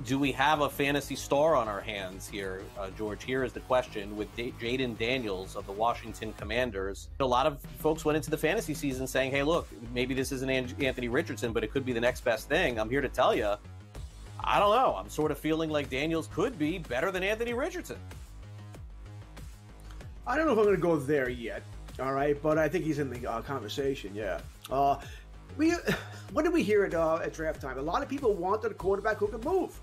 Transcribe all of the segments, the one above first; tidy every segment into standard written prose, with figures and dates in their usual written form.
do we have a fantasy star on our hands here, George? Here is the question with Jaden Daniels of the Washington Commanders. A lot of folks went into the fantasy season saying, hey, look, maybe this isn't Anthony Richardson, but it could be the next best thing. I'm here to tell you, I don't know. I'm sort of feeling like Daniels could be better than Anthony Richardson. I don't know if I'm going to go there yet, all right, but I think he's in the conversation, yeah. What did we hear at draft time? A lot of people wanted a quarterback who can move,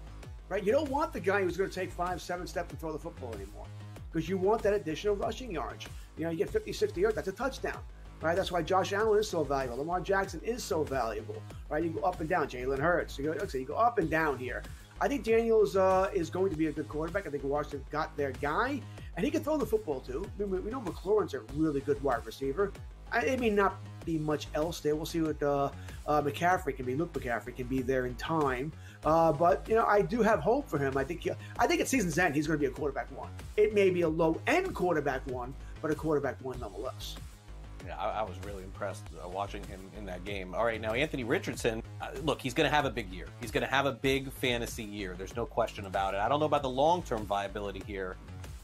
right? You don't want the guy who's going to take 5-7 steps and throw the football anymore because you want that additional rushing yards. You know, you get 50, 60 yards, that's a touchdown, right? That's why Josh Allen is so valuable. Lamar Jackson is so valuable, right? You go up and down. Jalen Hurts. You go up and down here. I think Daniels is going to be a good quarterback. I think Washington got their guy, and he can throw the football too. We know McLaurin's a really good wide receiver. It may not be much else there. We'll see what McCaffrey can be. Luke McCaffrey can be there in time. But, you know, I do have hope for him. I think at season's end, he's going to be a quarterback one. It may be a low-end quarterback one, but a quarterback one nonetheless. Yeah, I was really impressed watching him in that game. All right, now Anthony Richardson, look, he's going to have a big year. He's going to have a big fantasy year. There's no question about it. I don't know about the long-term viability here.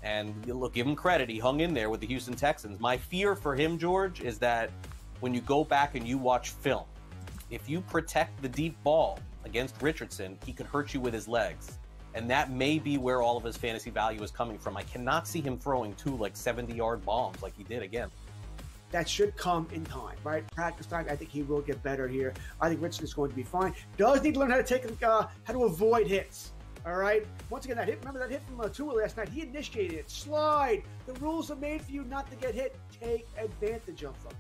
And look, give him credit. He hung in there with the Houston Texans. My fear for him, George, is that when you go back and you watch film, if you protect the deep ball against Richardson, he could hurt you with his legs. And that may be where all of his fantasy value is coming from. I cannot see him throwing 2 70-yard bombs like he did again. That should come in time, right? Practice time. I think he will get better here. I think Richardson's going to be fine. Does need to learn how to avoid hits. All right. Once again, that hit. Remember that hit from Tua last night? He initiated it. Slide. The rules are made for you not to get hit. Take advantage of them.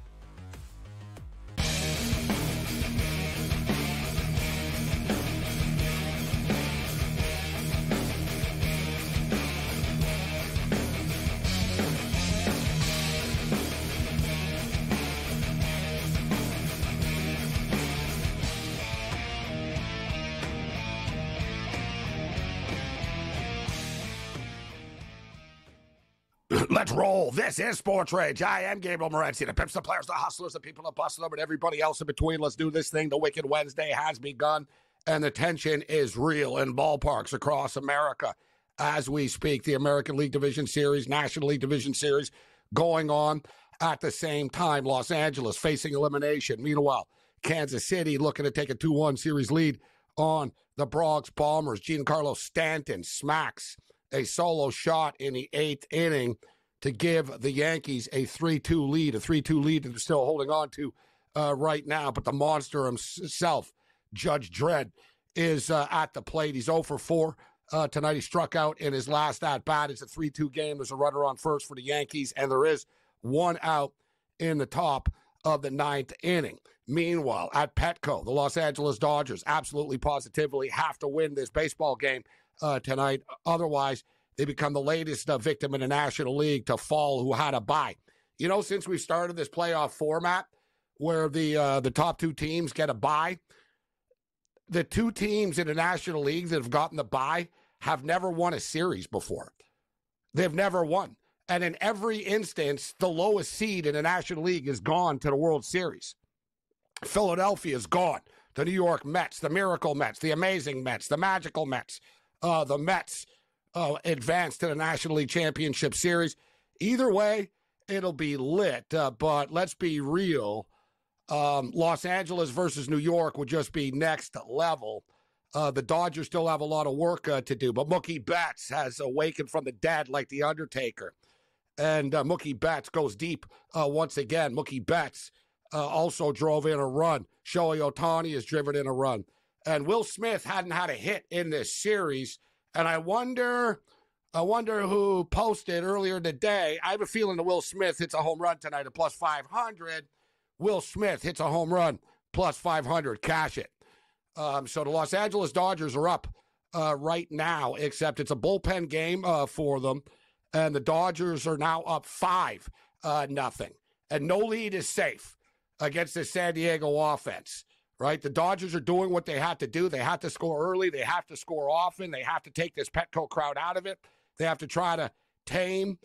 Let's roll. This is Sports Rage. I am Gabriel Morency. The pimps, the players, the hustlers, the people that bustle them, and everybody else in between. Let's do this thing. The Wicked Wednesday has begun, and the tension is real in ballparks across America as we speak. The American League Division Series, National League Division Series going on at the same time. Los Angeles facing elimination. Meanwhile, Kansas City looking to take a 2-1 series lead on the Bronx Bombers. Giancarlo Stanton smacks a solo shot in the 8th inning to give the Yankees a 3-2 lead, that they're still holding on to right now. But the monster himself, Judge Dredd, is at the plate. He's 0 for 4 tonight. He struck out in his last at-bat. It's a 3-2 game. There's a runner on first for the Yankees, and there is 1 out in the top of the 9th inning. Meanwhile, at Petco, the Los Angeles Dodgers absolutely positively have to win this baseball game tonight. Otherwise, they become the latest victim in the National League to fall who had a bye. You know, since we started this playoff format where the top 2 teams get a bye, the 2 teams in the National League that have gotten the bye have never won a series before. They've never won. And in every instance, the lowest seed in the National League is gone to the World Series. Philadelphia is gone. The New York Mets, the Miracle Mets, the Amazing Mets, the Magical Mets. The Mets advanced to the National League Championship Series. Either way, it'll be lit. But let's be real. Los Angeles versus New York would just be next level. The Dodgers still have a lot of work to do. But Mookie Betts has awakened from the dead like The Undertaker. And Mookie Betts goes deep once again. Mookie Betts also drove in a run. Shohei Ohtani has driven in a run. And Will Smith hadn't had a hit in this series. And I wonder who posted earlier today. I have a feeling that Will Smith hits a home run tonight at plus 500. Will Smith hits a home run plus 500. Cash it. So the Los Angeles Dodgers are up right now, except it's a bullpen game for them. And the Dodgers are now up 5-0. And no lead is safe against the San Diego offense. Right? The Dodgers are doing what they had to do. They have to score early. They have to score often. They have to take this Petco crowd out of it. They have to try to tame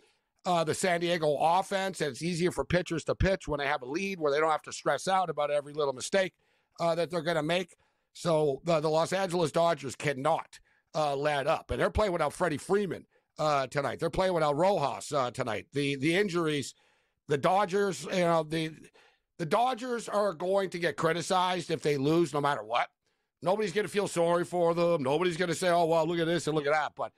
the San Diego offense. And it's easier for pitchers to pitch when they have a lead where they don't have to stress out about every little mistake that they're going to make. So the Los Angeles Dodgers cannot led up. And they're playing without Freddie Freeman tonight. They're playing without Rojas tonight. The injuries, the Dodgers, the Dodgers are going to get criticized if they lose no matter what. Nobody's going to feel sorry for them. Nobody's going to say, oh, well, look at this and look at that. But,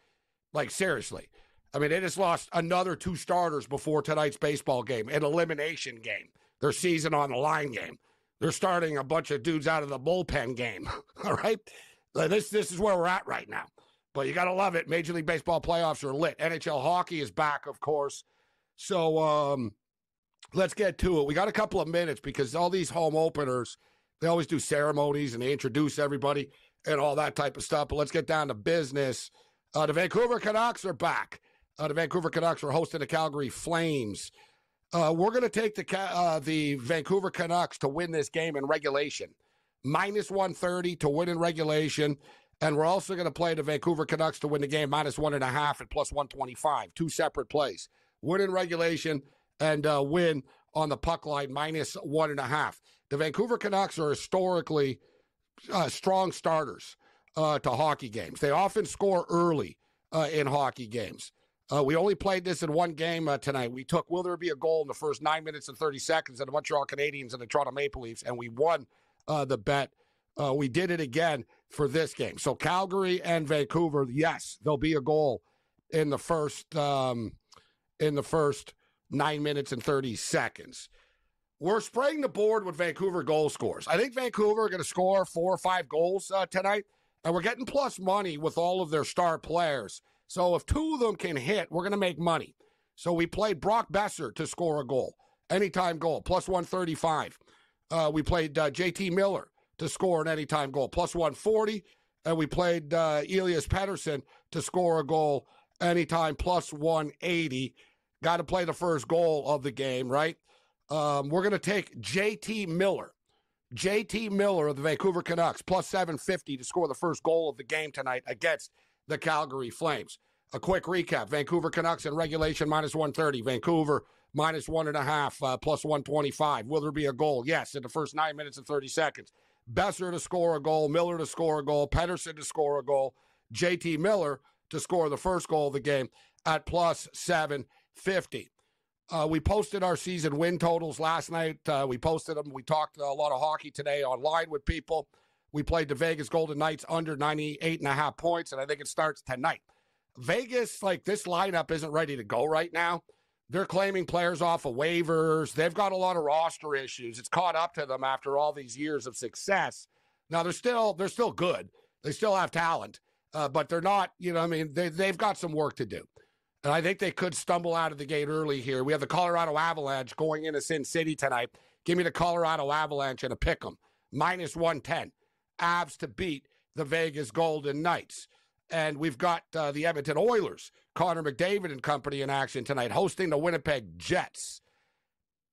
like, seriously, I mean, they just lost another 2 starters before tonight's baseball game, an elimination game, their season on the line game. They're starting a bunch of dudes out of the bullpen game, all right? This is where we're at right now. But you got to love it. Major League Baseball playoffs are lit. NHL hockey is back, of course. So let's get to it. We got a couple of minutes because all these home openers, they always do ceremonies and they introduce everybody and all that type of stuff. But let's get down to business. The Vancouver Canucks are back. The Vancouver Canucks are hosting the Calgary Flames. We're going to take the Vancouver Canucks to win this game in regulation. -130 to win in regulation. And we're also going to play the Vancouver Canucks to win the game -1.5 at +125. 2 separate plays. Win in regulation and win on the puck line -1.5. The Vancouver Canucks are historically strong starters to hockey games. They often score early in hockey games. We only played this in one game tonight. We took will there be a goal in the first 9 minutes and 30 seconds of the Montreal Canadiens and the Toronto Maple Leafs, and we won the bet. We did it again for this game. So Calgary and Vancouver, yes, there'll be a goal in the first 9 minutes and 30 seconds. We're spraying the board with Vancouver goal scores. I think Vancouver are going to score 4 or 5 goals tonight, and we're getting plus money with all of their star players. So if 2 of them can hit, we're going to make money. So we played Brock Besser to score a goal, anytime goal, +135. We played JT Miller to score an anytime goal, +140. And we played Elias Pettersson to score a goal anytime, +180. Got to play the first goal of the game, right? We're going to take JT Miller of the Vancouver Canucks, +750 to score the first goal of the game tonight against the Calgary Flames. A quick recap. Vancouver Canucks in regulation -130. Vancouver -1.5, +125. Will there be a goal? Yes, in the first 9 minutes and 30 seconds. Besser to score a goal, Miller to score a goal, Pettersson to score a goal, JT Miller to score the first goal of the game at +750. We posted our season win totals last night. We posted them. We talked a lot of hockey today online with people. We played the Vegas Golden Knights under 98.5 points, and I think it starts tonight. Vegas, like, this lineup isn't ready to go right now. They're claiming players off of waivers. They've got a lot of roster issues. It's caught up to them after all these years of success. Now, they're still good. They still have talent, but they're not, they've got some work to do. And I think they could stumble out of the gate early here. We have the Colorado Avalanche going into Sin City tonight. Give me the Colorado Avalanche and a pick 'em. -110. Avs to beat the Vegas Golden Knights. And we've got the Edmonton Oilers, Connor McDavid and company in action tonight, hosting the Winnipeg Jets.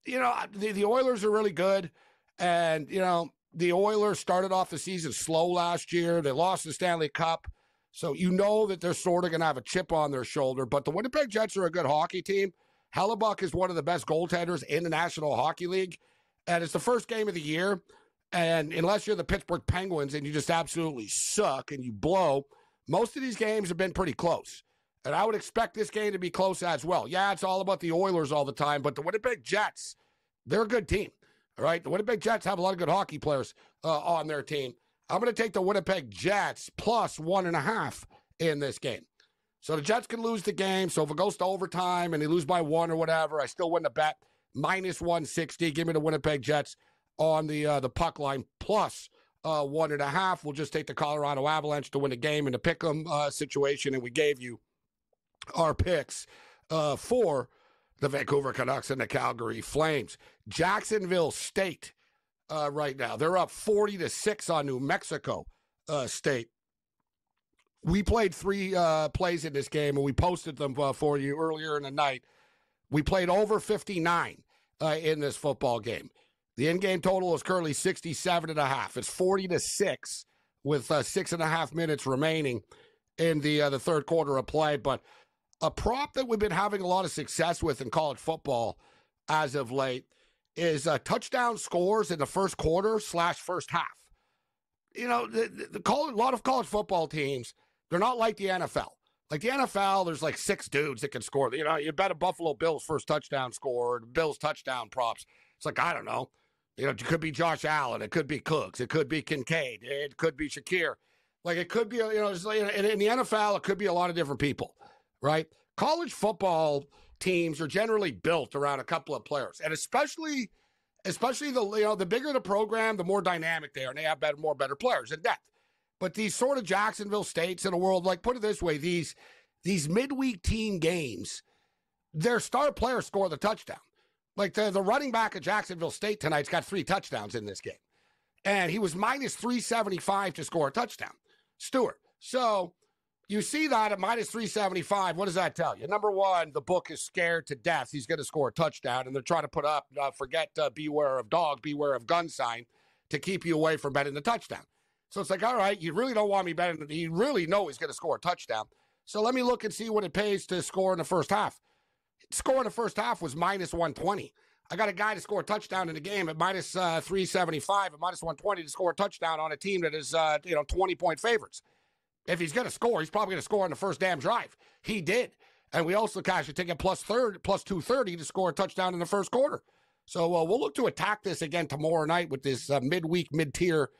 The Oilers are really good. And, the Oilers started off the season slow last year. They lost the Stanley Cup. So that they're sort of going to have a chip on their shoulder. But the Winnipeg Jets are a good hockey team. Hellebuck is one of the best goaltenders in the National Hockey League. And it's the first game of the year. And unless you're the Pittsburgh Penguins and you just absolutely suck and you blow, most of these games have been pretty close. And I would expect this game to be close as well. Yeah, it's all about the Oilers all the time, but the Winnipeg Jets, they're a good team. All right, the Winnipeg Jets have a lot of good hockey players on their team. I'm going to take the Winnipeg Jets +1.5 in this game. So the Jets can lose the game. So if it goes to overtime and they lose by 1 or whatever, I still win the bet. -160. Give me the Winnipeg Jets on the puck line +1.5. We'll just take the Colorado Avalanche to win the game in the pick 'em situation. And we gave you our picks for the Vancouver Canucks and the Calgary Flames. Jacksonville State. Right now, they're up 40-6 on New Mexico State. We played 3 plays in this game, and we posted them for you earlier in the night. We played over 59 in this football game. The in-game total is currently 67.5. It's 40-6 with 6.5 minutes remaining in the third quarter of play. But a prop that we've been having a lot of success with in college football as of late is touchdown scores in the first quarter / first half. A lot of college football teams, They're not like the NFL. Like the NFL, there's like 6 dudes that can score. You know, you bet a Buffalo Bills first touchdown score, Bills touchdown props. It's like, I don't know. You know, it could be Josh Allen. It could be Cooks. It could be Kincaid. It could be Shakir. Like it could be, you know, it's like, in the NFL, it could be a lot of different people, right? College football teams are generally built around a couple of players, and especially the bigger the program, the more dynamic they are, and they have better players in depth. But these sort of Jacksonville States in the world, like put it this way, these midweek team games, their star players score the touchdown. Like the running back of Jacksonville State tonight's got 3 touchdowns in this game. And he was minus 375 to score a touchdown. Stewart. So you see that at minus 375. What does that tell you? Number one, the book is scared to death. He's going to score a touchdown, and they're trying to put up, beware of dog, beware of gun sign to keep you away from betting the touchdown. So it's like, all right, you really don't want me betting. You really know he's going to score a touchdown. So let me look and see what it pays to score in the first half. Score in the first half was minus 120. I got a guy to score a touchdown in the game at minus 375 and minus 120 to score a touchdown on a team that is 20-point favorites. If he's going to score, he's probably going to score on the first damn drive. He did. And we also cashed a ticket plus 230 to score a touchdown in the first quarter. So we'll look to attack this again tomorrow night with this midweek, mid-tier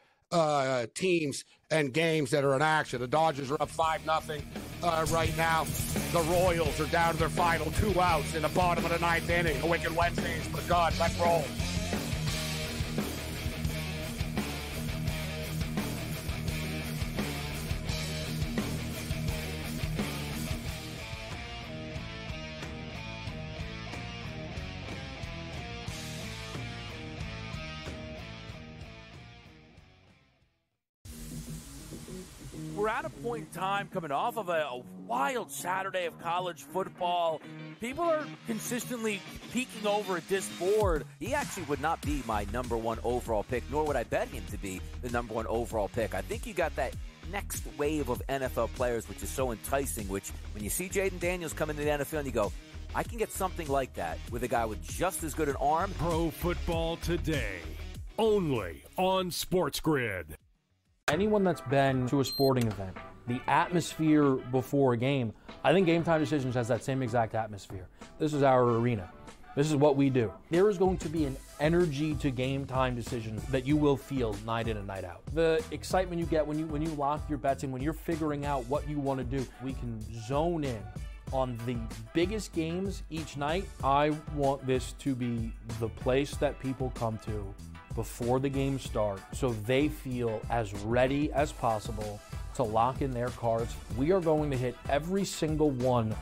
teams and games that are in action. The Dodgers are up 5-0 right now. The Royals are down to their final 2 outs in the bottom of the 9th inning. A wicked Wednesday is begun. Let's roll. We're at a point in time coming off of a wild Saturday of college football. People are consistently peeking over at this board. He actually would not be my number 1 overall pick, nor would I bet him to be the number 1 overall pick. I think you got that next wave of NFL players, which is so enticing, which when you see Jaden Daniels come into the NFL and you go, I can get something like that with a guy with just as good an arm. Pro Football Today, only on SportsGrid. Anyone that's been to a sporting event, the atmosphere before a game, I think Game Time Decisions has that same exact atmosphere. This is our arena. This is what we do. There is going to be an energy to Game Time Decisions that you will feel night in and night out. The excitement you get when you lock your bets in, when you're figuring out what you want to do, we can zone in on the biggest games each night. I want this to be the place that people come to before the games start so they feel as ready as possible to lock in their cards. We are going to hit every single one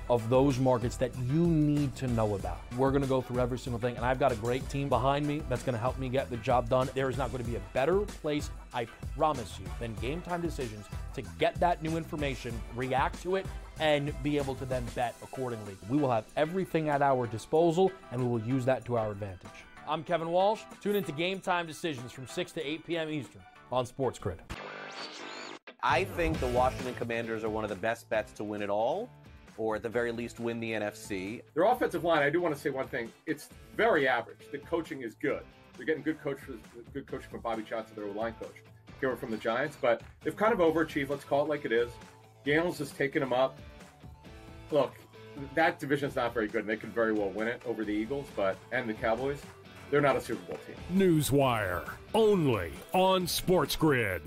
of those markets that you need to know about. We're going to go through every single thing, and I've got a great team behind me that's going to help me get the job done. There is not going to be a better place, I promise you, than Game Time Decisions to get that new information, react to it, and be able to then bet accordingly. We will have everything at our disposal, and we will use that to our advantage. I'm Kevin Walsh. Tune into Game Time Decisions from 6 to 8 p.m. Eastern on SportsGrid. I think the Washington Commanders are one of the best bets to win it all, or at the very least win the NFC. Their offensive line, I do want to say one thing. It's very average. The coaching is good. They're getting good coaching from Bobby Johnson, their line coach, here from the Giants. But they've kind of overachieved. Let's call it like it is. Gales has taken them up. Look, that division's not very good, and they could very well win it over the Eagles and the Cowboys. They're not a Super Bowl team. Newswire, only on SportsGrid.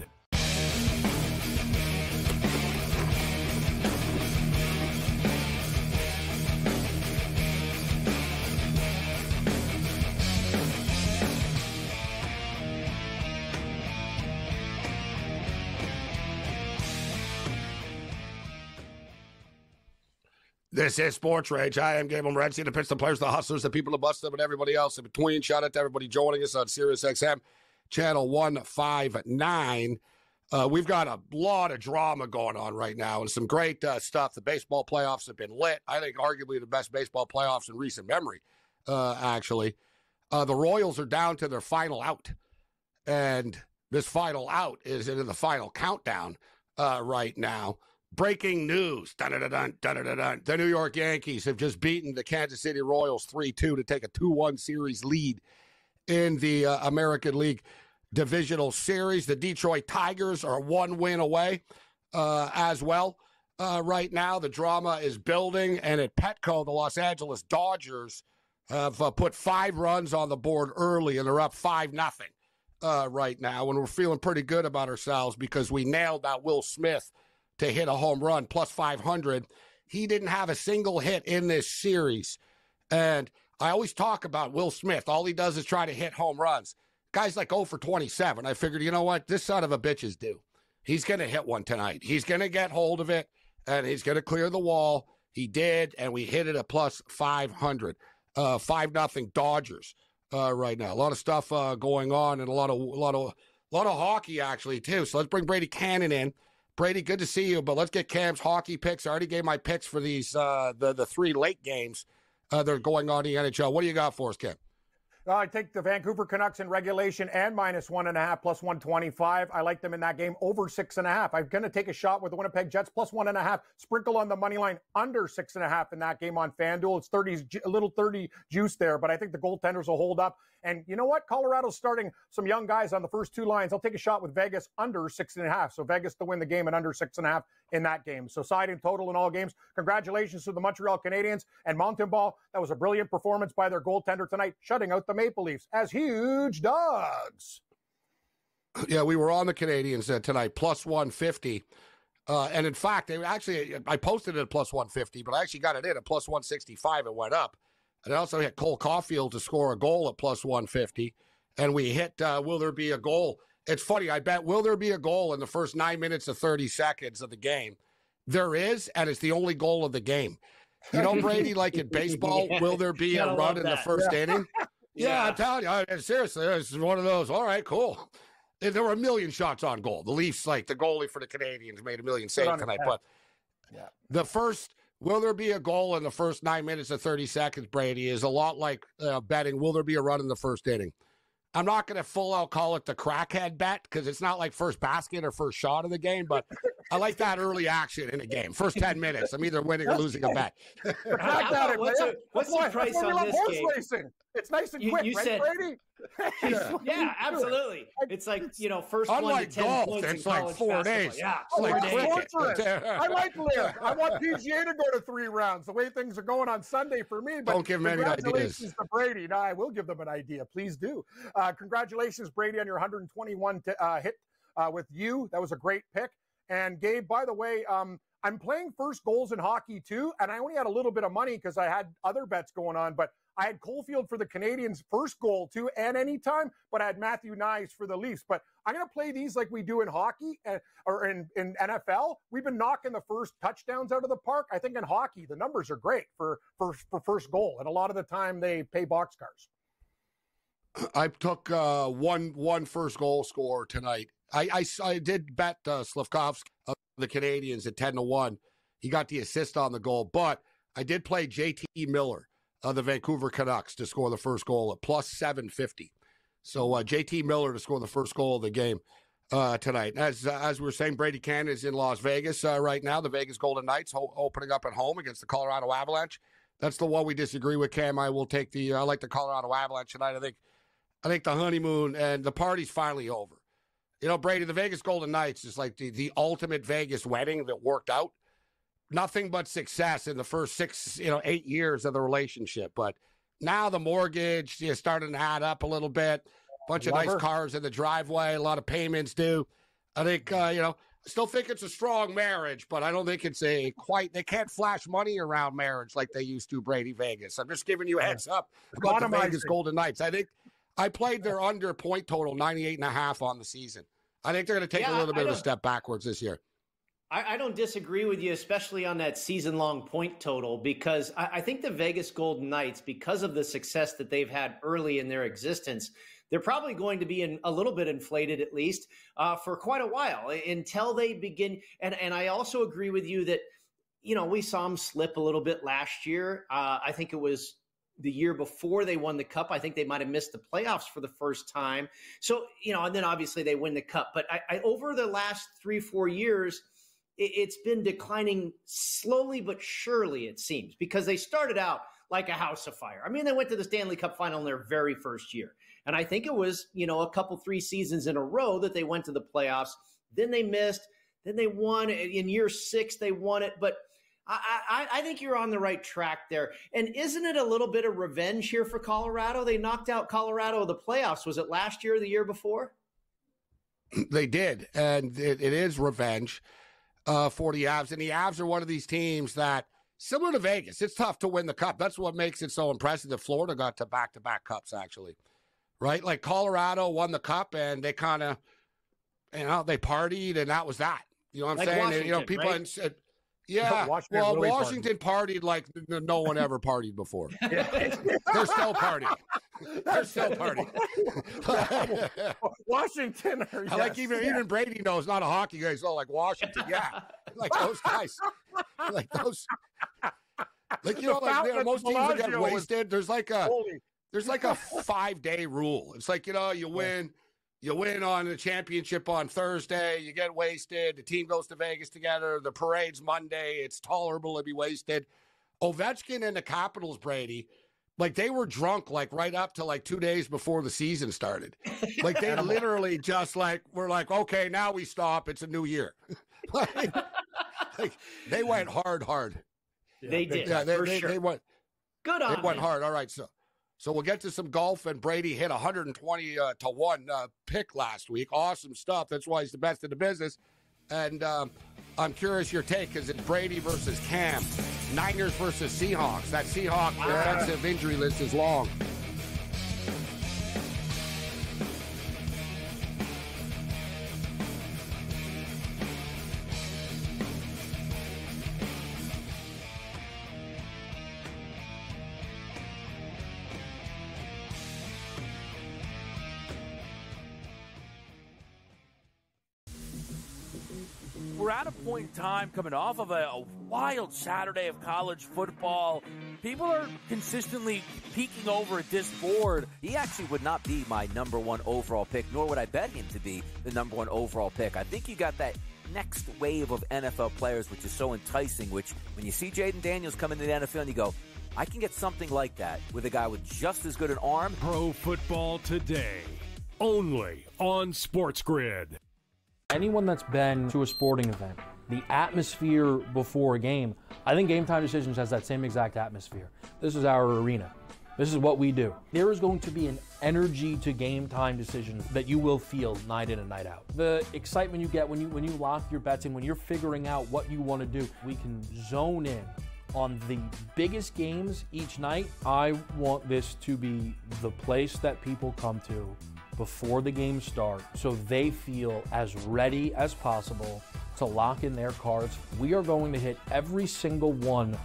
This is SportsRage. I am Gabriel Morency, the pitch, the players, the hustlers, the people, the busters, and everybody else in between. Shout out to everybody joining us on SiriusXM, channel 159. We've got a lot of drama going on right now and some great stuff. The baseball playoffs have been lit. I think arguably the best baseball playoffs in recent memory, actually. The Royals are down to their final out, and this final out is into the final countdown right now. Breaking news. Dun-dun-dun-dun, dun-dun-dun-dun. The New York Yankees have just beaten the Kansas City Royals 3-2 to take a 2-1 series lead in the American League Divisional Series. The Detroit Tigers are 1 win away as well. Right now, the drama is building, and at Petco, the Los Angeles Dodgers have put 5 runs on the board early, and they're up 5-0 right now. And we're feeling pretty good about ourselves because we nailed that Will Smith to hit a home run, plus 500. He didn't have a single hit in this series. And I always talk about Will Smith. All he does is try to hit home runs. Guy's like 0 for 27. I figured, you know what? This son of a bitch is due. He's going to hit one tonight. He's going to get hold of it, and he's going to clear the wall. He did, and we hit it at plus 500. 5-0 Dodgers right now. A lot of stuff going on, and a lot of hockey actually too. So let's bring Brady Cannon in. Brady, good to see you. But let's get Cam's hockey picks. I already gave my picks for these the 3 late games that are going on in the NHL. What do you got for us, Cam? I take the Vancouver Canucks in regulation and -1.5 plus 125. I like them in that game over 6.5. I'm going to take a shot with the Winnipeg Jets plus 1.5. Sprinkle on the money line under 6.5 in that game on FanDuel. It's a little 30 juice there, but I think the goaltenders will hold up. And you know what? Colorado's starting some young guys on the first 2 lines. I'll take a shot with Vegas under 6.5. So Vegas to win the game and under 6.5 in that game. So side in total in all games. Congratulations to the Montreal Canadiens and Mountain Ball. That was a brilliant performance by their goaltender tonight, shutting out the Maple Leafs as huge dogs. Yeah, we were on the Canadiens tonight, plus 150. And in fact, I posted it at plus 150, but I actually got it in at plus 165. It went up. And I also hit Cole Caulfield to score a goal at plus 150. And we hit will there be a goal? It's funny. I bet will there be a goal in the first 9 minutes of 30 seconds of the game? There is, and it's the only goal of the game. You know, Brady, like in baseball, will there be a run in the first inning? Yeah, I'm telling you. Seriously, this is one of those. All right, cool. There were a million shots on goal. The Leafs, like the goalie for the Canadiens, made a million saves tonight. But the first, will there be a goal in the first 9 minutes of 30 seconds, Brady, is a lot like betting, will there be a run in the first inning? I'm not going to full out call it the crackhead bet because it's not like first basket or first shot of the game, but I like that early action in a game. First 10 minutes, I'm either winning or losing a bet. What's the price on this game? Racing. It's nice and quick, right, said, Brady? Yeah, absolutely. It's like, first unlike 1 to 10 golf, points it's in like college 4 basketball. days. Yeah, it's like cricket. I like Liv. I want PGA to go to 3 rounds. The way things are going on Sunday for me. But don't give them any ideas. Congratulations to Brady. No, I will give them an idea. Please do. Congratulations, Brady, on your 121 hit with you. That was a great pick. And Gabe, by the way, I'm playing first goals in hockey too, and I only had a little bit of money because I had other bets going on, but I had Caulfield for the Canadiens first goal too, and anytime, but I had Matthew Nyes for the Leafs. But I'm going to play these like we do in hockey or in NFL. We've been knocking the first touchdowns out of the park. I think in hockey, the numbers are great for first goal, and a lot of the time they pay boxcars. I took one first goal scorer tonight. I did bet Slavkovsky of the Canadiens at 10-1. He got the assist on the goal, but I did play JT Miller of the Vancouver Canucks to score the first goal at plus 750. So JT Miller to score the first goal of the game tonight. As we were saying, Brady Cannon is in Las Vegas right now. The Vegas Golden Knights opening up at home against the Colorado Avalanche. That's the one we disagree with, Cam. I will take I like the Colorado Avalanche tonight. I think the honeymoon and the party's finally over. You know, Brady, the Vegas Golden Knights is like the ultimate Vegas wedding that worked out. Nothing but success in the first 8 years of the relationship. But now the mortgage is starting to add up a little bit. Bunch of nice cars in the driveway, a lot of payments due. I think, I still think it's a strong marriage, but I don't think it's they can't flash money around marriage like they used to, Brady Vegas. I'm just giving you a heads up about the Vegas Golden Knights. I think I played their under point total 98.5 on the season. I think they're going to take a little bit of a step backwards this year. I don't disagree with you, especially on that season-long point total, because I think the Vegas Golden Knights, because of the success that they've had early in their existence, they're probably going to be a little bit inflated, at least, for quite a while until they begin. And I also agree with you that, we saw them slip a little bit last year. I think it was the year before they won the cup. I think they might have missed the playoffs for the first time. So, and then obviously they win the cup. But I over the last 3-4 years, it's been declining slowly but surely, it seems, because they started out like a house of fire. I mean, they went to the Stanley Cup final in their very first year. And I think it was, a couple, 3 seasons in a row that they went to the playoffs. Then they missed. Then they won in year 6. They won it, but I think you're on the right track there. And isn't it a little bit of revenge here for Colorado? They knocked out Colorado of the playoffs. Was it last year or the year before? They did, and it is revenge for the Avs. And the Avs are one of these teams that, similar to Vegas, it's tough to win the cup. That's what makes it so impressive that Florida got to back-to-back cups, actually. Right? Like Colorado won the cup, and they kind of, they partied, and that was that. You know what I'm saying? Washington, and, people right? said, yeah. Washington partied like no one ever partied before. They're still partying. They're still partying. Washington. I like even Brady knows, not a hockey guy. He's all like Washington. Yeah, like those guys. Like those. Like most teams that get wasted. There's like a 5-day rule. It's like you win. You win on the championship on Thursday. You get wasted. The team goes to Vegas together. The parade's Monday. It's tolerable to be wasted. Ovechkin and the Capitals, Brady, like they were drunk like right up to like 2 days before the season started. Like they literally just were like, okay, now we stop. It's a new year. like they went hard. They did. Yeah, sure. They went. Good on They went them. hard. All right, So we'll get to some golf, and Brady hit 120 to 1 pick last week. Awesome stuff. That's why he's the best in the business. And I'm curious your take, because it's Brady versus Cam, Niners versus Seahawks. That Seahawk defensive injury list is long. We're at a point in time coming off of a wild Saturday of college football. People are consistently peeking over at this board. He actually would not be my number 1 overall pick, nor would I bet him to be the number 1 overall pick. I think you got that next wave of NFL players, which is so enticing, which when you see Jaden Daniels come into the NFL and you go, I can get something like that with a guy with just as good an arm. Pro Football Today, only on SportsGrid. Anyone that's been to a sporting event, the atmosphere before a game, I think Game Time Decisions has that same exact atmosphere. This is our arena. This is what we do. There is going to be an energy to Game Time Decisions that you will feel night in and night out. The excitement you get when you lock your bets in, when you're figuring out what you want to do, we can zone in on the biggest games each night. I want this to be the place that people come to before the games start so they feel as ready as possible to lock in their cards. We are going to hit every single one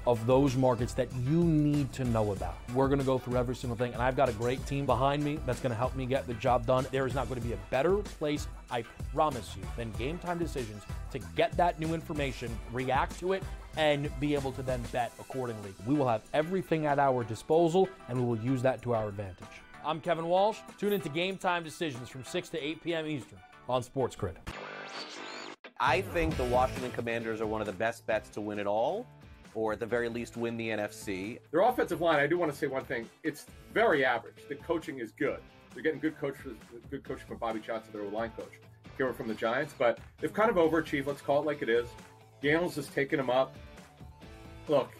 of those markets that you need to know about. We're going to go through every single thing, and I've got a great team behind me that's going to help me get the job done. There is not going to be a better place, I promise you, than Game Time Decisions to get that new information, react to it, and be able to then bet accordingly. We will have everything at our disposal, and we will use that to our advantage. I'm Kevin Walsh. Tune into Game Time Decisions from 6 to 8 p.m. Eastern on SportsGrid. I think the Washington Commanders are one of the best bets to win it all, or at the very least win the NFC. Their offensive line, I do want to say one thing. It's very average. The coaching is good. They're getting good coaching from Bobby Johnson, their line coach, Gabriel from the Giants, but they've kind of overachieved. Let's call it like it is. Daniels has taken them up. Look,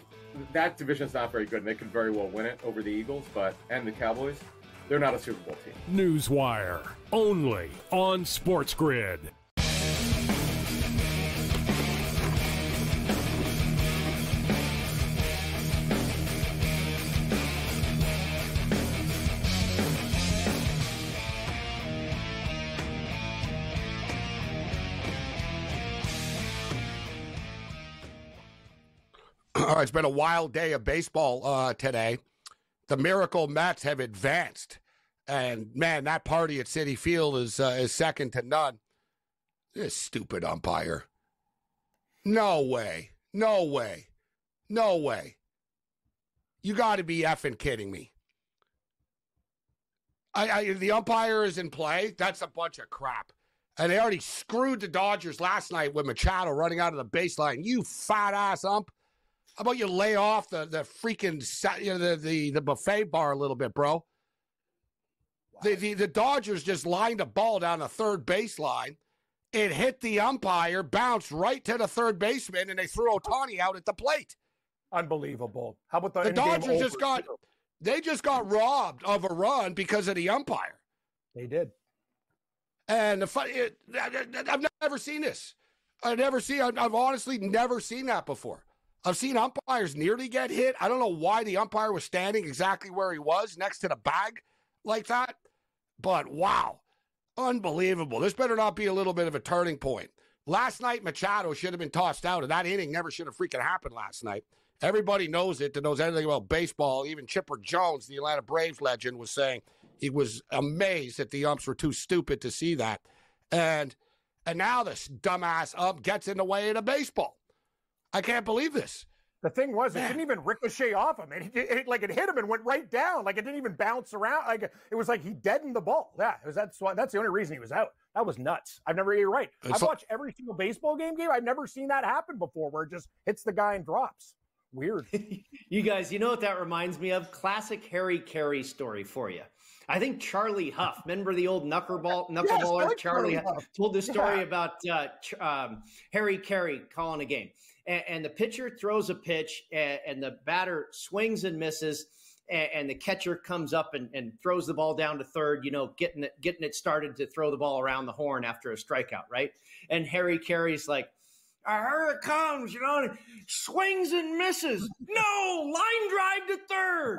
that division's not very good, and they could very well win it over the Eagles, and the Cowboys. They're not a Super Bowl team. Newswire, only on SportsGrid. All right, it's been a wild day of baseball today. The Miracle Mets have advanced. And, man, that party at Citi Field is second to none. This stupid umpire. No way. No way. No way. You got to be effing kidding me. The umpire is in play. That's a bunch of crap. And they already screwed the Dodgers last night with Machado running out of the baseline. You fat-ass ump. How about you lay off the freaking the buffet bar a little bit, bro? Wow. The Dodgers just lined a ball down the third baseline, It hit the umpire, bounced right to the third baseman, and they threw Ohtani out at the plate. Unbelievable. How about the Dodgers just got robbed of a run because of the umpire. They did. And I've never seen this. I've honestly never seen that before. I've seen umpires nearly get hit. I don't know why the umpire was standing exactly where he was, next to the bag like that. But wow, unbelievable. This better not be a little bit of a turning point. Last night, Machado should have been tossed out, and that inning never should have freaking happened last night. Everybody knows it that knows anything about baseball. Even Chipper Jones, the Atlanta Braves legend, was saying he was amazed that the umps were too stupid to see that. And now this dumbass ump gets in the way of the baseball. I can't believe this. The thing was, it didn't even ricochet off him. It hit him and went right down. Like, it didn't even bounce around. Like, it was like he deadened the ball. Yeah, that's the only reason he was out. That was nuts. You're right. I've watched every single baseball game. I've never seen that happen before, where it just hits the guy and drops. Weird. You guys, you know what that reminds me of? Classic Harry Carey story for you. I think Charlie Huff, remember the old knuckleballer? Yes, Charlie Huff told the story about Harry Carey calling a game. And the pitcher throws a pitch, and the batter swings and misses, and the catcher comes up and throws the ball down to third, getting it started to throw the ball around the horn after a strikeout, right? And Harry Carey's like, here it comes, and swings and misses. No, line drive to third.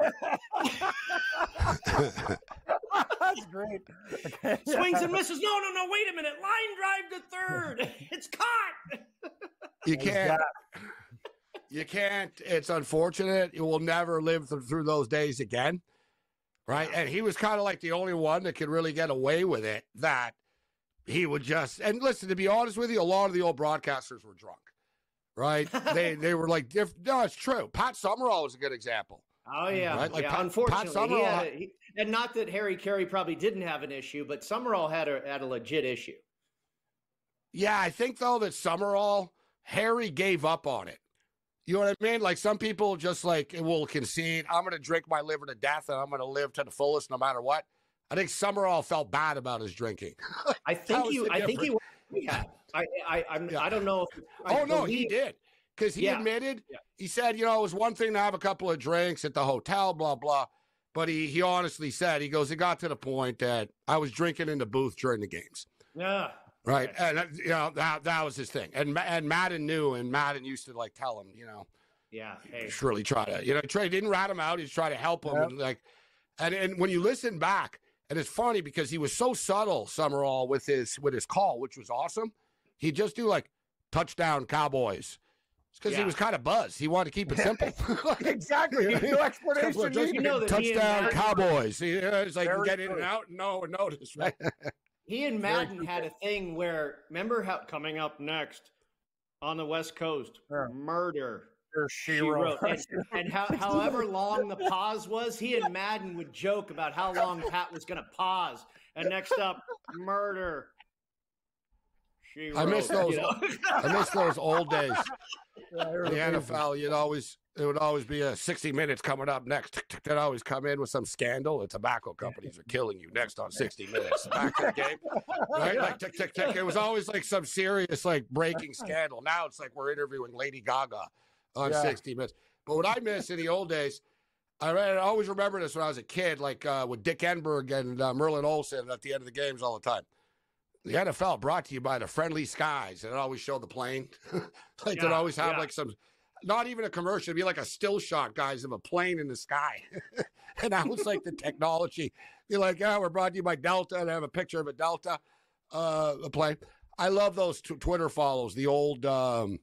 That's great. Swings and misses. No, wait a minute. Line drive to third. It's caught. You can't. It's unfortunate. You will never live through those days again, right? And he was kind of like the only one that could really get away with it, that he would just, and listen, to be honest with you, a lot of the old broadcasters were drunk, right? they were like, no, it's true. Pat Summerall was a good example. Oh, yeah. Right? Like unfortunately, Pat Summerall and not that Harry Carey probably didn't have an issue, but Summerall had a legit issue. Yeah, I think, though, that Summerall, Harry gave up on it. You know what I mean? Like, some people just will concede, I'm going to drink my liver to death and I'm going to live to the fullest no matter what. I think Summerall felt bad about his drinking. I think he yeah. I don't know if he did. Because he admitted, he said, it was one thing to have a couple of drinks at the hotel, blah, blah. But he honestly said, he goes, it got to the point that I was drinking in the booth during the games. Yeah. Right. And, that was his thing. And Madden knew, and Madden used to, tell him, Yeah. Hey. Just really try to, Trey didn't rat him out. He was trying to help him. Yep. And when you listen back, and it's funny because he was so subtle, Summerall, with his call, which was awesome. He'd just do touchdown Cowboys. It's because he was kind of buzzed. He wanted to keep it simple. Exactly. No explanation. Just touchdown Cowboys. It's like you get in and out and no one noticed, right? He and Madden had a thing where, remember how coming up next on the West Coast, murder. She wrote. And however long the pause was, he and Madden would joke about how long Pat was going to pause. And next up, murder. She wrote. I miss those old days. The NFL, it would always be a 60 Minutes coming up next. They'd always come in with some scandal. The tobacco companies are killing you next on 60 Minutes. Back to the game, right? Tick, tick, tick. It was always some serious, breaking scandal. Now it's like we're interviewing Lady Gaga on 60 Minutes. But what I miss in the old days, I always remember this when I was a kid, with Dick Enberg and Merlin Olsen at the end of the games all the time. The NFL brought to you by the Friendly Skies, and it always showed the plane. They'd always have some, not even a commercial, it'd be like a still shot, guys, of a plane in the sky. And that was the technology. Be like, we're brought to you by Delta, and have a picture of a Delta, a plane. I love those Twitter follows, the old NFL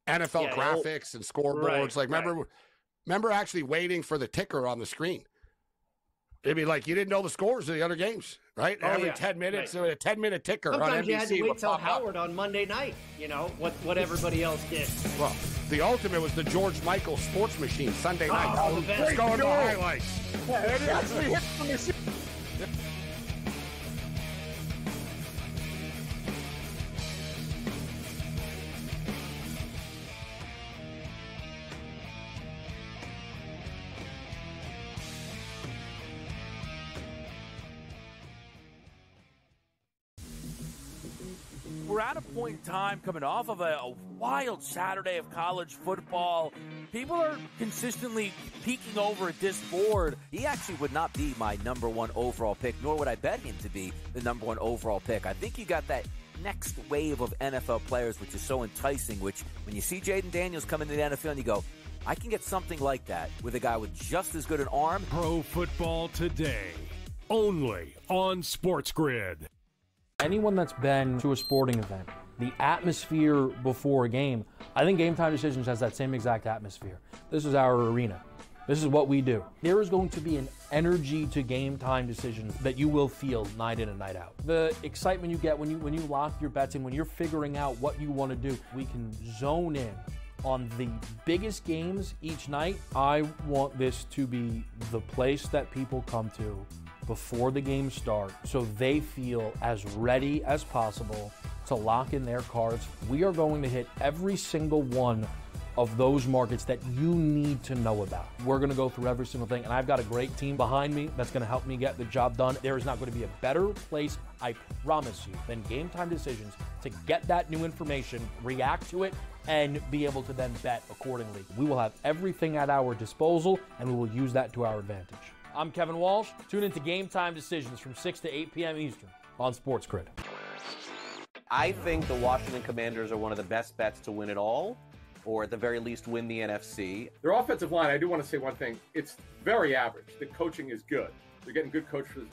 graphics and scoreboards. Remember actually waiting for the ticker on the screen. It'd be you didn't know the scores of the other games, right? Every 10 minutes, a 10-minute ticker. Sometimes on NBC. You had to wait till Howard on Monday night, what everybody else did. Well, the ultimate was the George Michael Sports Machine Sunday night. Oh, the best. Let's go into highlights. Yeah, it actually hit the machine. we're at a point in time coming off of a wild Saturday of college football. People are consistently peeking over at this board. He actually would not be my number one overall pick, nor would I bet him to be the number one overall pick. I think you got that next wave of NFL players, which is so enticing, which when you see Jaden Daniels come into the NFL and you go, I can get something like that with a guy with just as good an arm. Pro Football Today, only on SportsGrid. Anyone that's been to a sporting event, the atmosphere before a game, I think Game Time Decisions has that same exact atmosphere. This is our arena. This is what we do. There is going to be an energy to Game Time Decisions that you will feel night in and night out. The excitement you get when you lock your bets in, when you're figuring out what you want to do, we can zone in on the biggest games each night. I want this to be the place that people come to before the games start so they feel as ready as possible to lock in their cards. We are going to hit every single one of those markets that you need to know about. We're going to go through every single thing, and I've got a great team behind me that's going to help me get the job done. There is not going to be a better place, I promise you, than Game Time Decisions to get that new information, react to it, and be able to then bet accordingly. We will have everything at our disposal, and we will use that to our advantage. I'm Kevin Walsh. Tune into Game Time Decisions from 6 to 8 p.m. Eastern on SportsGrid. I think the Washington Commanders are one of the best bets to win it all, or at the very least win the NFC. Their offensive line, I do want to say one thing. It's very average. The coaching is good. They're getting good coaching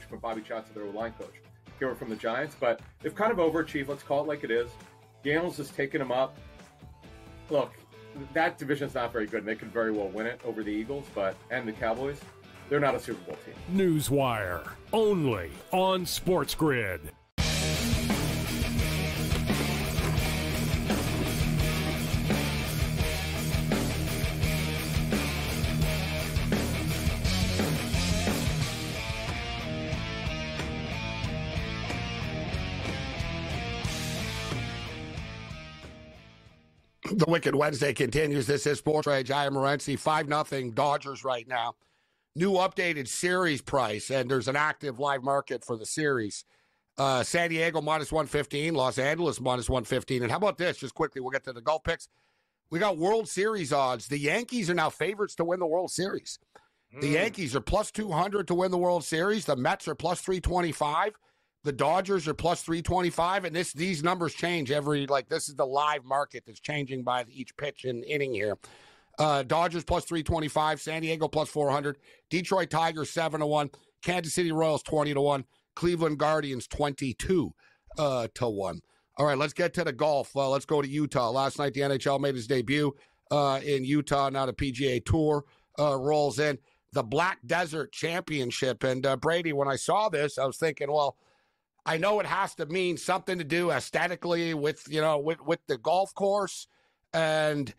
from Bobby Johnson, their line coach, here from the Giants. But they've kind of overachieved. Let's call it like it is. Daniels has taken them up. Look, that division's not very good, and they could very well win it over the Eagles and the Cowboys. They're not a Super Bowl team. Newswire, only on SportsGrid. The Wicked Wednesday continues. This is SportsRage. I am Morency. 5-0 Dodgers right now. New updated series price, and there's an active live market for the series. San Diego minus 115, Los Angeles minus 115. And how about this? Just quickly, we'll get to the golf picks. We got World Series odds. The Yankees are now favorites to win the World Series. The Yankees are plus 200 to win the World Series. The Mets are plus 325. The Dodgers are plus 325. And these numbers change this is the live market that's changing by each pitch and inning here. Dodgers plus 325, San Diego plus 400, Detroit Tigers 7-1, Kansas City Royals 20-1, Cleveland Guardians 22 to 1. All right, let's get to the golf. Let's go to Utah. Last night the NHL made its debut in Utah. Now the PGA Tour rolls in. The Black Desert Championship. And Brady, when I saw this, I was thinking, well, I know it has to mean something to do aesthetically with the golf course, and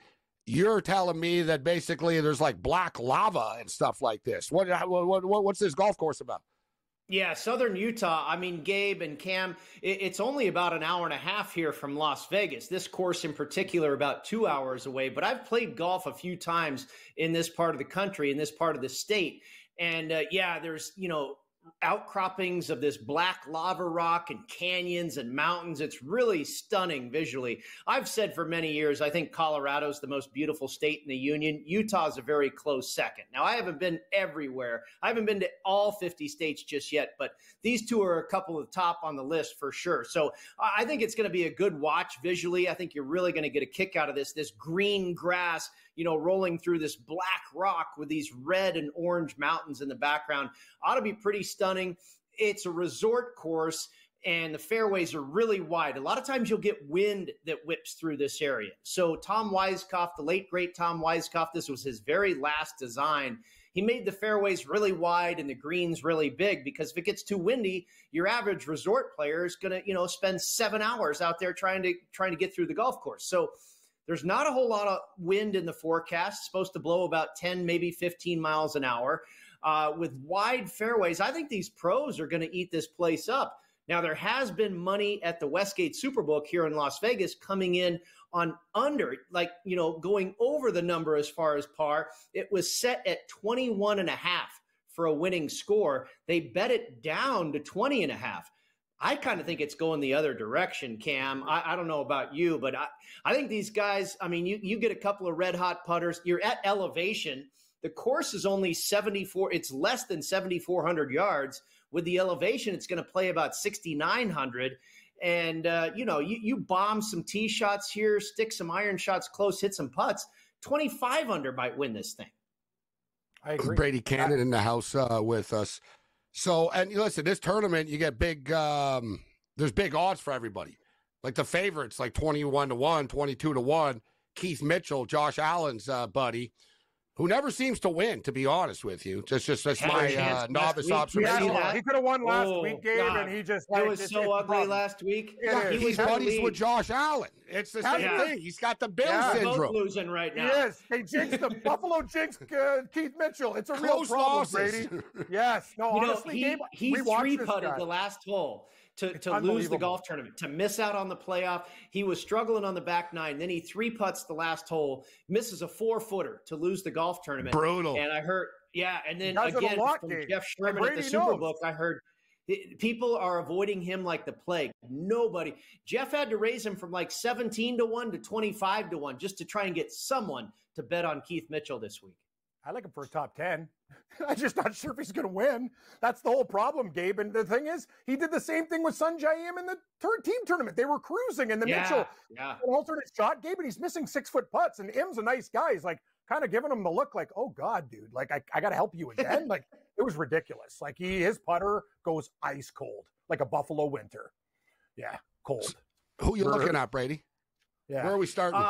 you're telling me that basically there's like black lava and stuff like this. What's this golf course about? Yeah, Southern Utah. I mean, Gabe and Cam, it's only about an hour and a half here from Las Vegas. This course in particular, about 2 hours away. But I've played golf a few times in this part of the country, in this part of the state. And there's, outcroppings of this black lava rock and canyons and mountains. It's really stunning visually. I've said for many years, I think Colorado's the most beautiful state in the union. Utah's a very close second. Now, I haven't been everywhere. I haven't been to all 50 states just yet, but these two are a couple of the top on the list for sure. So I think it's going to be a good watch visually. I think you're really going to get a kick out of this green grass, rolling through this black rock with these red and orange mountains in the background. Ought to be pretty stunning. It's a resort course, and the fairways are really wide. A lot of times you'll get wind that whips through this area. So Tom Weiskopf, the late, great Tom Weiskopf, this was his very last design. He made the fairways really wide and the greens really big, because if it gets too windy, your average resort player is going to, spend 7 hours out there trying to get through the golf course. So there's not a whole lot of wind in the forecast. It's supposed to blow about 10, maybe 15 miles an hour. With wide fairways, I think these pros are going to eat this place up. Now, there has been money at the Westgate Superbook here in Las Vegas coming in on under, going over the number as far as par. It was set at 21.5 for a winning score. They bet it down to 20.5. I kind of think it's going the other direction, Cam. I don't know about you, but I think these guys, I mean, you get a couple of red hot putters. You're at elevation. The course is only 74. It's less than 7,400 yards. With the elevation, it's going to play about 6,900. And, you bomb some tee shots here, stick some iron shots close, hit some putts. 25 under might win this thing. I agree. Brady Cannon in the house with us. So, and listen, this tournament, you get big, there's big odds for everybody. Like the favorites, like 21-1, 22-1. Keith Mitchell, Josh Allen's buddy, who never seems to win, to be honest with you. That's my novice observation. He could have won last week, Gabe, and he just... It was so ugly last week. Yeah, he's buddies with Josh Allen. It's the same thing. He's got the Bill syndrome. Both losing right now. He is. They jinxed him. Buffalo jinxed Keith Mitchell. It's a real problem, Brady. Yes. No, honestly, Gabe, he three-putted the last hole to lose the golf tournament, to miss out on the playoff. He was struggling on the back nine. Then he three-putts the last hole, misses a 4-footer to lose the golf tournament. Brutal. And I heard, and then again from Jeff Sherman at the Superbook, I heard people are avoiding him like the plague. Nobody. Jeff had to raise him from like 17-1 to 25-1 just to try and get someone to bet on Keith Mitchell this week. I like him for a top 10. I'm just not sure if he's going to win. That's the whole problem, Gabe. And the thing is, he did the same thing with Sunjay Im in the team tournament. They were cruising, and Mitchell an alternate shot, Gabe, and he's missing 6-foot putts. And Im's a nice guy. He's like kind of giving him the look like, oh God, dude, like I got to help you again. Like it was ridiculous. Like his putter goes ice cold, like a Buffalo winter. Yeah, cold. Who are you looking at, Brady? Yeah. Where are we starting?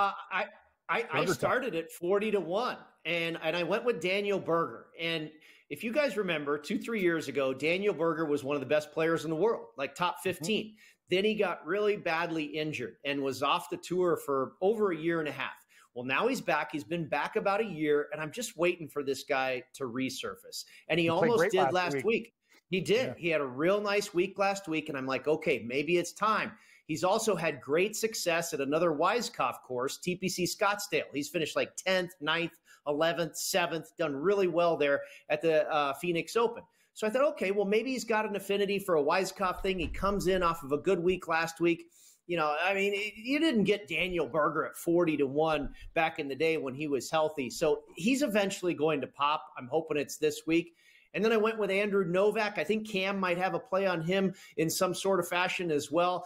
I started at 40-1, and I went with Daniel Berger. And if you guys remember, 2-3 years ago, Daniel Berger was one of the best players in the world, like top 15. Mm-hmm. Then he got really badly injured and was off the tour for over a year and a half. Well, now he's back. He's been back about a year, and I'm just waiting for this guy to resurface. And he almost did last week. He did. Yeah. He had a real nice week last week, and I'm like, okay, maybe it's time. He's also had great success at another Weiskopf course, TPC Scottsdale. He's finished like 10th, 9th, 11th, 7th, done really well there at the Phoenix Open. So I thought, okay, well, maybe he's got an affinity for a Weiskopf thing. He comes in off of a good week last week. You know, I mean, you didn't get Daniel Berger at 40-1 back in the day when he was healthy. So he's eventually going to pop. I'm hoping it's this week. And then I went with Andrew Novak. I think Cam might have a play on him in some sort of fashion as well.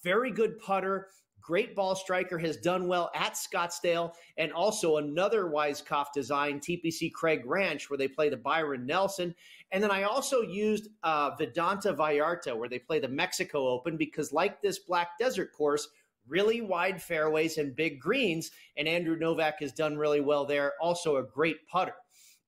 Very good putter, great ball striker, has done well at Scottsdale, and also another Weiskopf design, TPC Craig Ranch, where they play the Byron Nelson. And then I also used Vedanta Vallarta, where they play the Mexico Open, because like this Black Desert course, really wide fairways and big greens, and Andrew Novak has done really well there, also a great putter.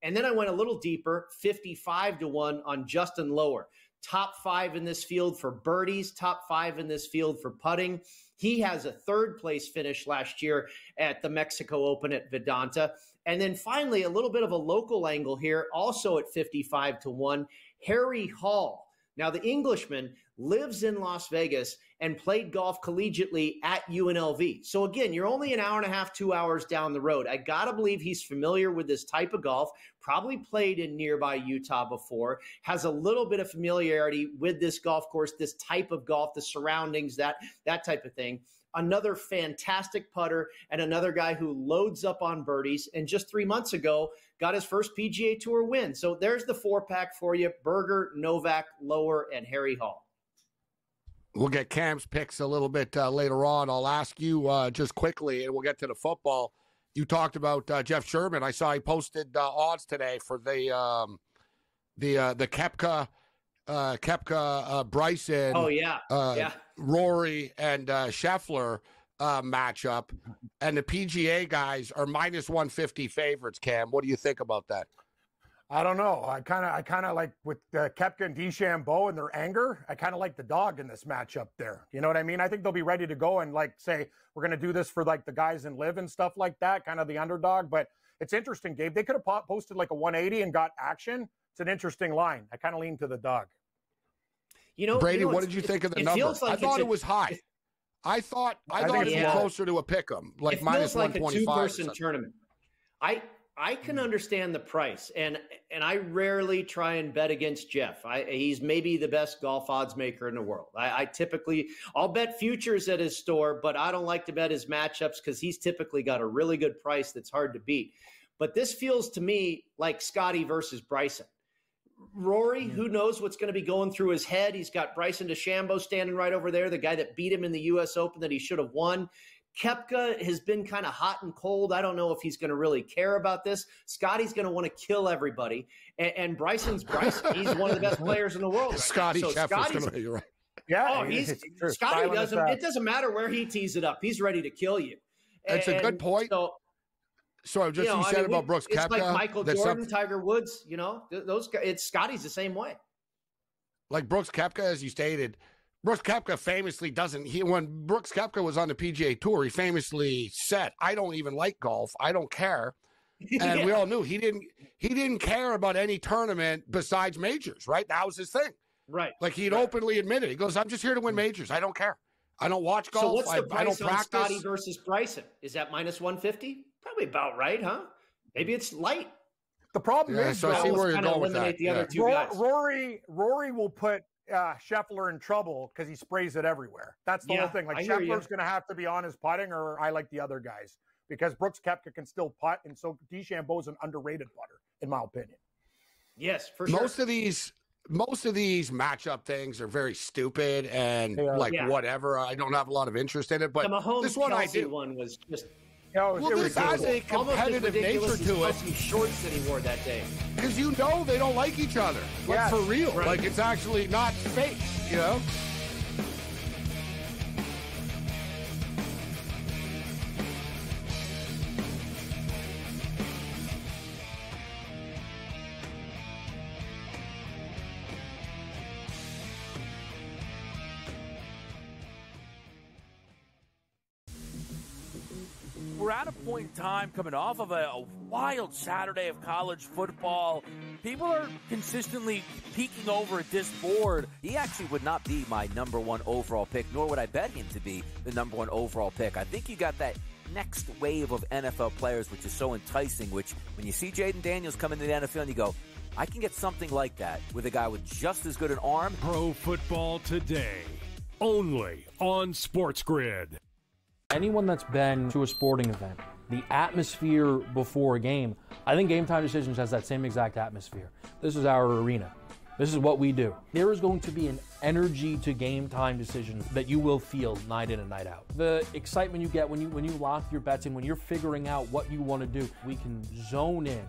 And then I went a little deeper, 55-1 on Justin Lower. Top 5 in this field for birdies, top 5 in this field for putting. He has a 3rd place finish last year at the Mexico Open at Vedanta. And then finally, a little bit of a local angle here, also at 55-1, Harry Hall. Now, the Englishman lives in Las Vegas and played golf collegiately at UNLV. So again, you're only an hour and a half, 2 hours down the road. I got to believe he's familiar with this type of golf, probably played in nearby Utah before, has a little bit of familiarity with this golf course, this type of golf, the surroundings, that type of thing. Another fantastic putter and another guy who loads up on birdies. And just 3 months ago, got his first PGA Tour win. So there's the 4-pack for you: Berger, Novak, Lower, and Harry Hall. We'll get Cam's picks a little bit later on. I'll ask you just quickly, and we'll get to the football. You talked about Jeff Sherman. I saw he posted odds today for the Koepka Bryson. Oh yeah, Rory and Scheffler matchup, and the PGA guys are -150 favorites. Cam, what do you think about that? I don't know. I kind of like with Koepka and DeChambeau and their anger. I kind of like the dog in this matchup there. You know what I mean? I think they'll be ready to go and like say we're going to do this for like the guys in live and stuff like that. Kind of the underdog, but it's interesting, Gabe. They could have posted like a 180 and got action. It's an interesting line. I kind of lean to the dog. You know, Brady, what did you think of the number? Like I thought it was high. I thought it was closer to a pick 'em, like -125. Like a 2-person tournament. I can understand the price, and I rarely try and bet against Jeff. He's maybe the best golf odds maker in the world. I'll bet futures at his store, but I don't like to bet his matchups because he's typically got a really good price that's hard to beat. But this feels to me like Scotty versus Bryson. Rory, who knows what's going to be going through his head? He's got Bryson DeChambeau standing right over there, the guy that beat him in the U.S. Open that he should have won. Koepka has been kind of hot and cold. I don't know if he's going to really care about this. Scotty's going to want to kill everybody. And Bryson's Bryson. He's one of the best players in the world. Right Scotty so Scheffler's going to, you're right. Yeah. Scotty doesn't, it doesn't matter where he tees it up. He's ready to kill you. That's a good point. So just you said about Brooks Koepka. It's like Michael Jordan, Tiger Woods, those guys. It's Scotty's the same way. Like Brooks Koepka, as you stated, Brooks Koepka famously when Brooks Koepka was on the PGA Tour, he famously said, "I don't even like golf. I don't care." And we all knew he didn't care about any tournament besides majors, right? That was his thing. Right. Like he'd openly admitted, he goes, "I'm just here to win majors. I don't care. I don't watch golf. So what's the price I don't on practice." Scotty versus Bryson? Is that minus 150? Probably about right, huh? Maybe it's light. The problem is, so I see where you're going with that. The other two guys. Rory will put Scheffler in trouble because he sprays it everywhere. That's the whole thing. Like Scheffler's going to have to be on his putting, or I like the other guys because Brooks Koepka can still putt, and so DeChambeau's an underrated putter, in my opinion. Yes, for sure. Most of these matchup things are very stupid and whatever. I don't have a lot of interest in it, but this one I do. One was just. This has a competitive nature to it. Some shorts that he wore that day. Because they don't like each other. Like for real. Right. Like it's actually not fake, We're at a point in time coming off of a wild Saturday of college football. People are consistently peeking over at this board. He actually would not be my number one overall pick, nor would I bet him to be the number one overall pick. I think you got that next wave of NFL players, which is so enticing, which when you see Jaden Daniels come into the NFL and you go, I can get something like that with a guy with just as good an arm. Pro Football Today, only on SportsGrid. Anyone that's been to a sporting event, the atmosphere before a game, I think Game Time Decisions has that same exact atmosphere. This is our arena. This is what we do. There is going to be an energy to Game Time Decisions that you will feel night in and night out. The excitement you get when you lock your bets in, when you're figuring out what you want to do, we can zone in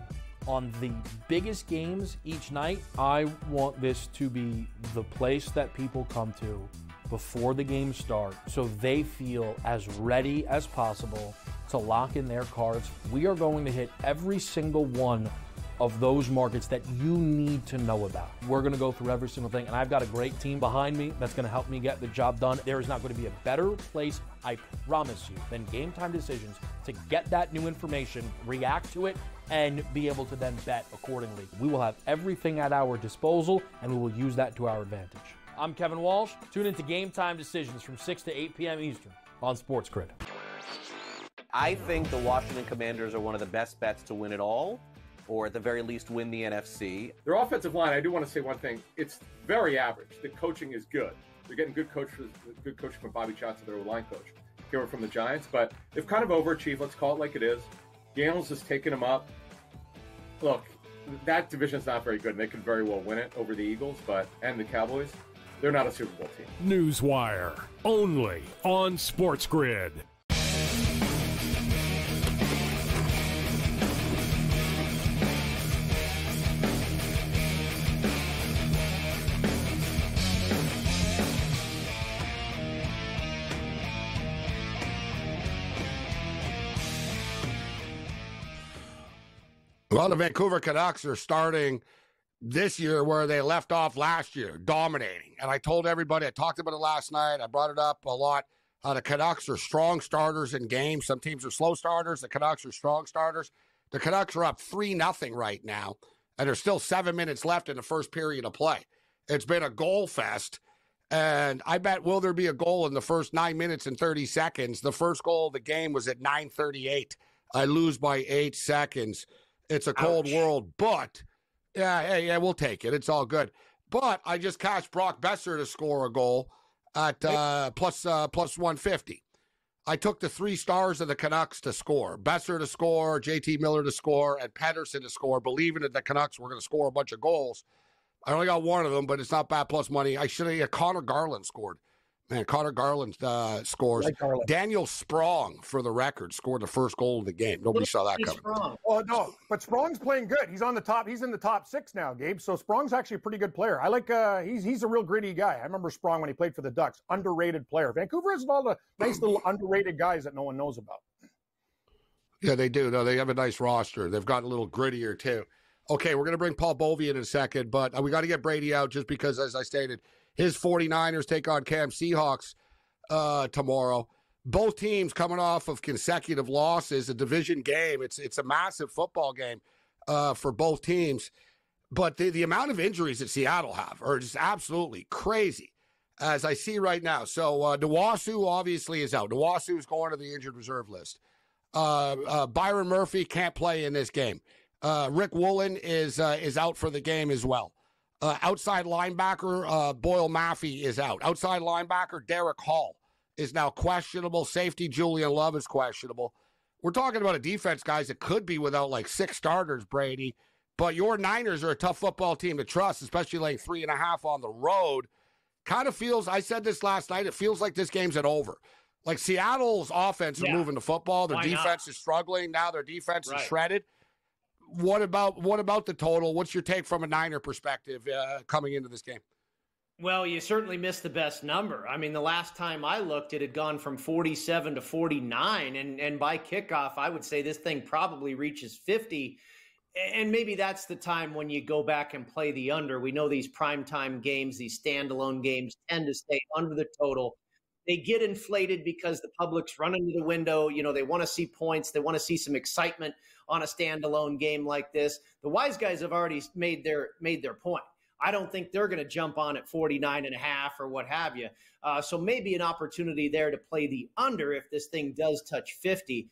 on the biggest games each night. I want this to be the place that people come to before the game starts so they feel as ready as possible to lock in their cards. We are going to hit every single one of those markets that you need to know about. We're going to go through every single thing, and I've got a great team behind me that's going to help me get the job done. There is not going to be a better place, I promise you, than Game Time Decisions to get that new information, react to it, and be able to then bet accordingly. We will have everything at our disposal, and we will use that to our advantage. I'm Kevin Walsh. Tune into Game Time Decisions from 6 to 8 p.m. Eastern on SportsGrid. I think the Washington Commanders are one of the best bets to win it all, or at the very least win the NFC. Their offensive line, I do want to say one thing. It's very average. The coaching is good. They're getting good coaching from Bobby Johnson, their line coach, here from the Giants. But they've kind of overachieved. Let's call it like it is. Daniels has taken them up. Look, that division's not very good, and they could very well win it over the Eagles and the Cowboys. They're not a Super Bowl team. Newswire, only on SportsGrid. Well, the Vancouver Canucks are starting this year where they left off last year, dominating. And I told everybody, I talked about it last night, I brought it up a lot. The Canucks are strong starters in games. Some teams are slow starters. The Canucks are strong starters. The Canucks are up 3-0 right now, and there's still 7 minutes left in the first period of play. It's been a goal fest, and I bet will there be a goal in the first 9 minutes and 30 seconds. The first goal of the game was at 9:38. I lose by 8 seconds. It's a cold world, but yeah, we'll take it. It's all good. But I just cashed Brock Besser to score a goal at plus 150. I took the 3 stars of the Canucks to score. Besser to score, JT Miller to score, and Pedersen to score, believing that the Canucks were going to score a bunch of goals. I only got one of them, but it's not bad plus money. I should have. Connor Garland scored. Man, Connor Garland scores. Like Garland. Daniel Sprong, for the record, scored the first goal of the game. Nobody saw that coming. Sprong. Oh, no, but Sprong's playing good. He's on the top. He's in the top 6 now, Gabe. So Sprong's actually a pretty good player. I like. He's a real gritty guy. I remember Sprong when he played for the Ducks. Underrated player. Vancouver has all the nice little underrated guys that no one knows about. Yeah, they do. No, they have a nice roster. They've gotten a little grittier too. Okay, we're going to bring Paul Bovey in a second, but we got to get Brady out just because, as I stated, his 49ers take on Cam Seahawks tomorrow. Both teams coming off of consecutive losses, a division game. It's a massive football game for both teams. But the amount of injuries that Seattle have are just absolutely crazy, as I see right now. So Nwasu obviously is out. Nwasu is going to the injured reserve list. Byron Murphy can't play in this game. Rick Woolen is out for the game as well. Outside linebacker Boyle Maffey is out. Outside linebacker Derek Hall is now questionable. Safety Julian Love is questionable. We're talking about a defense, guys, that could be without like 6 starters, Brady. But your Niners are a tough football team to trust, especially laying 3.5 on the road. Kind of feels, I said this last night, it feels like this game's over. Like Seattle's offense is moving the football. Their defense is struggling. Now their defense is shredded. What about the total? What's your take from a Niner perspective coming into this game? Well, you certainly missed the best number. I mean, the last time I looked, it had gone from 47 to 49. And by kickoff, I would say this thing probably reaches 50. And maybe that's the time when you go back and play the under. We know these primetime games, these standalone games tend to stay under the total. They get inflated because the public's running to the window. You know, they want to see points. They want to see some excitement on a standalone game like this. The wise guys have already made their point. I don't think they're going to jump on at 49.5 or what have you. So maybe an opportunity there to play the under if this thing does touch 50.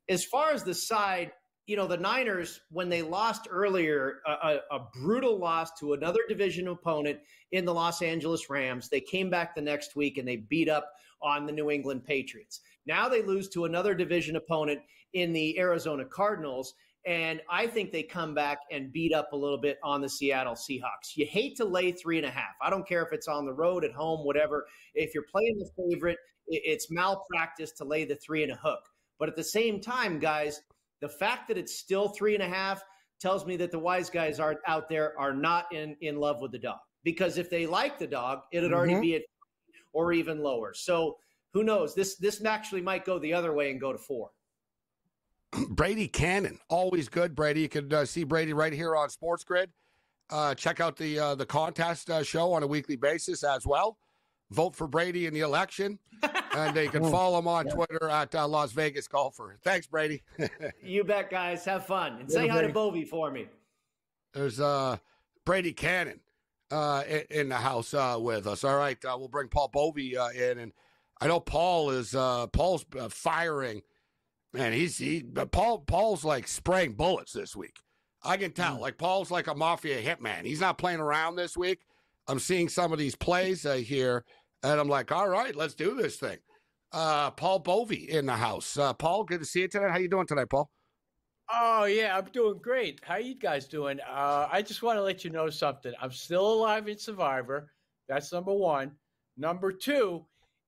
As far as the side, you know, the Niners, when they lost earlier, a brutal loss to another division opponent in the Los Angeles Rams, they came back the next week and they beat up on the New England Patriots. Now they lose to another division opponent in the Arizona Cardinals, and I think they come back and beat up a little bit on the Seattle Seahawks. You hate to lay 3.5. I don't care if it's on the road, at home, whatever. If you're playing the favorite, it's malpractice to lay the 3 and a hook. But at the same time, guys, the fact that it's still 3.5 tells me that the wise guys are out there are not in love with the dog. Because if they like the dog, it'd already be at 3 or even lower. So who knows? This actually might go the other way and go to 4. Brady Cannon, always good, Brady. You can see Brady right here on SportsGrid. Check out the contest show on a weekly basis as well. Vote for Brady in the election. And you can follow him on Twitter at Las Vegas Golfer. Thanks, Brady. You bet, guys. Have fun. And say hi to Bovey for me. There's Brady Cannon in the house with us. All right, we'll bring Paul Bovey in. And I know Paul's firing. Man, Paul's like spraying bullets this week. I can tell. Like, Paul's like a mafia hitman. He's not playing around this week. I'm seeing some of these plays here, and I'm like, all right, let's do this thing. Paul Bovey in the house. Paul, good to see you tonight. How you doing tonight, Paul? Oh, yeah, I'm doing great. How you guys doing? I just want to let you know something. I'm still alive in Survivor. That's number one. Number two,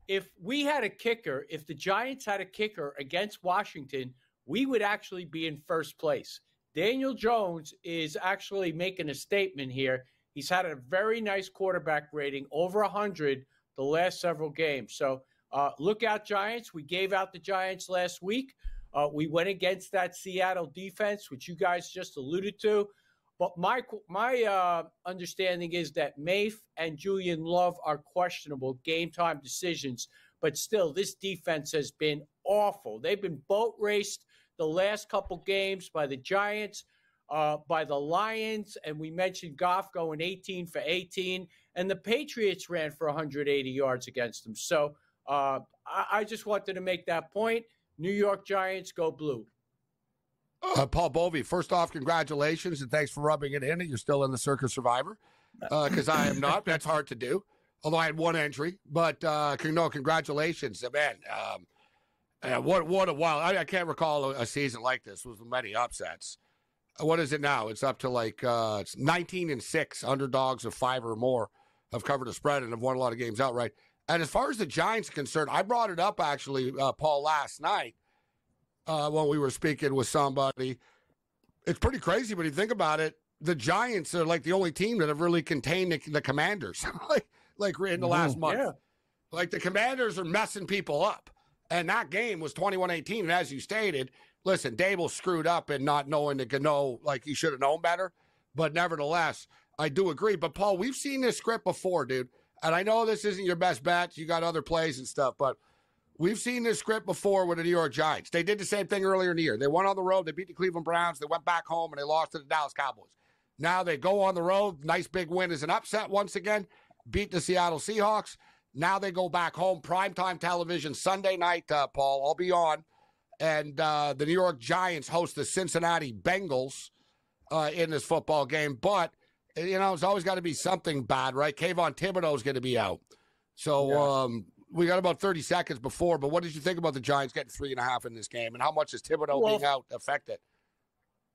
if we had a kicker, if the Giants had a kicker against Washington, we would actually be in first place. Daniel Jones is actually making a statement here. He's had a very nice quarterback rating, over 100 the last several games. So look out, Giants. We gave out the Giants last week. We went against that Seattle defense, which you guys just alluded to. But my understanding is that Mafe and Julian Love are questionable game-time decisions. But still, this defense has been awful. They've been boat raced the last couple games by the Giants, by the Lions, and we mentioned Goff going 18 for 18, and the Patriots ran for 180 yards against them. So I just wanted to make that point. New York Giants, go blue. Paul Bovey, first off, congratulations, and thanks for rubbing it in that you're still in the Circus Survivor, because I am not. That's hard to do, although I had one entry. But, congratulations. Man, what a while. I can't recall a season like this with many upsets. What is it now? It's up to it's 19-6. Underdogs of 5 or more have covered a spread and have won a lot of games outright. And as far as the Giants are concerned, I brought it up, actually, Paul, last night when we were speaking with somebody. It's pretty crazy when you think about it. The Giants are like the only team that have really contained the Commanders like in the last month. Yeah. Like the Commanders are messing people up. And that game was 21-18. And as you stated, listen, Dable screwed up in not knowing the Gano, like he should have known better. But nevertheless, I do agree. But, Paul, we've seen this script before, dude. And I know this isn't your best bet. You got other plays and stuff. But we've seen this script before with the New York Giants. They did the same thing earlier in the year. They went on the road. They beat the Cleveland Browns. They went back home, and they lost to the Dallas Cowboys. Now they go on the road. Nice big win as an upset once again. Beat the Seattle Seahawks. Now they go back home. Primetime television Sunday night, Paul. I'll be on. And the New York Giants host the Cincinnati Bengals in this football game. But, it's always got to be something bad, right? Kayvon Thibodeau's going to be out. So we got about 30 seconds before. But what did you think about the Giants getting 3.5 in this game? And how much does Thibodeau being out affect it?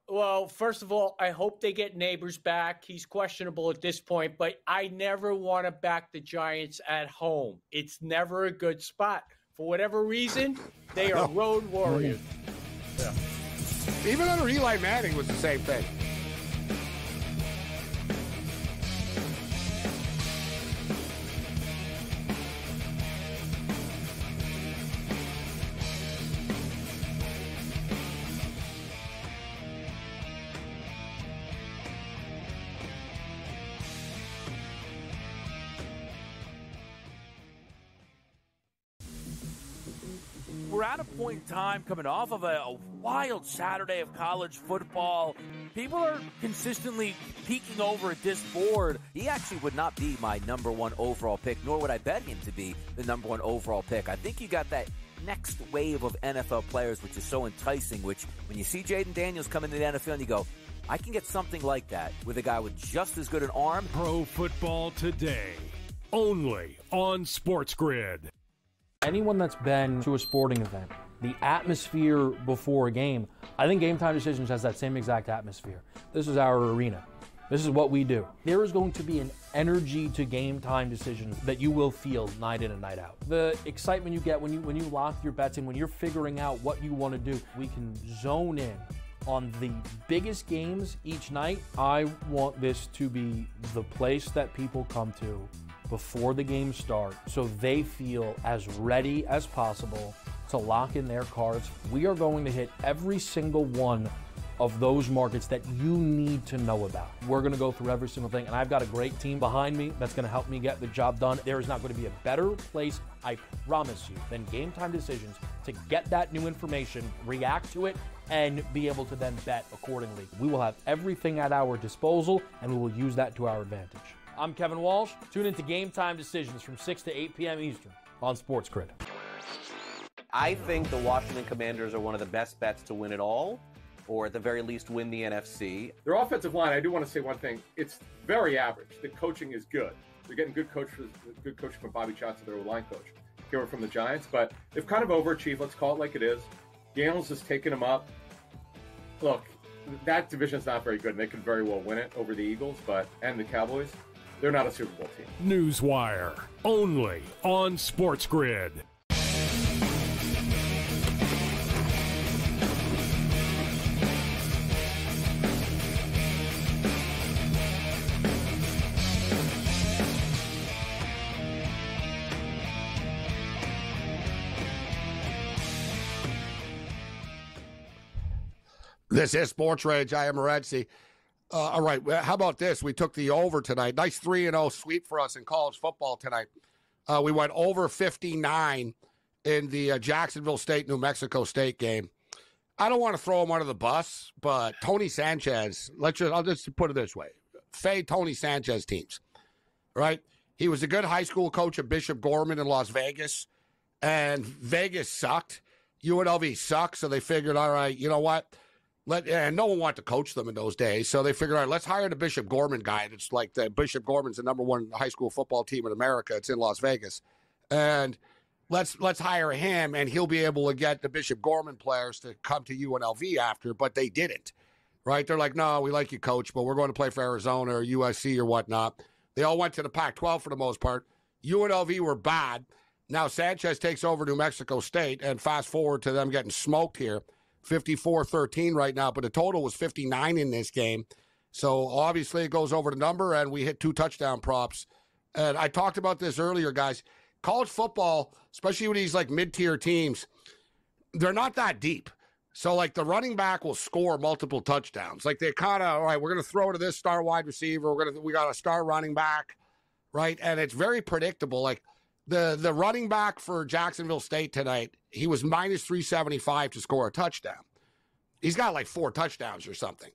Well, first of all, I hope they get Neighbors back. He's questionable at this point, but I never want to back the Giants at home. It's never a good spot. For whatever reason, they are road warriors. Yeah. Even under Eli Manning was the same thing. We're at a point in time coming off of a wild Saturday of college football. People are consistently peeking over at this board. He actually would not be my number 1 overall pick, nor would I bet him to be the number 1 overall pick. I think you got that next wave of NFL players, which is so enticing, which when you see Jaden Daniels come into the NFL and you go, I can get something like that with a guy with just as good an arm. Pro Football Today, only on SportsGrid. Anyone that's been to a sporting event, the atmosphere before a game, I think Game Time Decisions has that same exact atmosphere. This is our arena. This is what we do. There is going to be an energy to Game Time Decisions that you will feel night in and night out. The excitement you get when you lock your bets in, when you're figuring out what you want to do, we can zone in on the biggest games each night. I want this to be the place that people come to before the game starts so they feel as ready as possible to lock in their cards. We are going to hit every single one of those markets that you need to know about. We're going to go through every single thing, and I've got a great team behind me that's going to help me get the job done. There is not going to be a better place, I promise you, than Game Time Decisions to get that new information, react to it, and be able to then bet accordingly. We will have everything at our disposal, and we will use that to our advantage. I'm Kevin Walsh. Tune into Game Time Decisions from 6 to 8 p.m. Eastern on SportsGrid. I think the Washington Commanders are one of the best bets to win it all, or at the very least win the NFC. Their offensive line, I do want to say one thing. It's very average. The coaching is good. They're getting good coaching from Bobby Johnson, their line coach, here from the Giants. But they've kind of overachieved. Let's call it like it is. Daniels has taken them up. Look, that division's not very good, and they could very well win it over the Eagles and the Cowboys. They're not a Super Bowl team. Newswire, only on SportsGrid. This is SportsRage. I am Morency. All right, how about this? We took the over tonight. Nice 3-0 sweep for us in college football tonight. We went over 59 in the Jacksonville State, New Mexico State game. I don't want to throw him under the bus, but Tony Sanchez, I'll just put it this way. Fade Tony Sanchez teams, right? He was a good high school coach at Bishop Gorman in Las Vegas, and Vegas sucked. UNLV sucked, so they figured, all right, you know what? And no one wanted to coach them in those days. So they figured, all right, let's hire the Bishop Gorman guy. It's like the Bishop Gorman's the number one high school football team in America. It's in Las Vegas. And let's hire him, and he'll be able to get the Bishop Gorman players to come to UNLV after. But they didn't, right? They're like, no, we like you, coach, but we're going to play for Arizona or USC or whatnot. They all went to the Pac-12 for the most part. UNLV were bad. Now Sanchez takes over New Mexico State, and fast forward to them getting smoked here. 54-13 right now, but the total was 59 in this game. So obviously it goes over the number, and we hit 2 touchdown props. And I talked about this earlier, guys. College football, especially with these like mid-tier teams, they're not that deep. So like the running back will score multiple touchdowns. Like they kind of, all right, we're going to throw to this star wide receiver. We got a star running back, right? And it's very predictable. Like the running back for Jacksonville State tonight, he was minus 375 to score a touchdown. He's got like 4 touchdowns or something.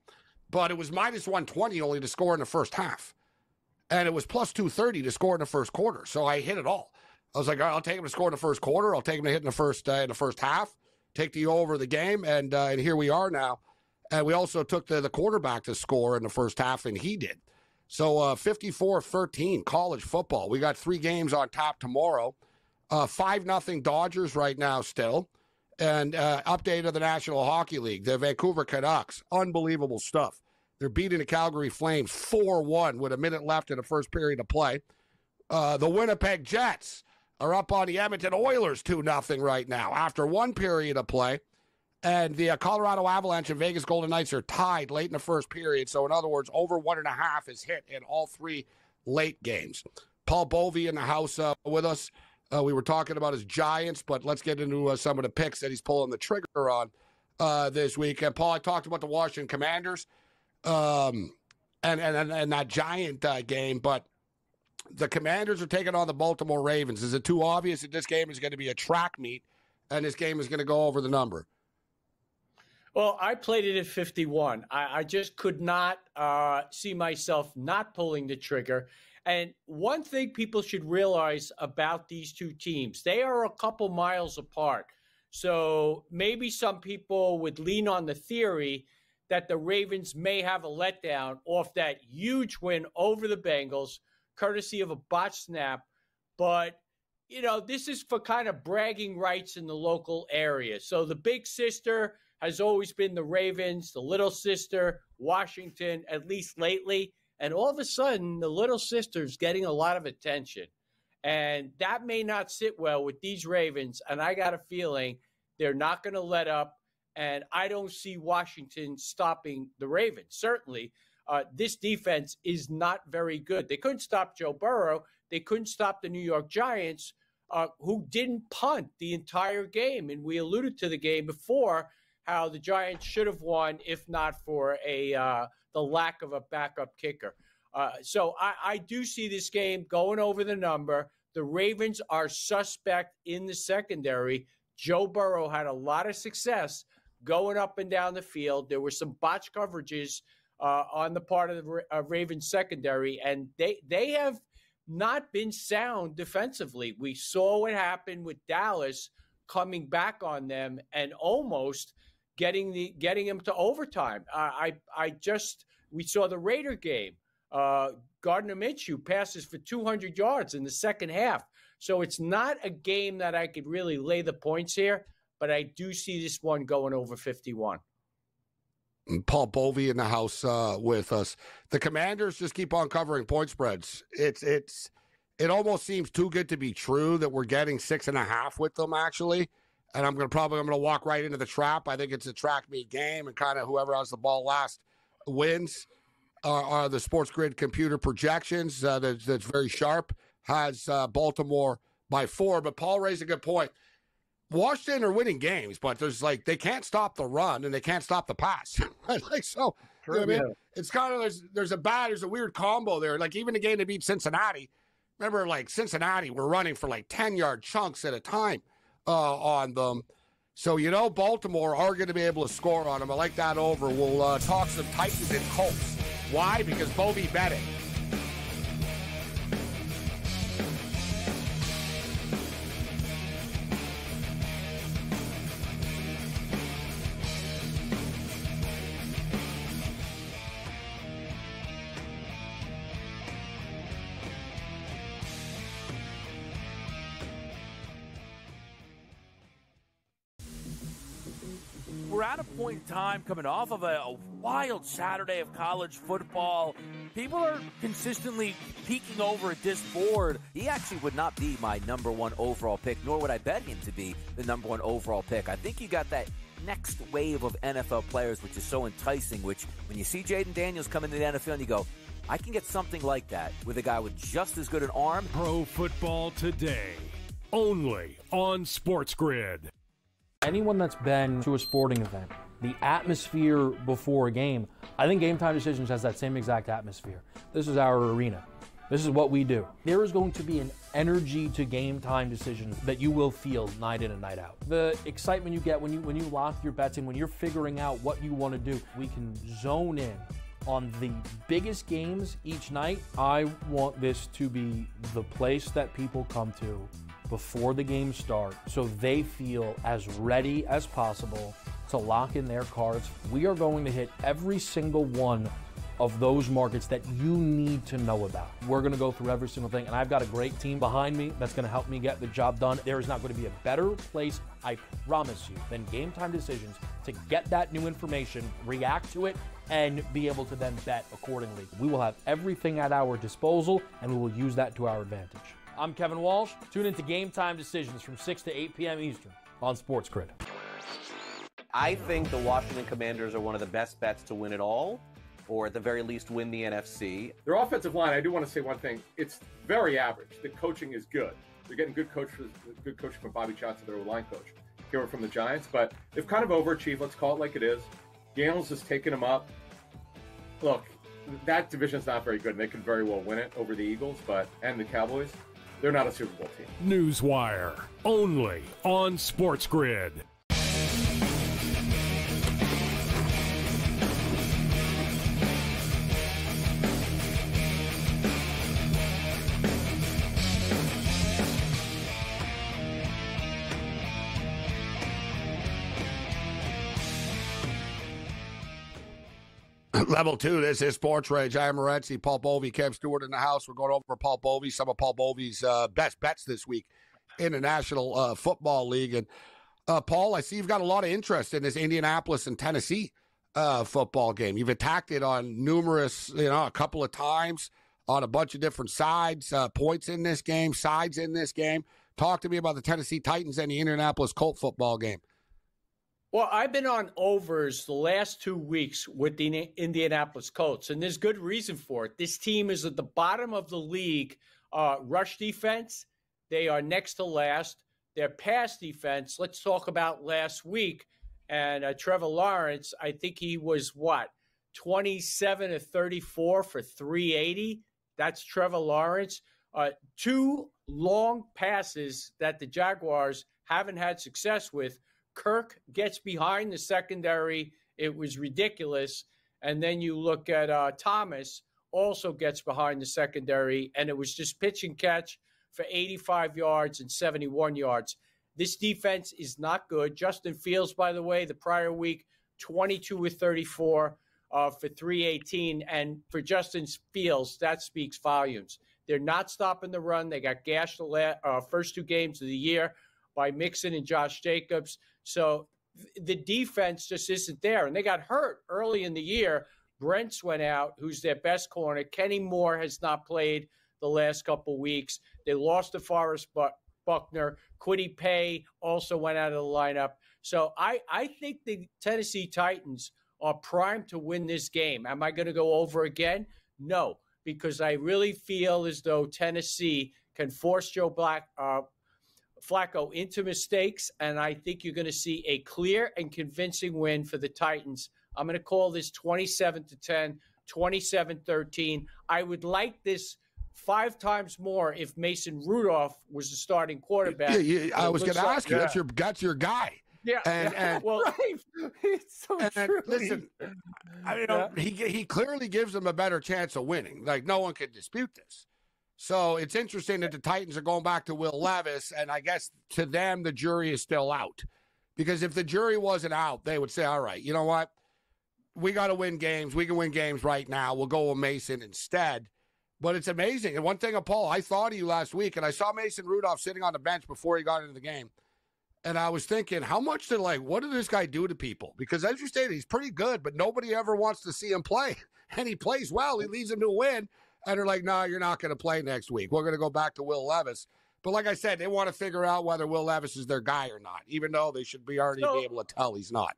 But it was minus 120 only to score in the first half. And it was plus 230 to score in the first quarter. So I hit it all. I was like, all right, I'll take him to score in the first quarter. I'll take him to hit in the first half. Take the over the game. And here we are now. And we also took the quarterback to score in the first half, and he did. So 54-13 college football. We got 3 games on tap tomorrow. 5-0 Dodgers right now still. And update of the National Hockey League. The Vancouver Canucks. Unbelievable stuff. They're beating the Calgary Flames 4-1 with a minute left in the first period of play. The Winnipeg Jets are up on the Edmonton Oilers 2-0 right now after 1 period of play. And the Colorado Avalanche and Vegas Golden Knights are tied late in the first period. So, in other words, over 1.5 is hit in all 3 late games. Paul Bovey in the house with us. We were talking about his Giants, but let's get into some of the picks that he's pulling the trigger on this week. And, Paul, I talked about the Washington Commanders and that Giant game, but the Commanders are taking on the Baltimore Ravens. Is it too obvious that this game is going to be a track meet and this game is going to go over the number? Well, I played it at 51. I just could not see myself not pulling the trigger. And one thing people should realize about these 2 teams, they are a couple miles apart. So maybe some people would lean on the theory that the Ravens may have a letdown off that huge win over the Bengals, courtesy of a botched snap. But, you know, this is for kind of bragging rights in the local area. So the big sister has always been the Ravens, the little sister, Washington, at least lately. And all of a sudden, the little sister's getting a lot of attention. And that may not sit well with these Ravens. And I got a feeling they're not going to let up. And I don't see Washington stopping the Ravens. Certainly, this defense is not very good. They couldn't stop Joe Burrow. They couldn't stop the New York Giants, who didn't punt the entire game. And we alluded to the game before, how the Giants should have won if not for the lack of a backup kicker. So I do see this game going over the number. The Ravens are suspect in the secondary. Joe Burrow had a lot of success going up and down the field. There were some botch coverages on the part of the Ravens secondary, and they have not been sound defensively. We saw what happened with Dallas coming back on them and almost getting him to overtime. We saw the Raider game. Gardner Minshew passes for 200 yards in the second half. So it's not a game that I could really lay the points here, but I do see this one going over 51. Paul Bovey in the house with us. The Commanders just keep on covering point spreads. It almost seems too good to be true that we're getting 6.5 with them, actually. And I'm going to walk right into the trap. I think it's a track meet game, and kind of whoever has the ball last wins. Are the SportsGrid computer projections that's very sharp, has Baltimore by 4. But Paul raised a good point. Washington are winning games, but they can't stop the run and they can't stop the pass. So, you know what I mean? It's kind of there's a weird combo there. Like even the game that beat Cincinnati, remember Cincinnati were running for 10-yard chunks at a time on them. So, Baltimore are going to be able to score on them. I like that over. We'll talk some Titans and Colts. Why? Because Bovey bet it. we're at a point in time coming off of a wild Saturday of college football. People are consistently peeking over at this board. He actually would not be my number one overall pick, nor would I bet him to be the number one overall pick. I think you got that next wave of NFL players, which is so enticing, which when you see Jaden Daniels come into the NFL and you go, I can get something like that with a guy with just as good an arm. Pro Football Today, only on SportsGrid. Anyone that's been to a sporting event, the atmosphere before a game, I think Game Time Decisions has that same exact atmosphere. This is our arena. This is what we do. There is going to be an energy to Game Time Decisions that you will feel night in and night out. The excitement you get when you lock your bets in, when you're figuring out what you want to do, we can zone in on the biggest games each night. I want this to be the place that people come to before the games start so they feel as ready as possible to lock in their cards. We are going to hit every single one of those markets that you need to know about. We're going to go through every single thing, and I've got a great team behind me that's going to help me get the job done. There is not going to be a better place, I promise you, than Game Time Decisions to get that new information, react to it, and be able to then bet accordingly. We will have everything at our disposal, and we will use that to our advantage. I'm Kevin Walsh. Tune into Game Time Decisions from 6 to 8 p.m. Eastern on SportsGrid. I think the Washington Commanders are one of the best bets to win it all, or at the very least win the NFC. Their offensive line, I do want to say one thing. It's very average. The coaching is good. They're getting good coaching from Bobby Johnson, their line coach, here from the Giants. But they've kind of overachieved. Let's call it like it is. Gales has taken them up. Look, that division's not very good, and they could very well win it over the Eagles, and the Cowboys. They're not a Super Bowl team. Newswire, only on SportsGrid. Level 2, this is SportsRage. I am Morency, Paul Bovey, Kev Stewart in the house. We're going over Paul Bovey, some of Paul Bovey's best bets this week in the National Football League. And Paul, I see you've got a lot of interest in this Indianapolis and Tennessee football game. You've attacked it on numerous, a couple of times on a bunch of different sides, points in this game, sides in this game. Talk to me about the Tennessee Titans and the Indianapolis Colt football game. Well, I've been on overs the last 2 weeks with the Indianapolis Colts, and there's good reason for it. This team is at the bottom of the league rush defense. They are next to last. Their pass defense, let's talk about last week. And Trevor Lawrence, I think he was, 27 of 34 for 380. That's Trevor Lawrence. 2 long passes that the Jaguars haven't had success with. Kirk gets behind the secondary. It was ridiculous. And then you look at Thomas, also gets behind the secondary, and it was just pitch and catch for 85 yards and 71 yards. This defense is not good. Justin Fields, by the way, the prior week, 22 of 34 for 318. And for Justin Fields, that speaks volumes. They're not stopping the run. They got gashed the first 2 games of the year by Mixon and Josh Jacobs. So the defense just isn't there. And they got hurt early in the year. Brents went out, who's their best corner. Kenny Moore has not played the last couple weeks. They lost to Forrest Buckner. Kwity Paye also went out of the lineup. So I think the Tennessee Titans are primed to win this game. Am I going to go over again? No, because I really feel as though Tennessee can force Joe Flacco into mistakes, and I think you're going to see a clear and convincing win for the Titans. I'm going to call this 27-10, 27-13. I would like this 5 times more if Mason Rudolph was the starting quarterback. I was going to ask you. That's your guy. Yeah. And well, right. It's so true. Listen, he clearly gives them a better chance of winning. Like, no one can dispute this. So it's interesting that the Titans are going back to Will Levis, and I guess to them the jury is still out. Because if the jury wasn't out, they would say, all right, you know what? We got to win games. We can win games right now. We'll go with Mason instead. But it's amazing. And one thing, Paul, I thought of you last week, and I saw Mason Rudolph sitting on the bench before he got into the game. And I was thinking, what did this guy do to people? Because as you stated, he's pretty good, but nobody ever wants to see him play. And he plays well. He leads them to a win. And they're like, no, you're not going to play next week. We're going to go back to Will Levis. But like I said, they want to figure out whether Will Levis is their guy or not, even though they should be already be able to tell he's not.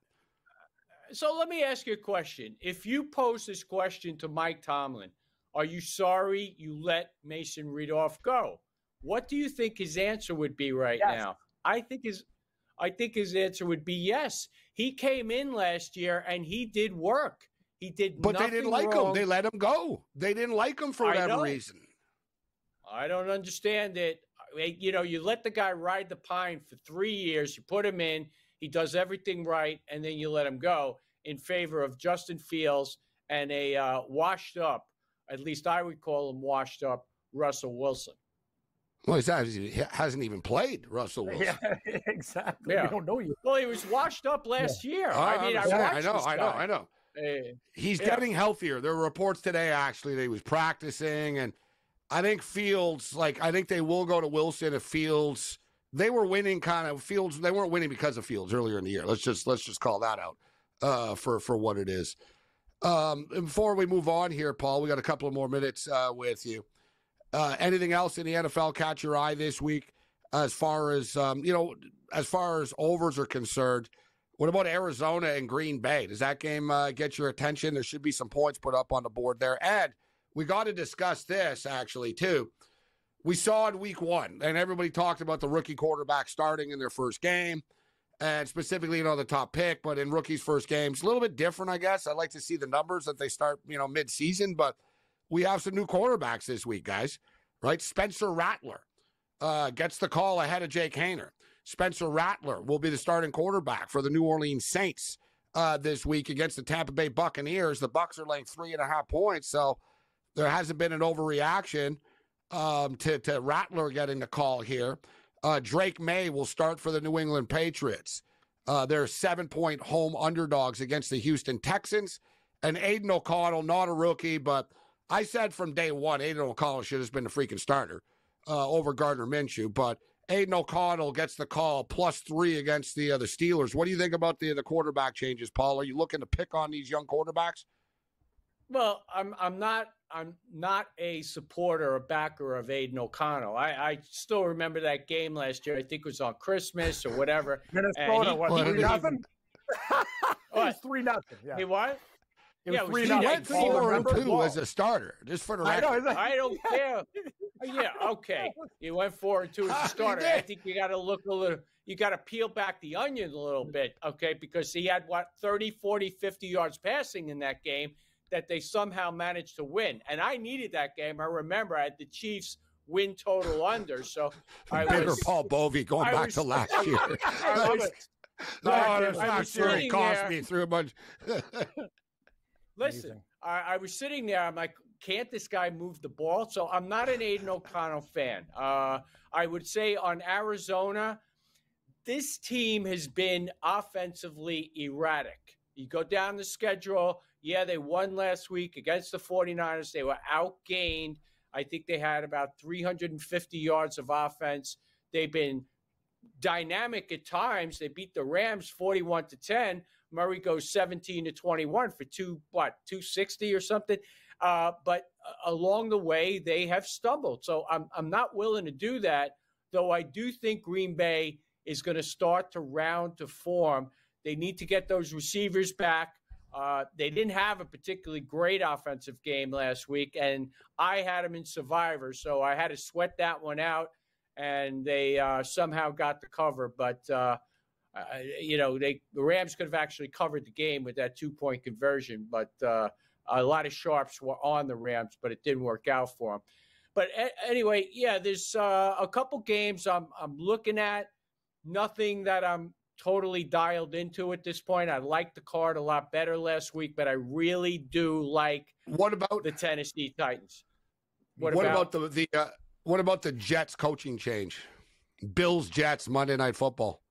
So let me ask you a question. If you pose this question to Mike Tomlin, are you sorry you let Mason Rudolph go? What do you think his answer would be now? I think his answer would be yes. He came in last year and he did work. He did but nothing they didn't like wrong. him. They let him go. They didn't like him for whatever reason. I don't understand it. You let the guy ride the pine for 3 years. You put him in. He does everything right, and then you let him go in favor of Justin Fields and a washed up, at least I would call him washed up, Russell Wilson. Well, he hasn't even played Russell Wilson. Yeah, exactly. Yeah. We don't know you. Well, he was washed up last year. I know. He's getting healthier. There were reports today, actually, that he was practicing. And I think Fields, I think they will go to Wilson if Fields, they were winning Fields. They weren't winning because of Fields earlier in the year. Let's just call that out for what it is. Before we move on here, Paul, we got a couple of more minutes with you. Anything else in the NFL catch your eye this week as far as overs are concerned? What about Arizona and Green Bay? Does that game get your attention? There should be some points put up on the board there. And we got to discuss this, actually, too. We saw in week one, and everybody talked about the rookie quarterback starting in their first game, and specifically, the top pick. But in rookie's first game, it's a little bit different, I guess. I'd like to see the numbers that they start, mid-season. But we have some new quarterbacks this week, guys, right? Spencer Rattler gets the call ahead of Jake Haener. Spencer Rattler will be the starting quarterback for the New Orleans Saints this week against the Tampa Bay Buccaneers. The Bucs are laying 3.5 points, so there hasn't been an overreaction to Rattler getting the call here. Drake May will start for the New England Patriots. They're 7-point home underdogs against the Houston Texans. And Aiden O'Connell, not a rookie, but I said from day one, Aiden O'Connell should have been the freaking starter over Gardner Minshew. But Aiden O'Connell gets the call +3 against the Steelers. What do you think about the quarterback changes, Paul? Are you looking to pick on these young quarterbacks? Well, I'm not a supporter or backer of Aiden O'Connell. I still remember that game last year. I think it was on Christmas or whatever. Minnesota, what, 3-0? It was 3-0. Yeah. He what? It was 3-0. He went 4-2 as a starter, just for the record. I don't care. Yeah, okay. He went 4-2 as a starter. I think you got to look a little. You got to peel back the onion a little bit, okay? Because he had 30, 40, 50 yards passing in that game that they somehow managed to win. And I needed that game. I remember I had the Chiefs win total under. So Bigger Paul Bovey going back to last year. That's not true. It cost me through a bunch. Listen, I was sitting there. I'm like, can't this guy move the ball? So I'm not an Aiden O'Connell fan. I would say on Arizona, this team has been offensively erratic. You go down the schedule. Yeah, they won last week against the 49ers. They were outgained. I think they had about 350 yards of offense. They've been dynamic at times. They beat the Rams 41-10. Murray goes 17-21 for 260 or something. But along the way, they have stumbled. So I'm not willing to do that, though I do think Green Bay is going to start to round to form. They need to get those receivers back. They didn't have a particularly great offensive game last week, and I had them in Survivor, so I had to sweat that one out, and they somehow got the cover. But, the Rams could have actually covered the game with that 2-point conversion, but a lot of sharps were on the Rams, but it didn't work out for them. But anyway, yeah, there's a couple games I'm looking at, nothing that I'm totally dialed into at this point. I liked the card a lot better last week, but I really do like the Tennessee Titans. What about the Jets coaching change? Bills Jets Monday Night Football.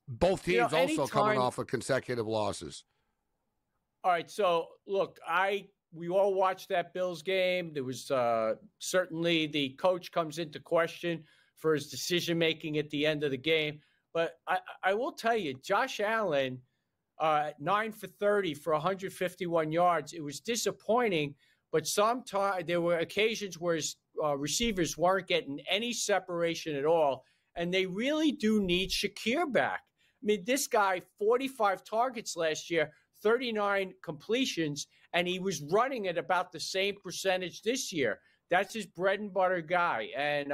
Both teams also coming off of consecutive losses. All right, so look, we all watched that Bills game. There was certainly the coach comes into question for his decision making at the end of the game. But I will tell you, Josh Allen, 9 for 30 for 151 yards. It was disappointing, but sometimes there were occasions where his receivers weren't getting any separation at all, and they really do need Shakir back. I mean, this guy, 45 targets last year, 39 completions, and he was running at about the same percentage this year. That's his bread and butter guy. And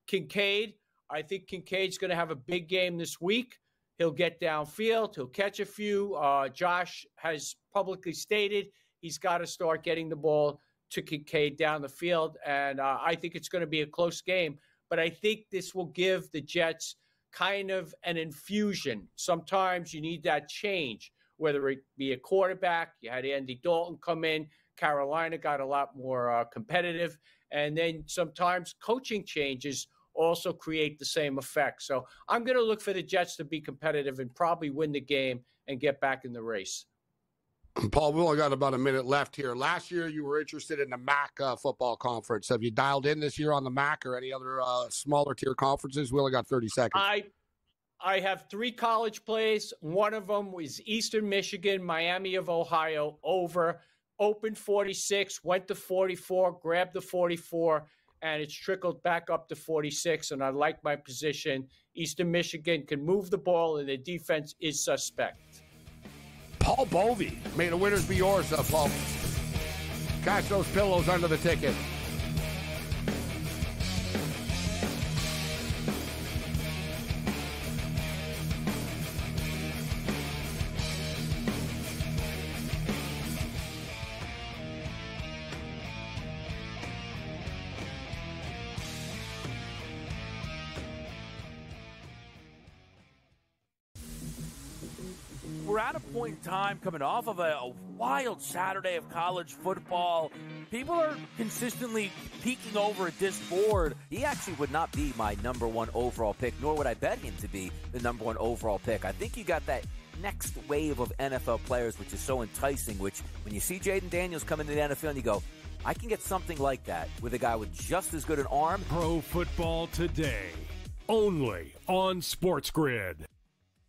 Kincaid, I think Kincaid's going to have a big game this week. He'll get downfield. He'll catch a few. Josh has publicly stated he's got to start getting the ball to Kincaid down the field. And I think it's going to be a close game. But I think this will give the Jets kind of an infusion. Sometimes you need that change, whether it be a quarterback. You had Andy Dalton come in. Carolina got a lot more competitive. And then sometimes coaching changes also create the same effect. So I'm going to look for the Jets to be competitive and probably win the game and get back in the race. Paul, we only got about a minute left here. Last year, you were interested in the MAC football conference. Have you dialed in this year on the MAC or any other smaller tier conferences? We only got 30 seconds. I have 3 college plays. One of them was Eastern Michigan, Miami of Ohio, over. Opened 46, went to 44, grabbed the 44, and it's trickled back up to 46, and I like my position. Eastern Michigan can move the ball, and their defense is suspect. Paul Bovey. May the winners be yours, Paul. Cash those pillows under the ticket. We're at a point in time coming off of a wild Saturday of college football. People are consistently peeking over at this board. He actually would not be my number 1 overall pick, nor would I bet him to be the number 1 overall pick. I think you got that next wave of NFL players, which is so enticing, which when you see Jaden Daniels come into the NFL and you go, I can get something like that with a guy with just as good an arm. Pro Football Today, only on SportsGrid.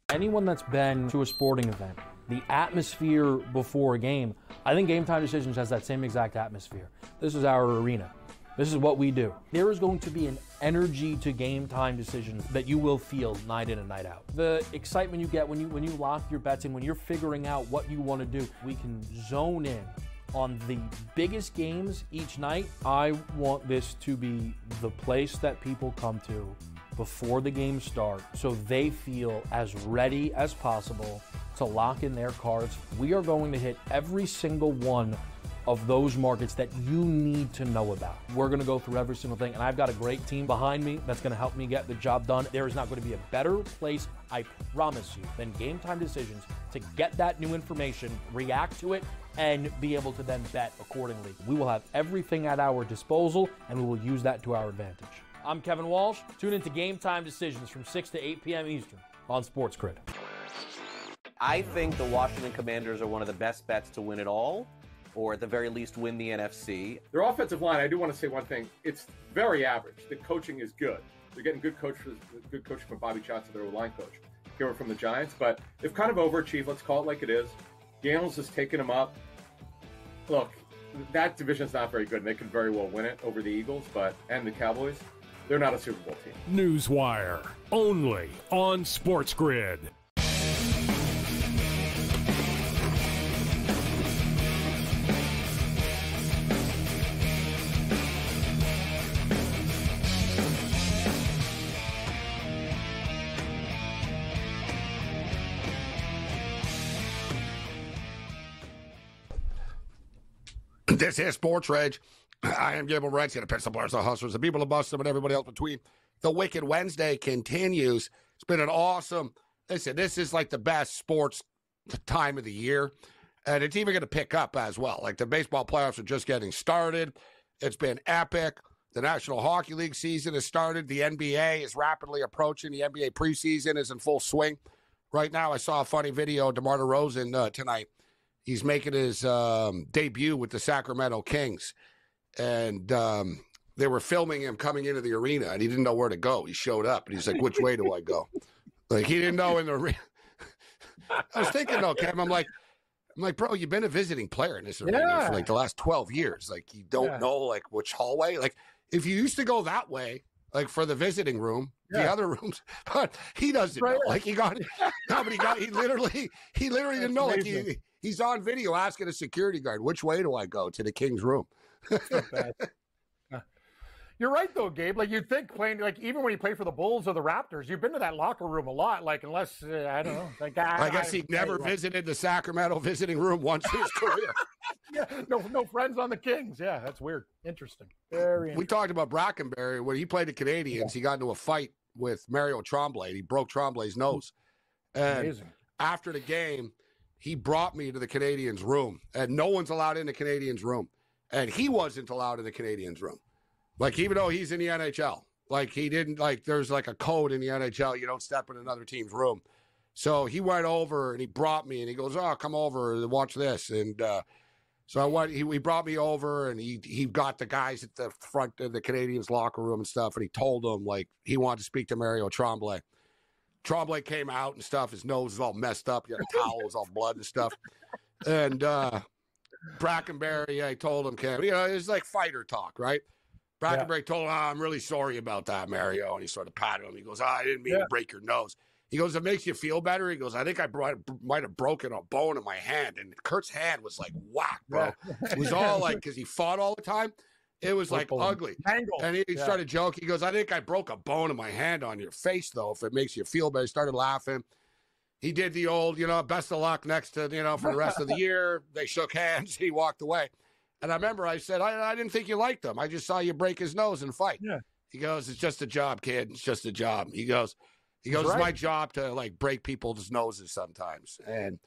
Anyone that's been to a sporting event, the atmosphere before a game, I think Game Time Decisions has that same exact atmosphere. This is our arena. This is what we do. There is going to be an energy to Game Time Decisions that you will feel night in and night out. The excitement you get when you lock your bets in, when you're figuring out what you want to do, we can zone in on the biggest games each night. I want this to be the place that people come to before the games start so they feel as ready as possible to lock in their cards. We are going to hit every single one of those markets that you need to know about. We're going to go through every single thing, and I've got a great team behind me that's going to help me get the job done. There is not going to be a better place, I promise you, than Game Time Decisions to get that new information, react to it, and be able to then bet accordingly. We will have everything at our disposal, and we will use that to our advantage. I'm Kevin Walsh. Tune into Game Time Decisions from 6 to 8 p.m. Eastern on SportsGrid. I think the Washington Commanders are one of the best bets to win it all, or at the very least win the NFC. Their offensive line, I do want to say one thing. It's very average. The coaching is good. They're getting good coaching from Bobby Johnson, their line coach, here from the Giants. But they've kind of overachieved. Let's call it like it is. Daniels has taken them up. Look, that division's not very good, and they could very well win it over the Eagles and the Cowboys. They're not a Super Bowl team. Newswire, only on SportsGrid. This is SportsRage. I am Gabriel Morency, the Pistol Players, the Hustlers, the people who bust them, and everybody else between. The Wicked Wednesday continues. It's been an awesome, listen, this is like the best sports time of the year, and it's even going to pick up as well. Like the baseball playoffs are just getting started. It's been epic. The National Hockey League season has started. The NBA is rapidly approaching. The NBA preseason is in full swing. Right now, I saw a funny video, DeMar DeRozan tonight. He's making his debut with the Sacramento Kings. And they were filming him coming into the arena, and he didn't know where to go. He showed up, and he's like, which way do I go? Like, he didn't know in the arena. I was thinking, though, Cam, I'm like, bro, you've been a visiting player in this arena for like the last 12 years. Like, you don't know like which hallway. Like, if you used to go that way, like for the visiting room, the other rooms, but he doesn't know. Like, he literally didn't know. Like, he's on video asking a security guard, which way do I go to the King's room? You're right, though, Gabe. Like, you'd think playing, like, even when you play for the Bulls or the Raptors, you've been to that locker room a lot. Like, unless, I don't know. Like, I guess he never visited the Sacramento visiting room once in his career. No friends on the Kings. Yeah, that's weird. Interesting. Very interesting. We talked about Brackenberry. When he played the Canadiens, he got into a fight with Mario Tremblay, and he broke Tremblay's nose. And after the game, he brought me to the Canadiens room, and no one's allowed in the Canadiens room. And he wasn't allowed in the Canadiens room. Like, even though he's in the NHL, like, he didn't, like, there's like a code in the NHL. You don't step in another team's room. So he went over and he brought me and he goes, oh, come over and watch this. And so I went, he brought me over and he got the guys at the front of the Canadiens locker room and stuff. And he told them, like, he wanted to speak to Mario Tremblay. Tremblay came out and stuff. His nose was all messed up. He had a towel, it was all blood and stuff. And Brackenberry, I told him, Cam, it's like fighter talk, right? Brackenberry told him, I'm really sorry about that, Mario. And he sort of patted him. He goes, I didn't mean to break your nose. He goes, it makes you feel better? He goes, I think I might have broken a bone in my hand. And Kurt's hand was like whack, bro. It was all like, because he fought all the time. It was like ugly. Angle. And he started joking. He goes, I think I broke a bone in my hand on your face, though, if it makes you feel better. He started laughing. He did the old, best of luck next to, for the rest of the year. They shook hands. He walked away. And I remember I said, I didn't think you liked him. I just saw you break his nose and fight. Yeah. He goes, it's just a job, kid. It's just a job. He goes, it's my job to, like, break people's noses sometimes. And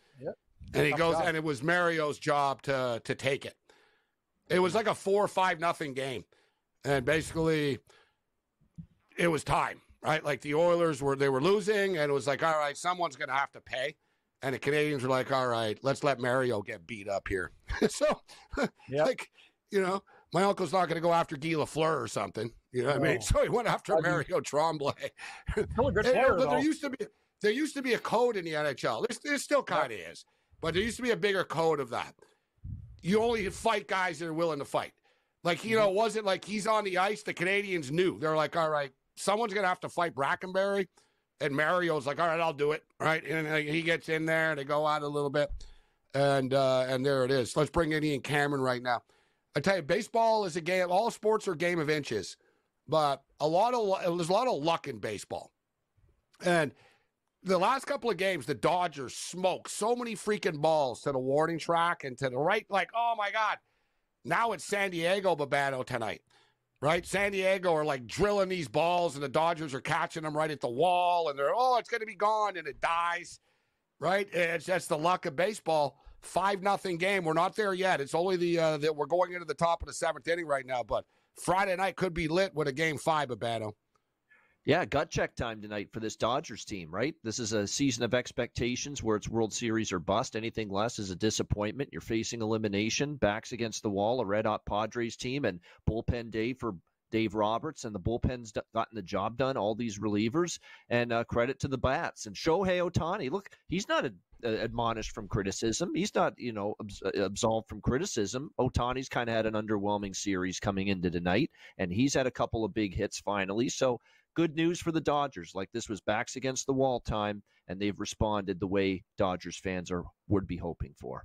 he goes, and it was Mario's job to take it. It was like a 4-5-0 game. And basically, it was time, right? Like, the Oilers were losing, and it was like, all right, someone's going to have to pay. And the Canadians were like, all right, let's let Mario get beat up here. So, like, my uncle's not going to go after Guy Lafleur or something. You know what I mean? So he went after Mario Tremblay. Still a good player, but there used to be a code in the NHL. There still kind of is. But there used to be a bigger code of that. You only fight guys that are willing to fight. Like, it wasn't like he's on the ice. The Canadians knew. They're like, all right, someone's going to have to fight Brackenberry. And Mario's like, all right, I'll do it. Right. And he gets in there. They go out a little bit. And there it is. Let's bring in Ian Cameron right now. I tell you, baseball is a game. All sports are a game of inches. But there's a lot of luck in baseball. And the last couple of games, the Dodgers smoked so many freaking balls to the warning track and to the right. Like, oh, my God. Now it's San Diego, Babano, tonight. Right? San Diego are like drilling these balls, and the Dodgers are catching them right at the wall, and they're, it's going to be gone, and it dies. Right? That's the luck of baseball. 5-0 game. We're not there yet. It's only that we're going into the top of the 7th inning right now, but Friday night could be lit with a game 5, Babano. Yeah, gut check time tonight for this Dodgers team, right? This is a season of expectations where it's World Series or bust. Anything less is a disappointment. You're facing elimination, backs against the wall, a red-hot Padres team, and bullpen day for Dave Roberts, and the bullpen's gotten the job done, all these relievers, and credit to the bats. And Shohei Ohtani, look, he's not admonished from criticism. He's not, absolved from criticism. Ohtani's kind of had an underwhelming series coming into tonight, and he's had a couple of big hits finally, so good news for the Dodgers. Like, this was backs against the wall time, and they've responded the way Dodgers fans would be hoping for.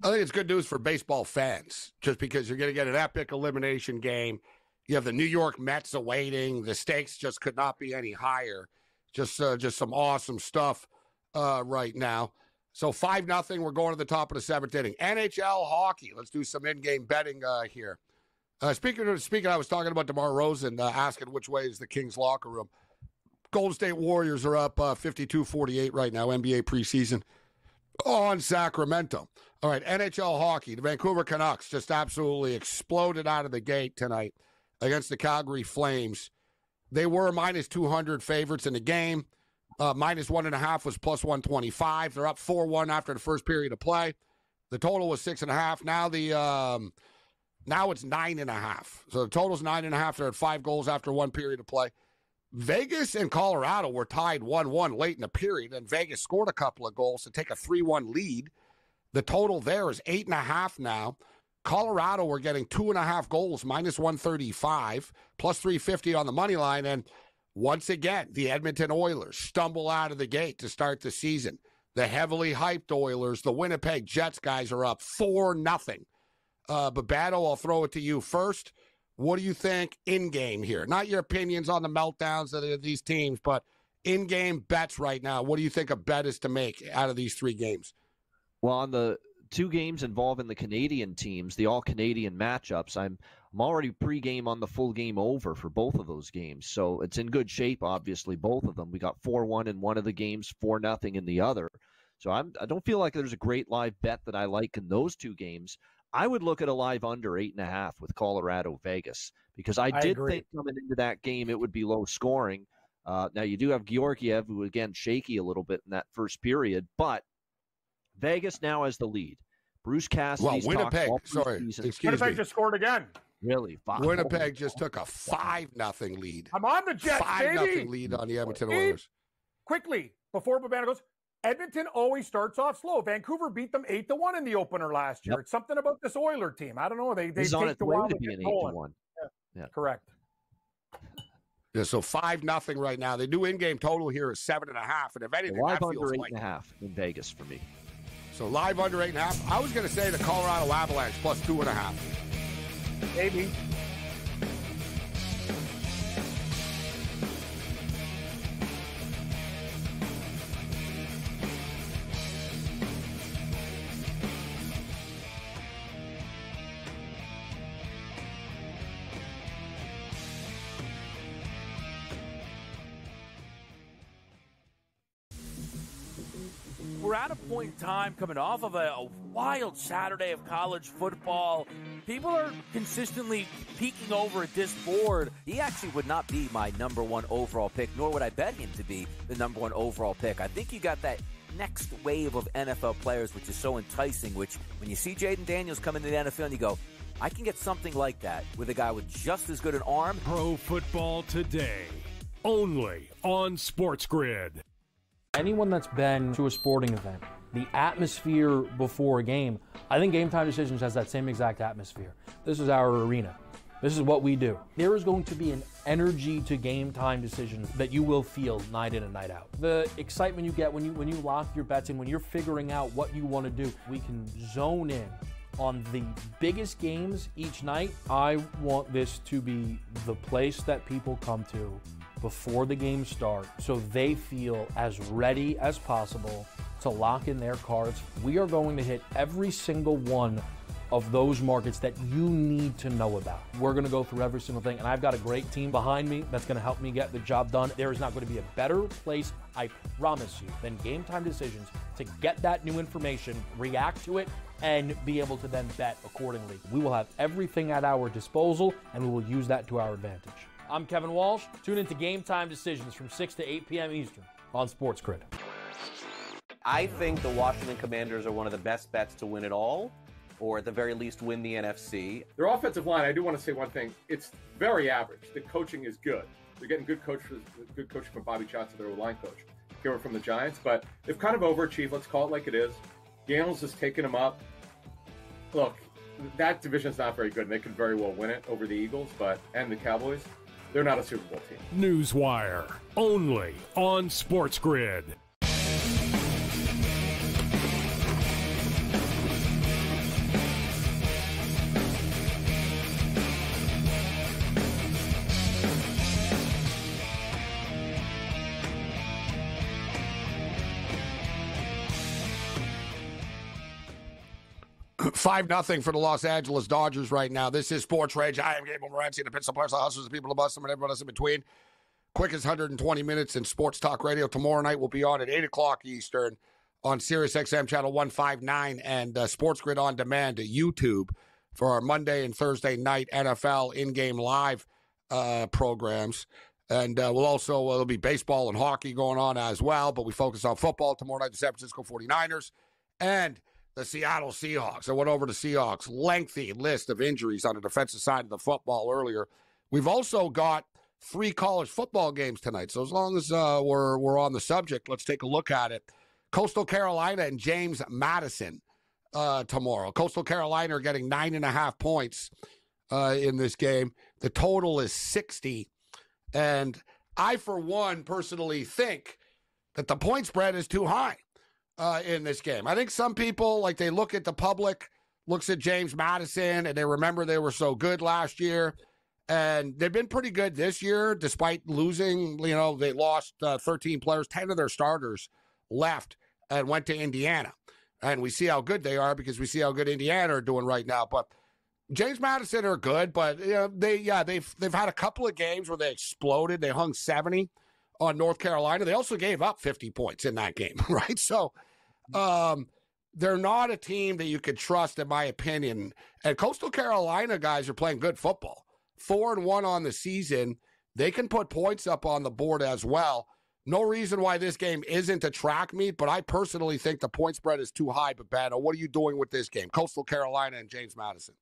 I think it's good news for baseball fans, just because you're going to get an epic elimination game. You have the New York Mets awaiting. The stakes just could not be any higher. Just some awesome stuff right now. So 5-0, we're going to the top of the 7th inning. NHL hockey. Let's do some in-game betting here. Speaking, I was talking about DeMar Rosen asking which way is the Kings locker room. Golden State Warriors are up 52-48 right now, NBA preseason on Sacramento. All right, NHL hockey. The Vancouver Canucks just absolutely exploded out of the gate tonight against the Calgary Flames. They were minus 200 favorites in the game. Minus 1.5 was plus 125. They're up 4-1 after the first period of play. The total was 6.5. Now it's 9.5. So the total's 9.5. They're at 5 goals after one period of play. Vegas and Colorado were tied 1-1 late in the period, and Vegas scored a couple of goals to take a 3-1 lead. The total there is 8.5 now. Colorado were getting 2.5 goals, minus 135, plus 350 on the money line. And once again, the Edmonton Oilers stumble out of the gate to start the season. The heavily hyped Oilers, the Winnipeg Jets guys are up 4-0. Babado, I'll throw it to you first. What do you think in-game here? Not your opinions on the meltdowns of these teams, but in-game bets right now. What do you think a bet is to make out of these 3 games? Well, on the 2 games involving the Canadian teams, the all-Canadian matchups, I'm already pre-game on the full game over for both of those games. So it's in good shape, obviously, both of them. We got 4-1 in one of the games, 4-0 in the other. So I don't feel like there's a great live bet that I like in those 2 games. I would look at a live under 8.5 with Colorado Vegas, because I did think coming into that game it would be low scoring. Now you do have Georgiev, who again shaky a little bit in that first period, but Vegas now has the lead. Bruce Cassidy's Winnipeg, Winnipeg just scored again. Really? Winnipeg just took a 5-0 lead. I'm on the Jets, 5-0 lead on the Edmonton Oilers. Quickly, before Babana goes, Edmonton always starts off slow. Vancouver beat them 8-1 in the opener last year. Yep. It's something about this Oiler team. I don't know. They take a while to be an 8-1. Yeah. Correct. Yeah, so 5-0 right now. The new in-game total here is 7.5, and if anything, live that under feels 8.5 in Vegas for me. So live under 8.5. I was going to say the Colorado Avalanche plus 2.5. Maybe. We're at a point in time coming off of a wild Saturday of college football. People are consistently peeking over at this board. He actually would not be my number 1 overall pick, nor would I bet him to be the number 1 overall pick. I think you got that next wave of NFL players, which is so enticing, which when you see Jaden Daniels come into the NFL and you go, I can get something like that with a guy with just as good an arm. Pro Football Today, only on SportsGrid. Anyone that's been to a sporting event, the atmosphere before a game, I think Game Time Decisions has that same exact atmosphere. This is our arena. This is what we do. There is going to be an energy to Game Time Decisions that you will feel night in and night out. The excitement you get when you lock your bets in, when you're figuring out what you want to do, we can zone in on the biggest games each night. I want this to be the place that people come to before the game starts so they feel as ready as possible to lock in their cards. We are going to hit every single one of those markets that you need to know about. We're going to go through every single thing, and I've got a great team behind me that's going to help me get the job done. There is not going to be a better place, I promise you, than Game Time Decisions to get that new information, react to it, and be able to then bet accordingly. We will have everything at our disposal, and we will use that to our advantage. I'm Kevin Walsh. Tune into Game Time Decisions from 6 to 8 p.m. Eastern on SportsGrid. I think the Washington Commanders are one of the best bets to win it all, or at the very least win the NFC. Their offensive line, I do want to say one thing. It's very average. The coaching is good. They're getting good coaching from Bobby Johnson, their line coach, here from the Giants. But they've kind of overachieved. Let's call it like it is. Daniels has taken them up. Look, that division's not very good, and they could very well win it over the Eagles and the Cowboys. They're not a Super Bowl team. Newswire, only on SportsGrid. Five nothing for the Los Angeles Dodgers right now. This is Sports Rage. I am Gabriel Morency, the Pittsburgh Players, the Hustlers, the people, the bus, and everyone else in between. Quickest 120 minutes in Sports Talk Radio. Tomorrow night will be on at 8 o'clock Eastern on Sirius XM Channel 159 and SportsGrid On Demand at YouTube for our Monday and Thursday night NFL in-game live programs. And there'll be baseball and hockey going on as well, but we focus on football tomorrow night, the San Francisco 49ers and the Seattle Seahawks. I went over the Seahawks' lengthy list of injuries on the defensive side of the football earlier. We've also got 3 college football games tonight. So as long as we're on the subject, let's take a look at it. Coastal Carolina and James Madison tomorrow. Coastal Carolina are getting 9.5 points in this game. The total is 60. And I, for one, personally think that the point spread is too high in this game. I think some people, like, they look at the public, looks at James Madison, and they remember they were so good last year. And they've been pretty good this year, despite losing. You know, they lost 13 players. 10 of their starters left and went to Indiana. And we see how good they are because we see how good Indiana are doing right now. But James Madison are good, but you know, they've had a couple of games where they exploded. They hung 70 on North Carolina. They also gave up 50 points in that game, right? So they're not a team that you could trust, in my opinion. And Coastal Carolina guys are playing good football. 4-1 on the season. They can put points up on the board as well. No reason why this game isn't a track meet, but I personally think the point spread is too high. But, Bano, what are you doing with this game? Coastal Carolina and James Madison.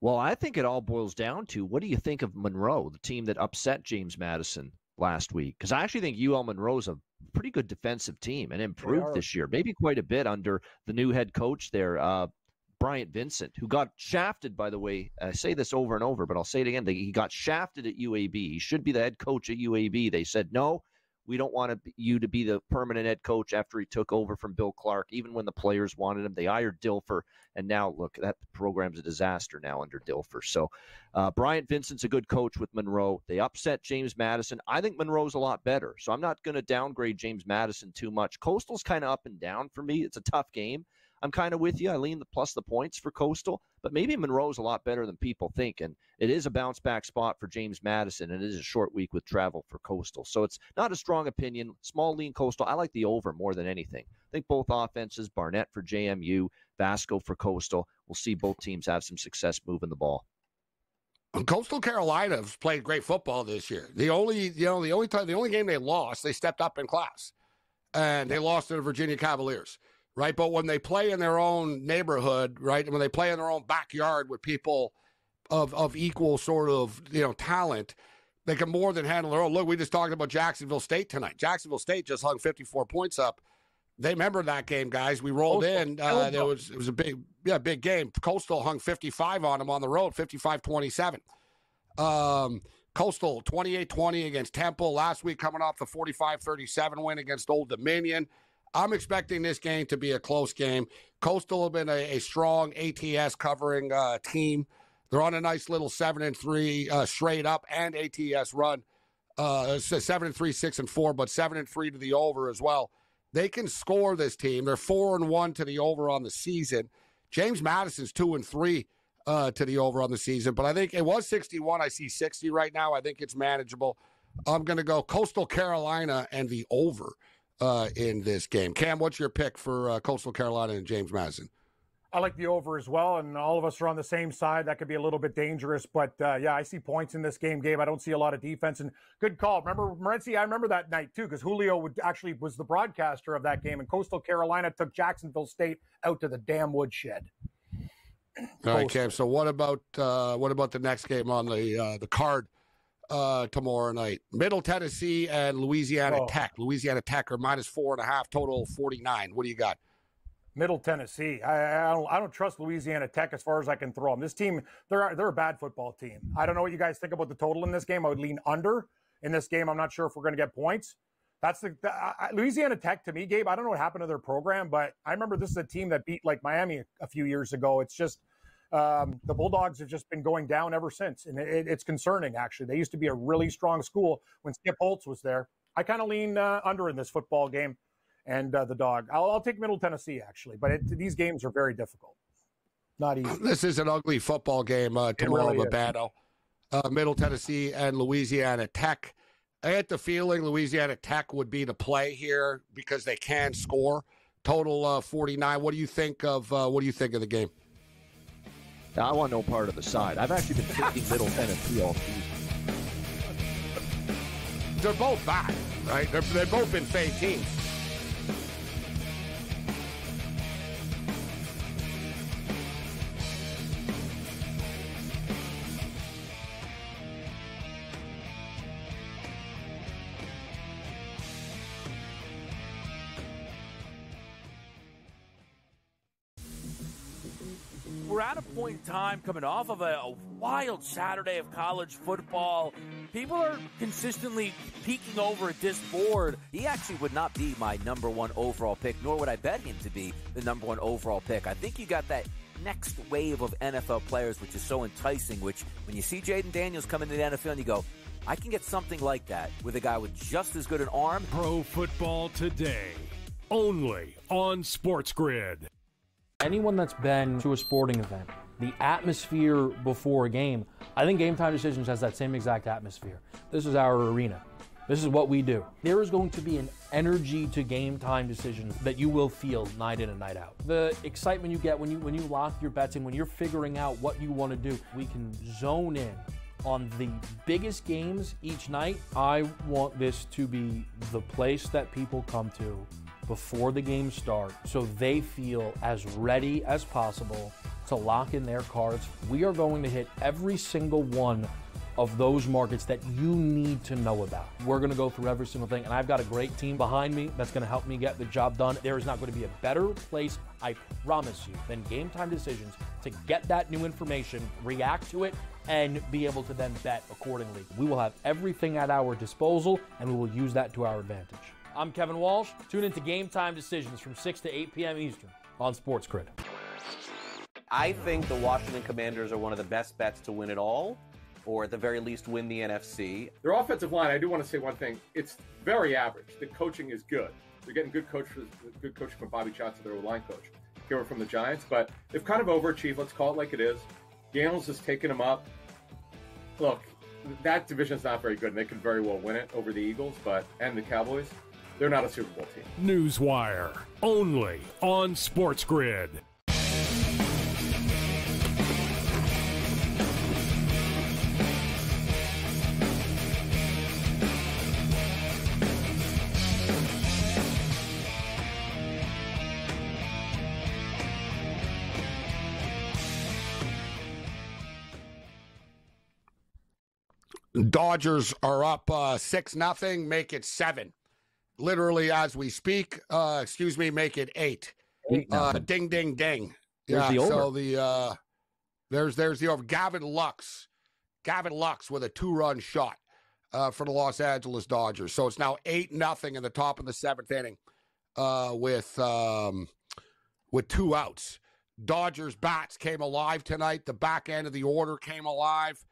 Well, I think it all boils down to, what do you think of Monroe, the team that upset James Madison last week? Because I actually think UL Monroe's a pretty good defensive team and improved this year, maybe quite a bit under the new head coach there, Bryant Vincent, who got shafted, by the way. I say this over and over, but I'll say it again. He got shafted at UAB. He should be the head coach at UAB. They said, no, we don't want you to be the permanent head coach after he took over from Bill Clark, even when the players wanted him. They hired Dilfer, and now, look, that program's a disaster now under Dilfer. So Bryant Vincent's a good coach with Monroe. They upset James Madison. I think Monroe's a lot better, so I'm not going to downgrade James Madison too much. Coastal's kind of up and down for me. It's a tough game. I'm kind of with you. I lean plus the points for Coastal, but maybe Monroe's a lot better than people think, and it is a bounce-back spot for James Madison, and it is a short week with travel for Coastal. So it's not a strong opinion. Small lean Coastal. I like the over more than anything. I think both offenses, Barnett for JMU, Vasco for Coastal, we'll see both teams have some success moving the ball. Coastal Carolina has played great football this year. The only game they lost, they stepped up in class, and they lost to the Virginia Cavaliers. Right, but when they play in their own neighborhood, right, when they play in their own backyard with people of equal sort of, talent, they can more than handle their own. Look, we just talked about Jacksonville State tonight. Jacksonville State just hung 54 points up. They remember that game, guys. We rolled in. It was a big game. Coastal hung 55 on them on the road, 55-27. Coastal 28-20 against Temple last week, coming off the 45-37 win against Old Dominion. I'm expecting this game to be a close game. Coastal have been a strong ATS covering team. They're on a nice little 7-3 straight up and ATS run. 7-3, 6-4, but 7-3 to the over as well. They can score, this team. They're 4-1 to the over on the season. James Madison's 2-3 to the over on the season, but I think it was 61. I see 60 right now. I think it's manageable. I'm going to go Coastal Carolina and the over in this game. Cam, what's your pick for Coastal Carolina and James Madison? I like the over as well, and all of us are on the same side. That could be a little bit dangerous, but I see points in this game, Gabe. I don't see a lot of defense, and good call. Remember, Morency, I remember that night, too, because Julio was the broadcaster of that game, and Coastal Carolina took Jacksonville State out to the damn woodshed. All right, Cam, so what about the next game on the card tomorrow night? Middle Tennessee and Louisiana Tech. Louisiana Tech are -4.5, total 49. What do you got? Middle Tennessee. I don't trust Louisiana Tech as far as I can throw them. This team, they're a bad football team. I don't know what you guys think about the total in this game. I would lean under in this game. I'm not sure if we're going to get points. That's Louisiana Tech to me, Gabe. I don't know what happened to their program, but I remember this is a team that beat like Miami a few years ago. It's just the Bulldogs have just been going down ever since, and it's concerning. Actually, they used to be a really strong school when Skip Holtz was there. I kind of lean under in this football game. And the dog. I'll take Middle Tennessee, actually. But these games are very difficult. Not easy. This is an ugly football game tomorrow, really Babano. Middle Tennessee and Louisiana Tech. I had the feeling Louisiana Tech would be the play here because they can score. Total 49. What do you think of the game? I want no part of the side. I've actually been picking Middle Tennessee all season. They're both bad, right? They've both been fake teams. we're at a point in time coming off of a wild Saturday of college football. People are consistently peeking over at this board. He actually would not be my number one overall pick, nor would I bet him to be the number one overall pick. I think you got that next wave of NFL players, which is so enticing, which when you see Jaden Daniels come into the NFL and you go, I can get something like that with a guy with just as good an arm. Pro Football Today, only on SportsGrid. Anyone that's been to a sporting event, the atmosphere before a game, I think Game Time Decisions has that same exact atmosphere. This is our arena. This is what we do. There is going to be an energy to Game Time Decisions that you will feel night in and night out. The excitement you get when you lock your bets in, when you're figuring out what you want to do, we can zone in on the biggest games each night. I want this to be the place that people come to before the games start so they feel as ready as possible to lock in their cards. We are going to hit every single one of those markets that you need to know about. We're going to go through every single thing, and I've got a great team behind me that's going to help me get the job done. There is not going to be a better place, I promise you, than Game Time Decisions to get that new information, react to it, and be able to then bet accordingly. We will have everything at our disposal, and we will use that to our advantage. I'm Kevin Walsh. Tune into Game Time Decisions from 6 to 8 p.m. Eastern on SportsGrid. I think the Washington Commanders are one of the best bets to win it all, or at the very least win the NFC. Their offensive line, I do want to say one thing. It's very average. The coaching is good. They're getting good coaching from Bobby Johnson, their line coach, here from the Giants. But they've kind of overachieved. Let's call it like it is. Daniels has taken them up. Look, that division's not very good, and they could very well win it over the Eagles and the Cowboys. They're not a Super Bowl team. Newswire, only on SportsGrid. Dodgers are up 6-0, make it 7. Literally as we speak, make it 8. Ding, ding, ding. There's the over. So there's the over. Gavin Lux with a 2-run shot for the Los Angeles Dodgers. So it's now 8-0 in the top of the 7th inning with 2 outs. Dodgers bats came alive tonight. The back end of the order came alive.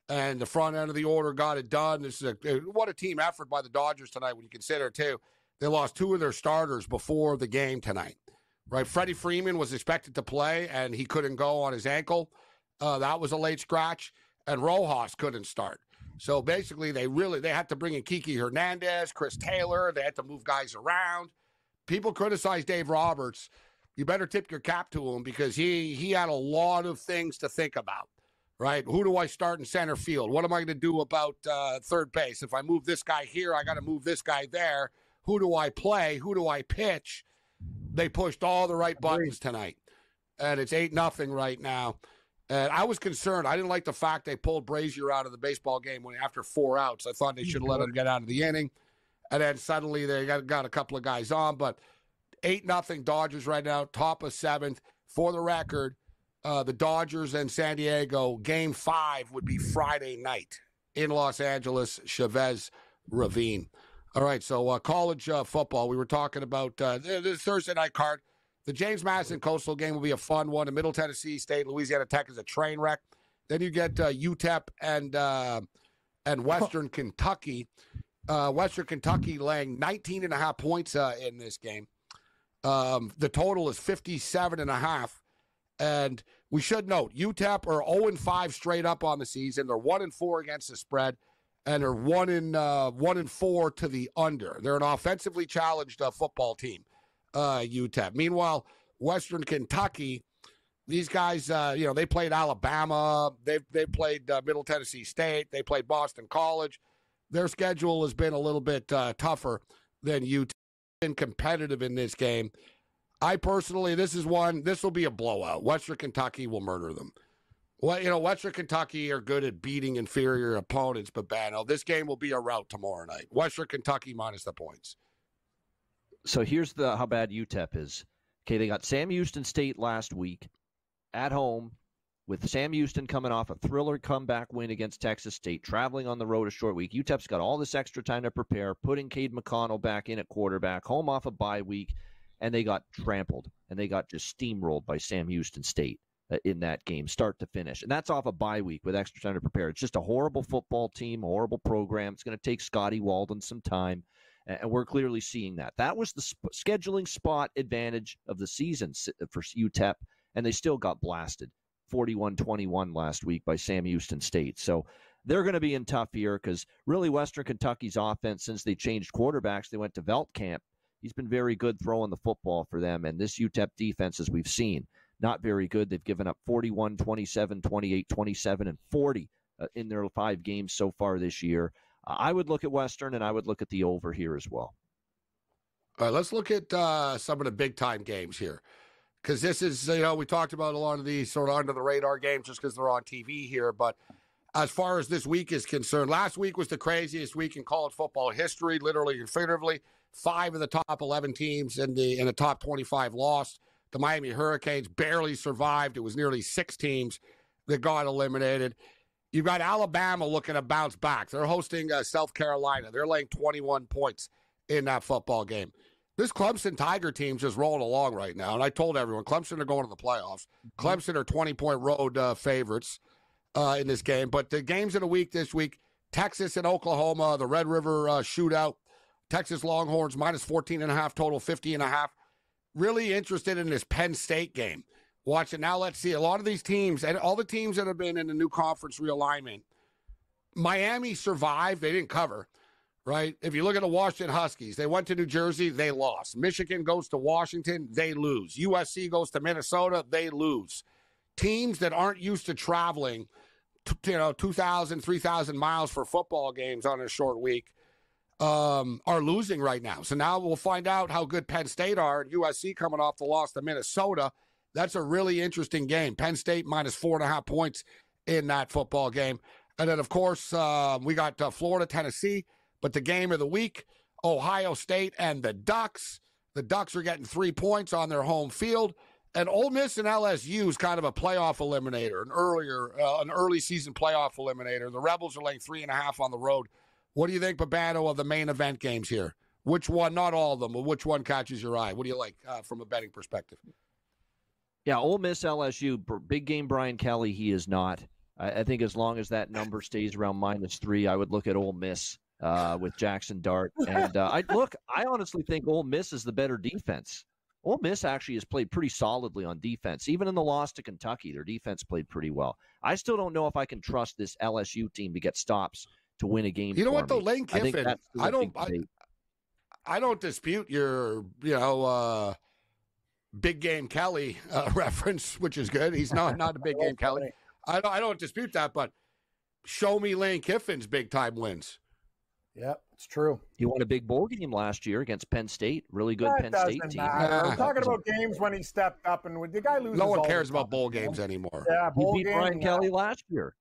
And the front end of the order got it done. This is what a team effort by the Dodgers tonight when you consider, too. They lost 2 of their starters before the game tonight. Right? Freddie Freeman was expected to play, and he couldn't go on his ankle. That was a late scratch. And Rojas couldn't start. So basically, they had to bring in Kiki Hernandez, Chris Taylor. They had to move guys around. People criticize Dave Roberts. You better tip your cap to him because he had a lot of things to think about. Right? Who do I start in center field? What am I going to do about third base? If I move this guy here, I got to move this guy there. Who do I play? Who do I pitch? They pushed all the right buttons tonight. And it's 8-0 right now. And I was concerned. I didn't like the fact they pulled Brazier out of the baseball game after 4 outs. I thought they should have let him get out of the inning. And then suddenly they got a couple of guys on. But 8-0 Dodgers right now, top of 7th. For the record, the Dodgers and San Diego, Game 5 would be Friday night in Los Angeles, Chavez Ravine. All right, so college football. We were talking about this Thursday night card. The James Madison Coastal game will be a fun one. The Middle Tennessee State, Louisiana Tech is a train wreck. Then you get UTEP and Western Kentucky. Western Kentucky laying 19.5 points in this game. The total is 57.5. And we should note, UTEP are 0-5 straight up on the season. They're 1-4 against the spread, and they're 1-4 to the under. They're an offensively challenged football team, UTEP. Meanwhile, Western Kentucky, these guys, they played Alabama. They played Middle Tennessee State. They played Boston College. Their schedule has been a little bit tougher than UTEP. Been competitive in this game. I personally, this will be a blowout. Western Kentucky will murder them. Well, Western Kentucky are good at beating inferior opponents, but this game will be a rout tomorrow night. Western Kentucky minus the points. So here's how bad UTEP is. Okay, they got Sam Houston State last week. at home with Sam Houston coming off a thriller comeback win against Texas State, traveling on the road a short week. UTEP's got all this extra time to prepare, putting Cade McConnell back in at quarterback, home off a bye week, and they got trampled, and they got just steamrolled by Sam Houston State in that game, start to finish. And that's off a bye week with extra time to prepare. It's just a horrible football team, a horrible program. It's going to take Scotty Walden some time, and we're clearly seeing that. That was the scheduling spot advantage of the season for UTEP, and they still got blasted 41-21 last week by Sam Houston State. So they're going to be in tough here because really Western Kentucky's offense, since they changed quarterbacks, they went to Veltkamp. He's been very good throwing the football for them, and this UTEP defense, as we've seen, not very good. They've given up 41, 27, 28, 27, and 40 in their 5 games so far this year. I would look at Western, and I would look at the over here as well. All right, let's look at some of the big-time games here. Because this is, we talked about a lot of these sort of under-the-radar games just because they're on TV here. But as far as this week is concerned, last week was the craziest week in college football history, literally and figuratively. 5 of the top 11 teams in the top 25 lost. The Miami Hurricanes barely survived. It was nearly 6 teams that got eliminated. You've got Alabama looking to bounce back. They're hosting South Carolina. They're laying 21 points in that football game. This Clemson Tiger team's just rolling along right now. And I told everyone, Clemson are going to the playoffs. Clemson are 20-point road favorites in this game. But the games of the week this week, Texas and Oklahoma, the Red River shootout. Texas Longhorns minus 14.5 total, 50.5. Really interested in this Penn State game. Watch it. Now let's see. A lot of these teams, and all the teams that have been in the new conference realignment, Miami survived. They didn't cover, right? If you look at the Washington Huskies, they went to New Jersey, they lost. Michigan goes to Washington, they lose. USC goes to Minnesota, they lose. Teams that aren't used to traveling, 2,000, 3,000 miles for football games on a short week, are losing right now. So now we'll find out how good Penn State are. USC coming off the loss to Minnesota. That's a really interesting game. Penn State minus 4.5 points in that football game. And then, of course, we got Florida, Tennessee. But the game of the week, Ohio State and the Ducks. The Ducks are getting 3 points on their home field. And Ole Miss and LSU is kind of a playoff eliminator, an early season playoff eliminator. The Rebels are laying 3.5 on the road. What do you think, Babano, of the main event games here? Which one, not all of them, but which one catches your eye? What do you like from a betting perspective? Yeah, Ole Miss, LSU, big game Brian Kelly, he is not. I think as long as that number stays around -3, I would look at Ole Miss with Jackson Dart. And I honestly think Ole Miss is the better defense. Ole Miss actually has played pretty solidly on defense. Even in the loss to Kentucky, their defense played pretty well. I still don't know if I can trust this LSU team to get stops to win a game. You know what, though, me. Lane Kiffin, I don't dispute your, big game Kelly reference, which is good. He's not a big game Kelly. I don't dispute that, but show me Lane Kiffin's big time wins. Yep, it's true. He won a big bowl game last year against Penn State. Really good Penn State team. We're talking about games when he stepped up, and the guy loses. No one cares about bowl games anymore. Yeah, he beat Brian Kelly last year.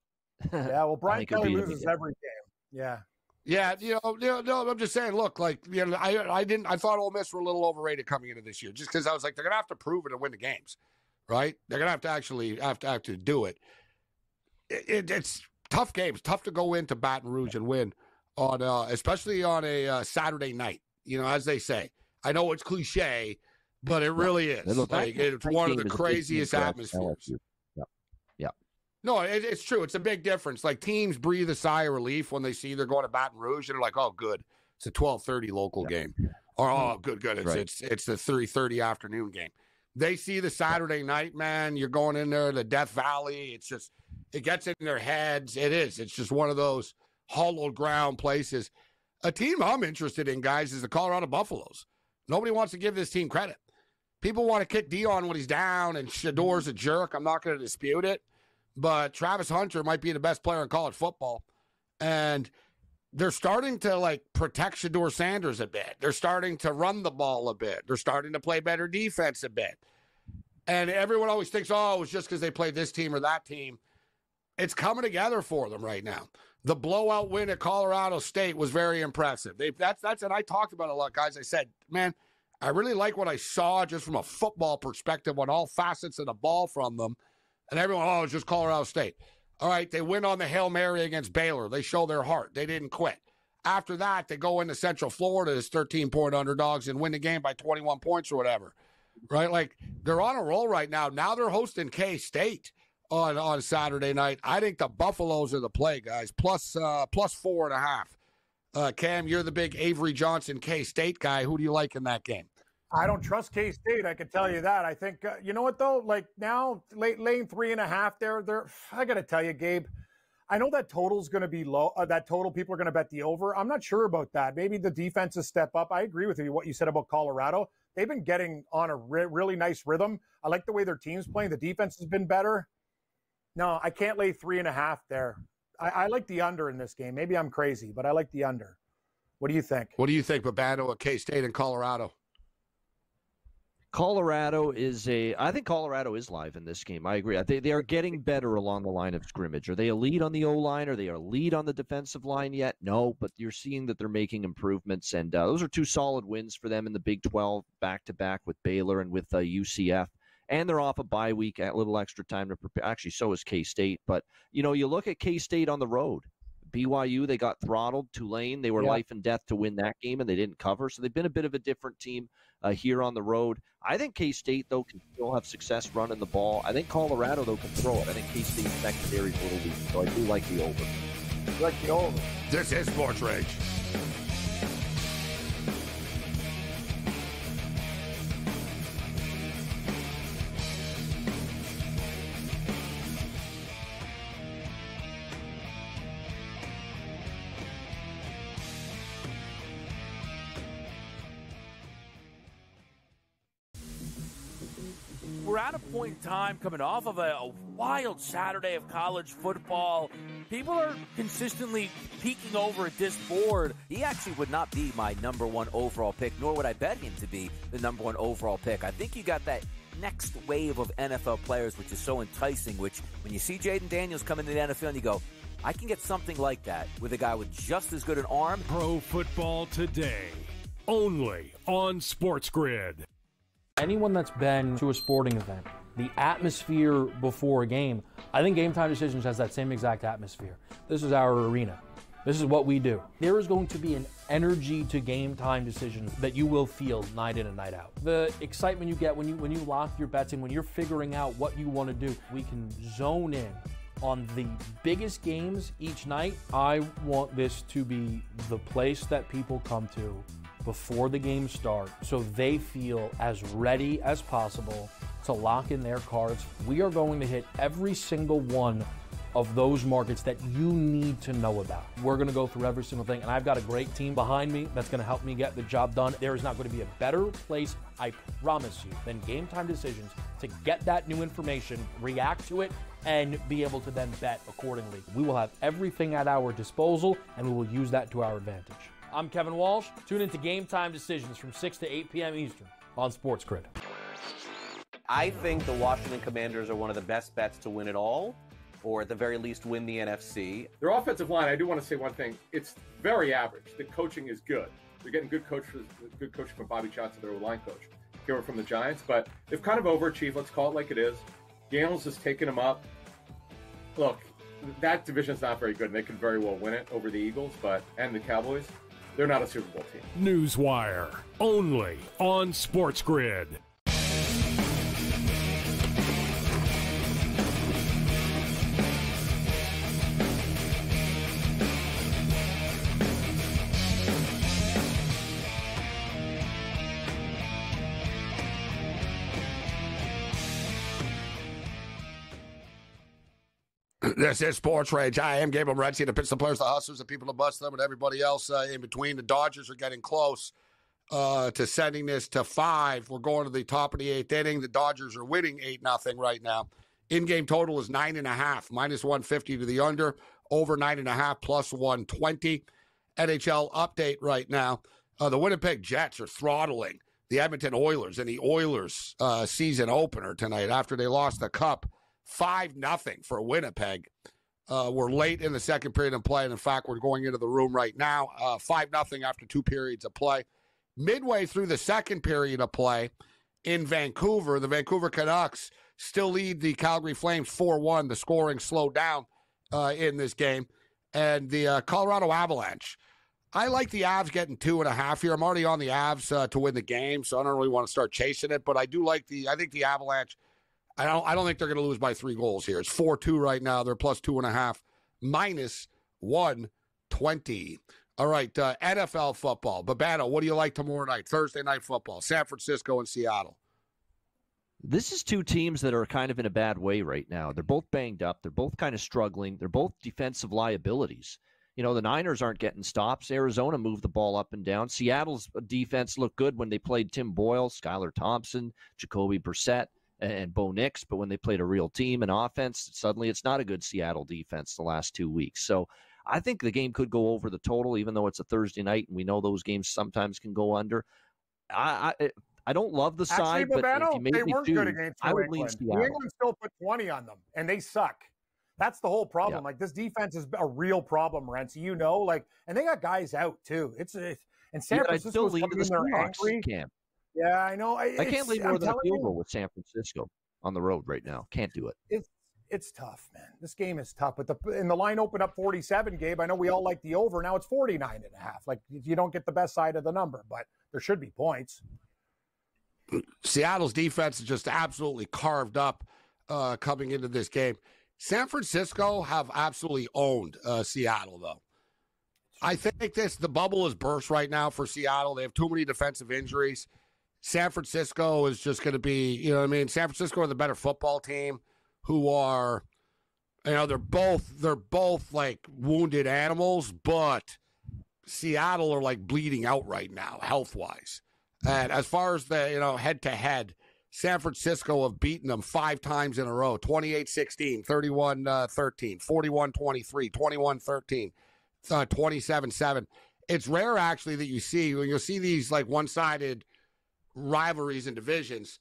Yeah, well, Brian Kelly loses every game. Yeah. Yeah, I'm just saying. Look, I thought Ole Miss were a little overrated coming into this year, just because I was like, they're gonna have to prove it and win the games, right? They're gonna have to actually do it. It's tough games, tough to go into Baton Rouge and win on, especially on a Saturday night. As they say. I know it's cliche, but it really is. It's one of the craziest atmospheres. No, it's true. It's a big difference. Like, teams breathe a sigh of relief when they see they're going to Baton Rouge, and they're like, "Oh, good, it's a 12:30 local game," or "Oh, good, it's the 3:30 afternoon game." They see the Saturday night, man. You're going in there to Death Valley. It's just, it gets in their heads. It's just one of those hollowed ground places. A team I'm interested in, guys, is the Colorado Buffaloes. Nobody wants to give this team credit. People want to kick Dion when he's down, and Shador's a jerk. I'm not going to dispute it. But Travis Hunter might be the best player in college football. And they're starting to, protect Shador Sanders a bit. They're starting to run the ball a bit. They're starting to play better defense a bit. And everyone always thinks, it was just because they played this team or that team. It's coming together for them right now. The blowout win at Colorado State was very impressive. That's and I talked about it a lot, guys. I said, man, I really like what I saw just from a football perspective on all facets of the ball from them. And everyone, it's just Colorado State. All right, they win on the Hail Mary against Baylor. They show their heart. They didn't quit. After that, they go into Central Florida as 13-point underdogs and win the game by 21 points or whatever, right? Like, they're on a roll right now. Now they're hosting K-State on Saturday night. I think the Buffaloes are the play, guys, plus 4.5. Cam, you're the big Avery Johnson K-State guy. Who do you like in that game? I don't trust K-State. I can tell you that. I think, you know what, though? Like, now, lane 3.5 there, I got to tell you, Gabe, I know that total's going to be low. That total, people are going to bet the over. I'm not sure about that. Maybe the defenses step up. I agree with you, what you said about Colorado. They've been getting on a really nice rhythm. I like the way their team's playing. The defense has been better. No, I can't lay 3.5 there. I like the under in this game. Maybe I'm crazy, but I like the under. What do you think? What do you think, Babano, at K-State and Colorado? I think Colorado is live in this game. I agree. They are getting better along the line of scrimmage. Are they a lead on the O-line? Are they a lead on the defensive line yet? No, but you're seeing that they're making improvements, and those are two solid wins for them in the Big 12, back-to-back with Baylor and with UCF. And they're off a bye week, a little extra time to prepare. Actually, so is K-State. But, you look at K-State on the road. BYU, they got throttled. Tulane, they were life and death to win that game, and they didn't cover. So they've been a bit of a different team here on the road. I think K-State, though, can still have success running the ball. I think Colorado, though, can throw it. I think K-State's secondary is a little weak, so I do like the over. Like the over. This is SportsRage. We're at a point in time coming off of a wild Saturday of college football. People are consistently peeking over at this board. He actually would not be my number one overall pick, nor would I bet him to be the number one overall pick. I think you got that next wave of NFL players, which is so enticing, which when you see Jaden Daniels come into the NFL and you go, I can get something like that with a guy with just as good an arm. Pro Football Today, only on SportsGrid. Anyone that's been to a sporting event, the atmosphere before a game, I think Game Time Decisions has that same exact atmosphere. This is our arena. This is what we do. There is going to be an energy to Game Time Decisions that you will feel night in and night out. The excitement you get when you lock your bets in, when you're figuring out what you want to do, we can zone in on the biggest games each night. I want this to be the place that people come to before the games start so they feel as ready as possible to lock in their cards. We are going to hit every single one of those markets that you need to know about. We're going to go through every single thing, and I've got a great team behind me that's going to help me get the job done. There is not going to be a better place, I promise you, than Game Time Decisions to get that new information, react to it, and be able to then bet accordingly. We will have everything at our disposal, and we will use that to our advantage. I'm Kevin Walsh. Tune into Game Time Decisions from 6 to 8 p.m. Eastern on SportsGrid. I think the Washington Commanders are one of the best bets to win it all, or at the very least win the NFC. Their offensive line, I do want to say one thing. It's very average. The coaching is good. They're getting good coaching from Bobby Johnson, their line coach, here from the Giants. But they've kind of overachieved. Let's call it like it is. Daniels has taken them up. Look, that division's not very good, and they could very well win it over the Eagles and the Cowboys. They're not a Super Bowl team. Newswire, only on SportsGrid. This is SportsRage. I am Gabriel Morency, the pitch, the players, the hustlers, the people to bust them, and everybody else in between. The Dodgers are getting close to sending this to 5. We're going to the top of the 8th inning. The Dodgers are winning 8-0 right now. In-game total is 9.5, minus 150 to the under, over 9.5, plus 120. NHL update right now. The Winnipeg Jets are throttling the Edmonton Oilers in the Oilers season opener tonight after they lost the Cup 5-0 for Winnipeg. We're late in the second period of play, and in fact, we're going into the room right now. 5-0 after 2 periods of play. Midway through the second period of play in Vancouver, the Vancouver Canucks still lead the Calgary Flames 4-1. The scoring slowed down in this game. And the Colorado Avalanche. I like the Avs getting 2.5 here. I'm already on the Avs to win the game, so I don't really want to start chasing it. But I do like I think the Avalanche, I don't think they're going to lose by 3 goals here. It's 4-2 right now. They're plus 2.5, minus 120. All right, NFL football. Babano, what do you like tomorrow night? Thursday night football, San Francisco and Seattle. This is 2 teams that are kind of in a bad way right now. They're both banged up. They're both kind of struggling. They're both defensive liabilities. You know, the Niners aren't getting stops. Arizona moved the ball up and down. Seattle's defense looked good when they played Tim Boyle, Skylar Thompson, Jacoby Brissett, and Bo Nix. But when they played a real team and offense, suddenly it's not a good Seattle defense the last 2 weeks. So I think the game could go over the total, even though it's a Thursday night, and we know those games sometimes can go under. I don't love the side, but if you made me choose, I would lean Seattle. New England still put 20 on them, and they suck. That's the whole problem. Yeah. Like, this defense is a real problem, Renzi. You know, like, and they got guys out too. And San Francisco's coming in there angry. Yeah, I know. I can't leave more than a field goal with San Francisco on the road right now. Can't do it. It's tough, man. This game is tough. But the line opened up 47, Gabe. I know we all like the over. Now it's 49.5. Like, you don't get the best side of the number, but there should be points. Seattle's defense is just absolutely carved up coming into this game. San Francisco have absolutely owned Seattle, though. I think the bubble is burst right now for Seattle. They have too many defensive injuries. San Francisco is just going to be, you know what I mean? San Francisco are the better football team who are, you know, they're both like wounded animals, but Seattle are like bleeding out right now, health-wise. And as far as the, you know, head-to-head, San Francisco have beaten them 5 times in a row, 28-16, 31-13, 41-23, 21-13, 27-7. It's rare, actually, that you see, when you'll see these, like, one-sided rivalries and divisions,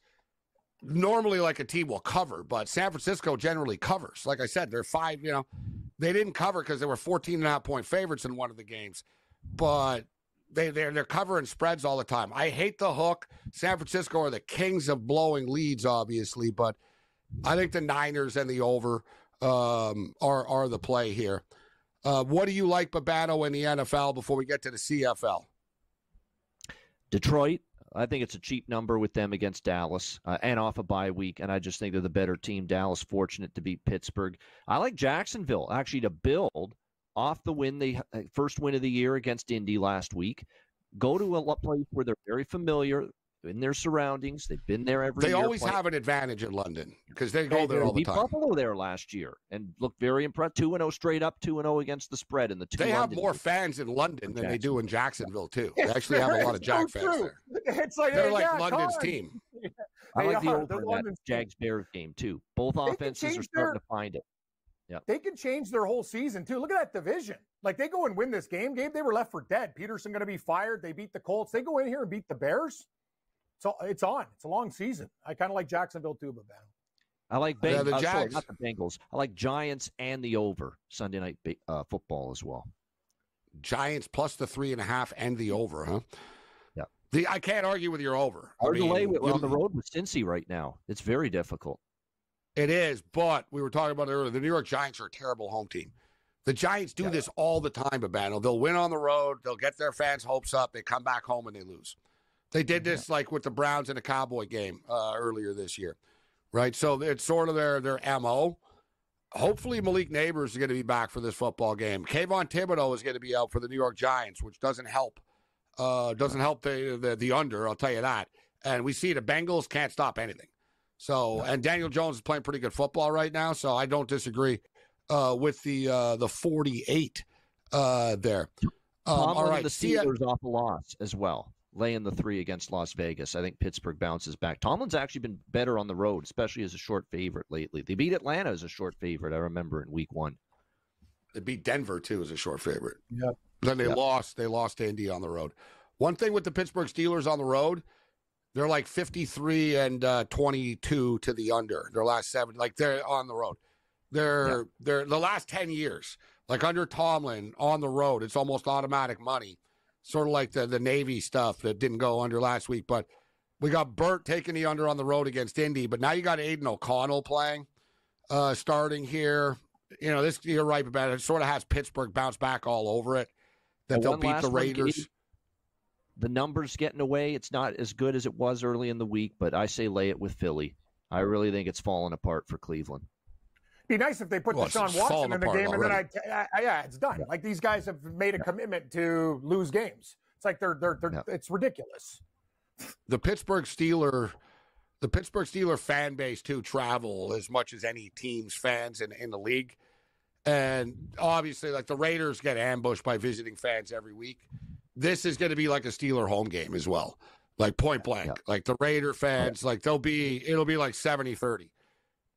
normally, like, a team will cover, but San Francisco generally covers. Like I said, they're 5, you know, they didn't cover because they were 14.5-point favorites in one of the games, but they're covering spreads all the time. I hate the hook. San Francisco are the kings of blowing leads, obviously, but I think the Niners and the over are the play here. What do you like, Babano, in the NFL before we get to the CFL? Detroit, I think it's a cheap number with them against Dallas and off a bye week, and I just think they're the better team. Dallas fortunate to beat Pittsburgh. I like Jacksonville, actually, to build off the win, the first win of the year against Indy last week. Go to a place where they're very familiar in their surroundings. They've been there every year. They always have an advantage in London because they go there all the time. They beat Buffalo there last year and looked very impressed. 2-0 straight up, 2-0 against the spread in the 2. They have more fans in London than they do in Jacksonville, too. They actually have a lot of Jag fans there. It's like, they're like London's team. I like the over in that Jags-Bears game, too. Both offenses are starting to find it. Yeah. They can change their whole season, too. Look at that division. Like, they go and win this game. Gabe, they were left for dead. Peterson going to be fired. They beat the Colts. They go in here and beat the Bears. So it's on. It's a long season. I kind of like Jacksonville, too, but I like Bengals. Sorry, not the Bengals. I like Giants and the over Sunday night football as well. Giants plus the 3.5 and the over, huh? Yeah. I can't argue with your over. Hard to lay on the road with Cincy right now. It's very difficult. It is, but we were talking about it earlier. The New York Giants are a terrible home team. The Giants do this all the time, Babano. They'll win on the road. They'll get their fans' hopes up. They come back home and they lose. They did this like with the Browns in a Cowboy game earlier this year, right? So it's sort of their MO. Hopefully Malik Neighbors is going to be back for this football game. Kayvon Thibodeau is going to be out for the New York Giants, which doesn't help. The under, I'll tell you that. And we see the Bengals can't stop anything. So, and Daniel Jones is playing pretty good football right now, so I don't disagree with the 48 there. All right, the Steelers off a loss as well, laying the 3 against Las Vegas. I think Pittsburgh bounces back. Tomlin's actually been better on the road, especially as a short favorite lately. They beat Atlanta as a short favorite, I remember, in week 1. They beat Denver, too, as a short favorite. Yep. Then they lost. They lost to Indy on the road. One thing with the Pittsburgh Steelers on the road, they're like 53 and 22 to the under. Their last 7, like they're on the road. They're the last 10 years, like under Tomlin on the road, it's almost automatic money. Sort of like the Navy stuff that didn't go under last week. But We got Burt taking the under on the road against Indy, but now you got Aiden O'Connell playing, starting here. You know, this, you're right about it. It sort of has Pittsburgh bounce back all over it, that they'll beat the Raiders. The numbers getting away. It's not as good as it was early in the week, but I say lay it with Philly. I really think it's fallen apart for Cleveland. Be nice if they put Deshaun Watson in the game, and then yeah, it's done. Like, these guys have made a commitment to lose games. It's like it's ridiculous. The Pittsburgh Steeler fan base too travel as much as any team's fans in the league, and obviously, like, the Raiders get ambushed by visiting fans every week. This is going to be like a Steeler home game as well, like point blank. Yeah. Like, the Raider fans, like, it'll be like 70-30.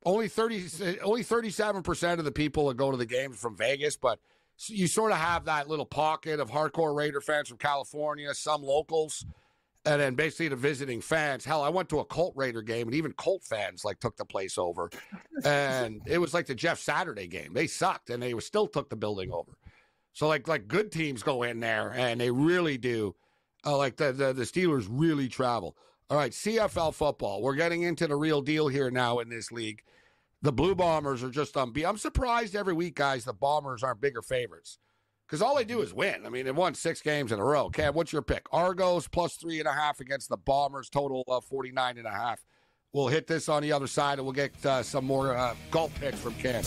Only 37% of the people that go to the games from Vegas, but you sort of have that little pocket of hardcore Raider fans from California, some locals, and then basically the visiting fans. Hell, I went to a Colt Raider game, and even Colt fans, like, took the place over. And it was like the Jeff Saturday game. They sucked, and they still took the building over. So, like good teams go in there, and they really do. Like the Steelers really travel. All right, CFL football. We're getting into the real deal here now in this league. The Blue Bombers are just unbeat. I'm surprised every week, guys, the Bombers aren't bigger favorites, because all they do is win. I mean, they've won 6 games in a row. Cam, what's your pick? Argos plus 3.5 against the Bombers, total of 49.5. We'll hit this on the other side, and we'll get some more golf picks from Cam.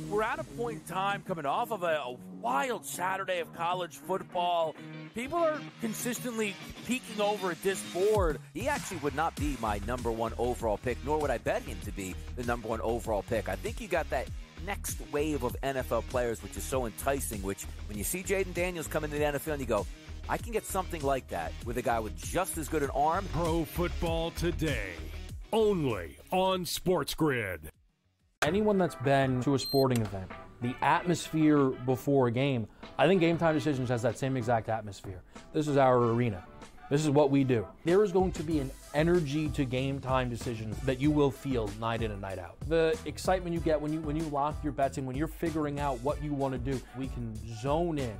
We're at a point in time coming off of a wild Saturday of college football. People are consistently peeking over at this board. He actually would not be my number 1 overall pick, nor would I bet him to be the number 1 overall pick. I think you got that next wave of NFL players, which is so enticing, which when you see Jaden Daniels come into the NFL and you go, I can get something like that with a guy with just as good an arm. Pro Football Today, only on SportsGrid. Anyone that's been to a sporting event, the atmosphere before a game, I think Game Time Decisions has that same exact atmosphere. This is our arena. This is what we do. There is going to be an energy to Game Time Decisions that you will feel night in and night out. The excitement you get when you lock your bets in, when you're figuring out what you want to do, we can zone in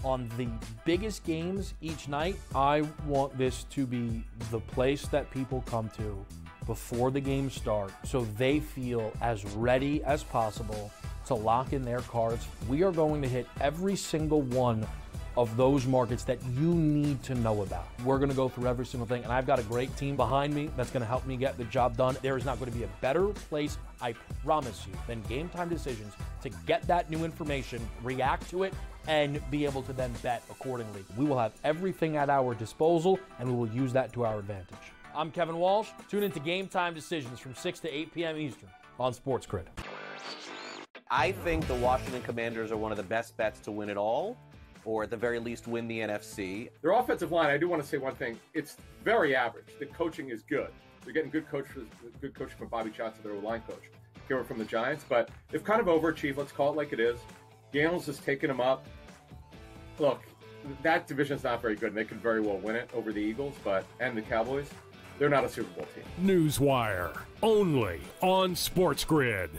on the biggest games each night. I want this to be the place that people come to before the games start, so they feel as ready as possible to lock in their cards. We are going to hit every single one of those markets that you need to know about. We're going to go through every single thing, and I've got a great team behind me that's going to help me get the job done. There is not going to be a better place, I promise you, than Game Time Decisions to get that new information, react to it, and be able to then bet accordingly. We will have everything at our disposal, and we will use that to our advantage. I'm Kevin Walsh. Tune into Game Time Decisions from 6 to 8 p.m. Eastern on SportsGrid. I think the Washington Commanders are one of the best bets to win it all, or at the very least win the NFC. Their offensive line, I do want to say one thing. It's very average. The coaching is good. They're getting good coaching from Bobby Johnson, their line coach, here from the Giants. But they've kind of overachieved. Let's call it like it is. Gales has taken them up. Look, that division's not very good, and they could very well win it over the Eagles and the Cowboys. They're not a Super Bowl team. Newswire, only on SportsGrid.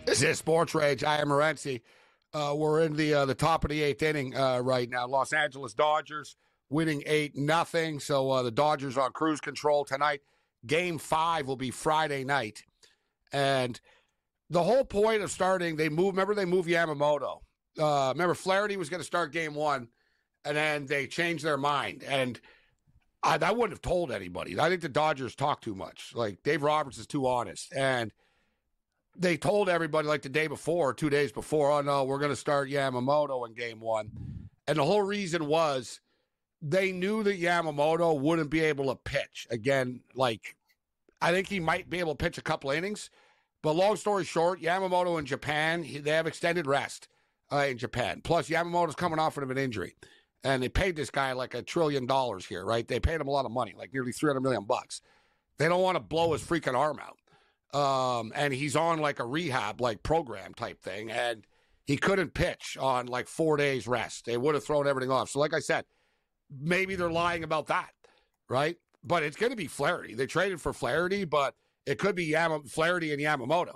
This is SportsRage. I am Morency. We're in the top of the 8th inning right now. Los Angeles Dodgers winning 8-0. So the Dodgers on cruise control tonight. Game 5 will be Friday night. And the whole point of starting, they moved Yamamoto. Remember, Flaherty was going to start Game 1, and then they changed their mind. And I wouldn't have told anybody. I think the Dodgers talk too much. Like, Dave Roberts is too honest. And they told everybody like the day before, 2 days before, oh, no, we're going to start Yamamoto in Game 1. And the whole reason was they knew that Yamamoto wouldn't be able to pitch. Again, I think he might be able to pitch a couple innings. But long story short, Yamamoto in Japan, they have extended rest in Japan. Plus, Yamamoto's coming off of an injury. And they paid this guy like $1 trillion here, right? They paid him a lot of money, like nearly $300 million. They don't want to blow his freaking arm out. And he's on like a rehab program type thing. And he couldn't pitch on 4 days rest. They would have thrown everything off. So like I said, maybe they're lying about that, right? But it's going to be Flaherty. They traded for Flaherty, but it could be Flaherty and Yamamoto.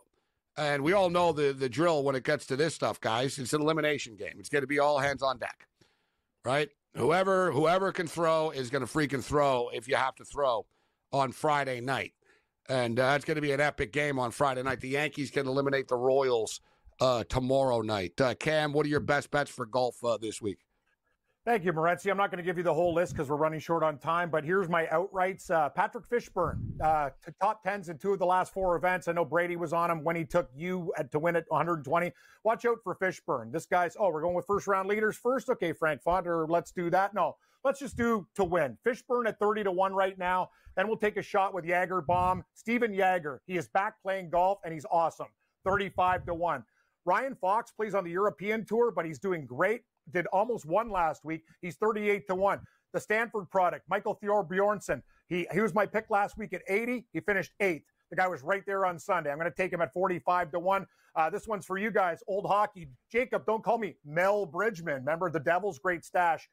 And we all know the drill when it gets to this stuff, guys. It's an elimination game. It's going to be all hands on deck, right? Whoever can throw is going to freaking throw if you have to throw on Friday night. And it's going to be an epic game on Friday night. The Yankees can eliminate the Royals tomorrow night. Cam, what are your best bets for golf this week? Thank you, Morency. I'm not going to give you the whole list because we're running short on time, but here's my outrights. Patrick Fishburne, to top 10s in 2 of the last 4 events. I know Brady was on him when he took you to win at 120. Watch out for Fishburne. This guy's, we're going with first-round leaders first? Okay, Frank Fonter, let's do that. No, let's just do to win. Fishburne at 30-1 right now. Then we'll take a shot with Jagerbomb. Steven Jaeger, he is back playing golf, and he's awesome. 35-1. Ryan Fox plays on the European Tour, but he's doing great. Did almost won last week. He's 38-1. The Stanford product, Michael Bjornsson. He was my pick last week at 80. He finished 8th. The guy was right there on Sunday. I'm going to take him at 45-1. This one's for you guys. Old hockey. Jacob, don't call me Mel Bridgman. Remember the Devils' great stash.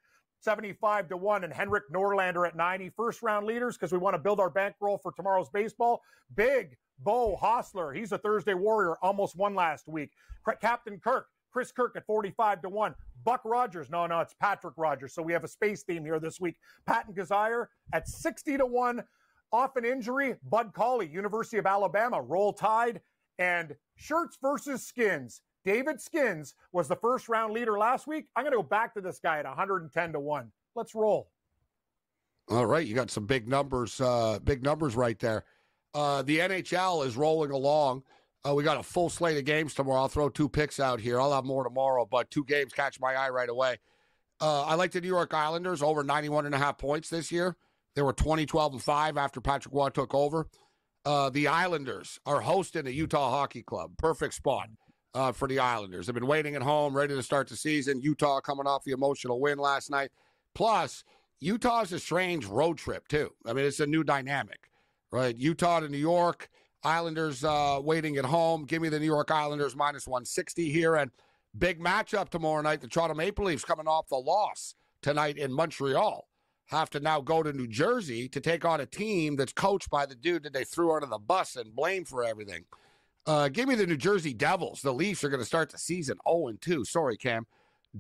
75-1. And Henrik Norlander at 90. First round leaders because we want to build our bankroll for tomorrow's baseball. Big Bo Hostler. He's a Thursday Warrior. Almost won last week. Captain Kirk. Chris Kirk at 45-1. Buck Rogers. No, it's Patrick Rogers. So we have a space theme here this week. Patton Kazire at 60-1. Off an injury. Bud Cauley, University of Alabama. Roll Tide. And shirts versus skins. David Skins was the first round leader last week. I'm going to go back to this guy at 110-1. Let's roll. All right. You got some big numbers right there. The NHL is rolling along. We got a full slate of games tomorrow. I'll throw 2 picks out here. I'll have more tomorrow, but 2 games catch my eye right away. I like the New York Islanders over 91.5 points this year. They were 20-12-5 after Patrick Waugh took over. The Islanders are hosting the Utah Hockey Club. Perfect spot for the Islanders. They've been waiting at home, ready to start the season. Utah coming off the emotional win last night. Plus, Utah's a strange road trip, too. I mean, it's a new dynamic, right? Utah to New York. Islanders waiting at home. Give me the New York Islanders minus 160 here. And big matchup tomorrow night. The Toronto Maple Leafs coming off the loss tonight in Montreal. Have to now go to New Jersey to take on a team that's coached by the dude that they threw under the bus and blamed for everything. Give me the New Jersey Devils. The Leafs are going to start the season 0-2. Sorry, Cam.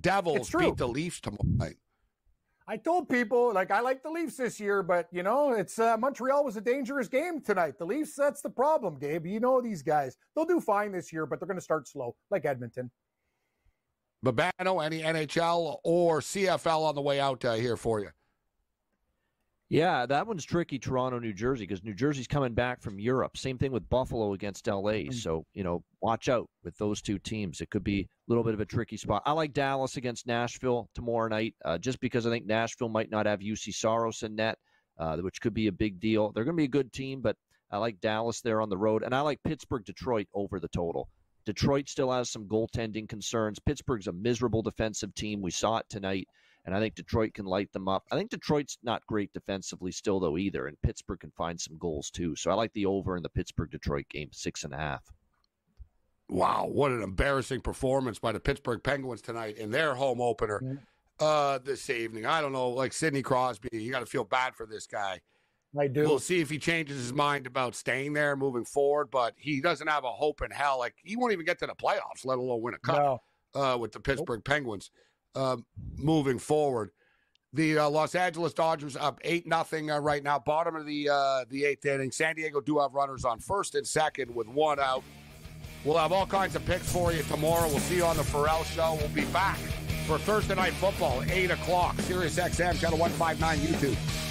Devils beat the Leafs tomorrow night. I told people, I like the Leafs this year, but, it's Montreal was a dangerous game tonight. The Leafs, that's the problem, Gabe. You know these guys. They'll do fine this year, but they're going to start slow, like Edmonton. Babano, any NHL or CFL on the way out here for you? Yeah, that one's tricky, Toronto, New Jersey, because New Jersey's coming back from Europe. Same thing with Buffalo against L.A., so, watch out with those 2 teams. It could be a little bit of a tricky spot. I like Dallas against Nashville tomorrow night, just because I think Nashville might not have UC Saros in net, which could be a big deal. They're going to be a good team, but I like Dallas there on the road, and I like Pittsburgh-Detroit over the total. Detroit still has some goaltending concerns. Pittsburgh's a miserable defensive team. We saw it tonight. And I think Detroit can light them up. I think Detroit's not great defensively still, though, either. And Pittsburgh can find some goals, too. So I like the over in the Pittsburgh-Detroit game, 6.5. Wow, what an embarrassing performance by the Pittsburgh Penguins tonight in their home opener this evening. I don't know, like Sidney Crosby, you got to feel bad for this guy. I do. We'll see if he changes his mind about staying there moving forward, but he doesn't have a hope in hell. He won't even get to the playoffs, let alone win a cup with the Pittsburgh Penguins. Moving forward, the Los Angeles Dodgers up 8-0 right now, bottom of the 8th inning. San Diego do have runners on first and second with 1 out. We'll have all kinds of picks for you tomorrow. We'll see you on the Pharrell Show. We'll be back for Thursday Night Football at 8 o'clock. Sirius XM, channel 159, YouTube.